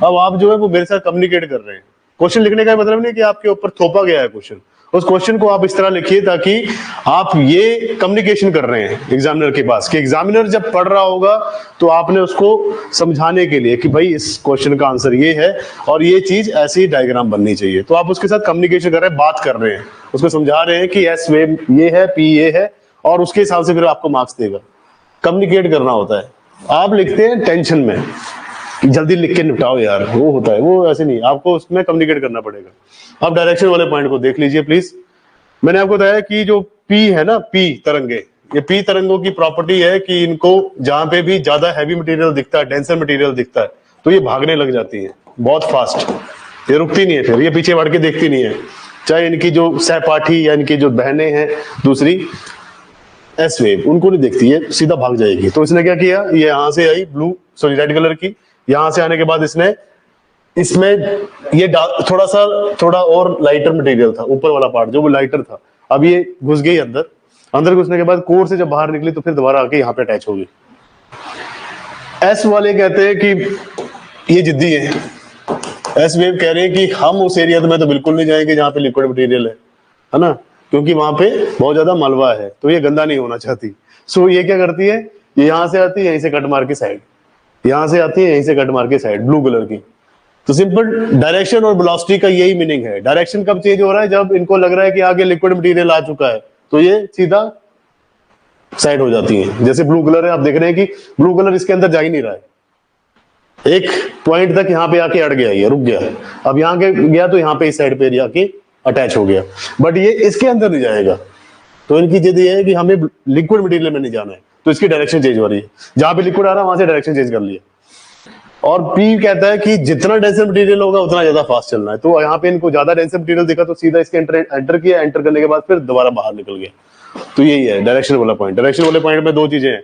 अब आप जो है वो मेरे साथ कम्युनिकेट कर रहे हैं। क्वेश्चन लिखने का मतलब नहीं कि आपके ऊपर थोपा गया है क्वेश्चन, उस क्वेश्चन को आप इस तरह लिखिए ताकि आप ये कम्युनिकेशन कर रहे हैं एग्जामिनर के पास, कि एग्जामिनर जब पढ़ रहा होगा तो आपने उसको समझाने के लिए कि भाई इस क्वेश्चन का आंसर ये है और ये चीज ऐसी डायग्राम बननी चाहिए। तो आप उसके साथ कम्युनिकेशन कर रहे हैं, बात कर रहे हैं, उसको समझा रहे हैं कि एस वेव ये है, पी ये है, और उसके हिसाब से फिर आपको मार्क्स देगा। कम्युनिकेट करना होता है। आप लिखते हैं टेंशन में, जल्दी लिख के निपटाओ यार, वो होता है, वो ऐसे नहीं, आपको उसमें कम्युनिकेट करना पड़ेगा। आप डायरेक्शन वाले पॉइंट को देख लीजिए प्लीज। मैंने आपको बताया कि जो पी है ना, पी तरंगे, ये पी तरंगों की प्रॉपर्टी है कि इनको जहां पे भी ज्यादा हैवी मटेरियल दिखता है, डेंसर मटेरियल दिखता है, तो ये भागने लग जाती है बहुत फास्ट, ये रुकती नहीं है, फिर ये पीछे बढ़ के देखती नहीं है। चाहे इनकी जो सहपाठी या इनकी जो बहनें हैं दूसरी एस वेव, उनको नहीं देखती है, सीधा भाग जाएगी। तो इसने क्या किया, ये यहां से आई ब्लू, सॉरी रेड कलर की, यहां से आने के बाद इसने इसमें ये थोड़ा और लाइटर मटेरियल था, ऊपर वाला पार्ट जो वो लाइटर था, अब ये घुस गई अंदर। अंदर घुसने के बाद कोर से जब बाहर निकली तो फिर दोबारा आके यहाँ पे अटैच होगी। एस वाले कहते हैं कि ये जिद्दी है, एस वेव कह रहे हैं कि हम उस एरिया में तो बिल्कुल नहीं जाएंगे जहाँ पे लिक्विड मटेरियल है ना, क्योंकि वहां पे बहुत ज्यादा मलबा है, तो ये गंदा नहीं होना चाहती। सो ये क्या करती है, ये यहाँ से आती है, यहीं से कट मार के साइड, यहां से आती है, यहीं से कट मार के साइड, ब्लू कलर की। तो सिंपल डायरेक्शन और वेलोसिटी का यही मीनिंग है। डायरेक्शन कब चेंज हो रहा है, जब इनको लग रहा है कि आगे लिक्विड मटेरियल आ चुका है, तो ये सीधा साइड हो जाती है। जैसे ब्लू कलर है, आप देख रहे हैं कि ब्लू कलर इसके अंदर जा ही नहीं रहा है, एक पॉइंट तक यहाँ पे आके अड़ गया, ये रुक गया, अब यहाँ के गया तो यहाँ पे इस साइड पे जाके अटैच हो गया, बट ये इसके अंदर नहीं जाएगा। तो इनकी जिद ये है कि हमें लिक्विड मटेरियल में नहीं जाना है, तो इसकी डायरेक्शन चेंज हो रही है, जहां पे लिक्विड आ रहा है वहां से डायरेक्शन चेंज कर लिया। और पी कहता है कि जितना डेंसर मटेरियल होगा उतना ज्यादा फास्ट चलना है। तो यहाँ पे इनको ज्यादा डेंसर मटेरियल दिखा तो सीधा इसके एंटर किया, एंटर करने के बाद फिर दोबारा बाहर निकल गया। तो यही है डायरेक्शन वाला पॉइंट। डायरेक्शन वाले पॉइंट में दो चीजें हैं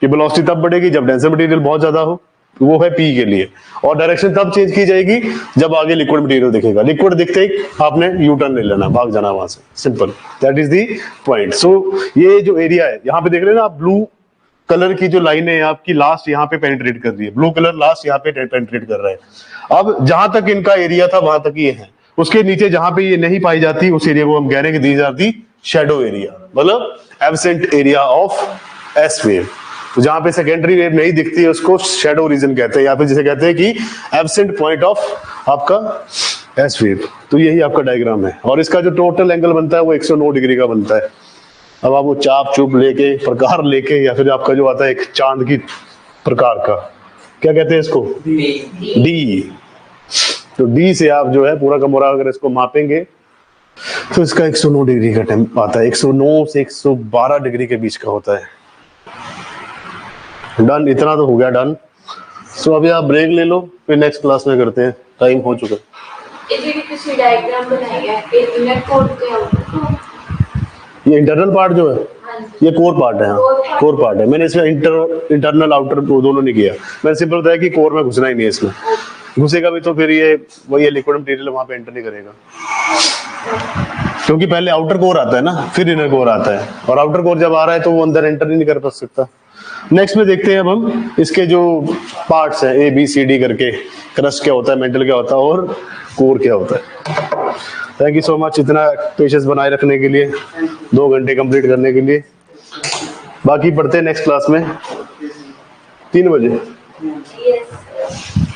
कि वेलोसिटी तब बढ़ेगी जब डेंसर मटेरियल बहुत ज्यादा हो, वो है पी के लिए, और डायरेक्शन तब चेंज की जाएगी जब आगे लिक्विड मटेरियल दिखेगा। लिक्विड दिखते ही आपने यू टर्न ले लेना, भाग जाना वहां से, simple, that is the point. So ये जो एरिया है यहाँ पे देख रहे हैं ना आप, ब्लू कलर की जो लाइन है आपकी लास्ट यहाँ पे पेनिट्रेट कर रही है, ब्लू कलर लास्ट यहाँ पे पेनिट्रेट कर रहा है। अब जहां तक इनका एरिया था वहां तक ये है, उसके नीचे जहां पे ये नहीं पाई जाती उस एरिया को हम कह रहे हैं कि these are the shadow area, मतलब absent area of S wave. तो जहां पे सेकेंडरी वेव नहीं दिखती है उसको शैडो रीजन कहते हैं, या फिर जिसे कहते हैं कि एब्सेंट पॉइंट ऑफ आपका एस वेव। तो यही आपका डायग्राम है, और इसका जो टोटल एंगल बनता है वो 109 डिग्री का बनता है। अब आप वो चाप चुप लेके, प्रकार लेके, या फिर आपका जो आता है एक चांद की प्रकार का, क्या कहते हैं इसको, डी। तो डी से आप जो है पूरा का पूरा अगर इसको मापेंगे तो इसका 109 डिग्री का टेम्प आता है, 109 से 112 डिग्री के बीच का होता है। डन, इतना तो हो गया डन। सो अभी आप ब्रेक ले लो, फिर नेक्स्ट क्लास में करते हैं, टाइम हो चुका है। ये जो किसी डायग्राम बनाया है, ये इनर कोड के आउटपुट, ये इंटरनल पार्ट जो है, हाँ जी, ये कोर पार्ट है। हाँ, कोर पार्ट है। मैंने इसमें इंटरनल आउटर दोनों नहीं किया, मैंने सिंपल बताया कि कोर में घुसना ही नहीं है इसमें। घुसेगा भी तो फिर ये वही लिक्विड मटेरियल वहां पे एंटर नहीं करेगा, क्योंकि पहले आउटर कोर आता है ना, फिर इनर कोर आता है, और आउटर कोर जब आ रहा है तो वो अंदर एंटर ही नहीं कर सकता। नेक्स्ट में देखते हैं अब हम इसके जो पार्ट्स हैं, ए बी सी डी करके, क्रस्ट क्या होता है, मेंटल क्या होता है, और कोर क्या होता है। थैंक यू सो मच इतना पेशेंस बनाए रखने के लिए, 2 घंटे कंप्लीट करने के लिए। बाकी पढ़ते हैं नेक्स्ट क्लास में 3 बजे। यस।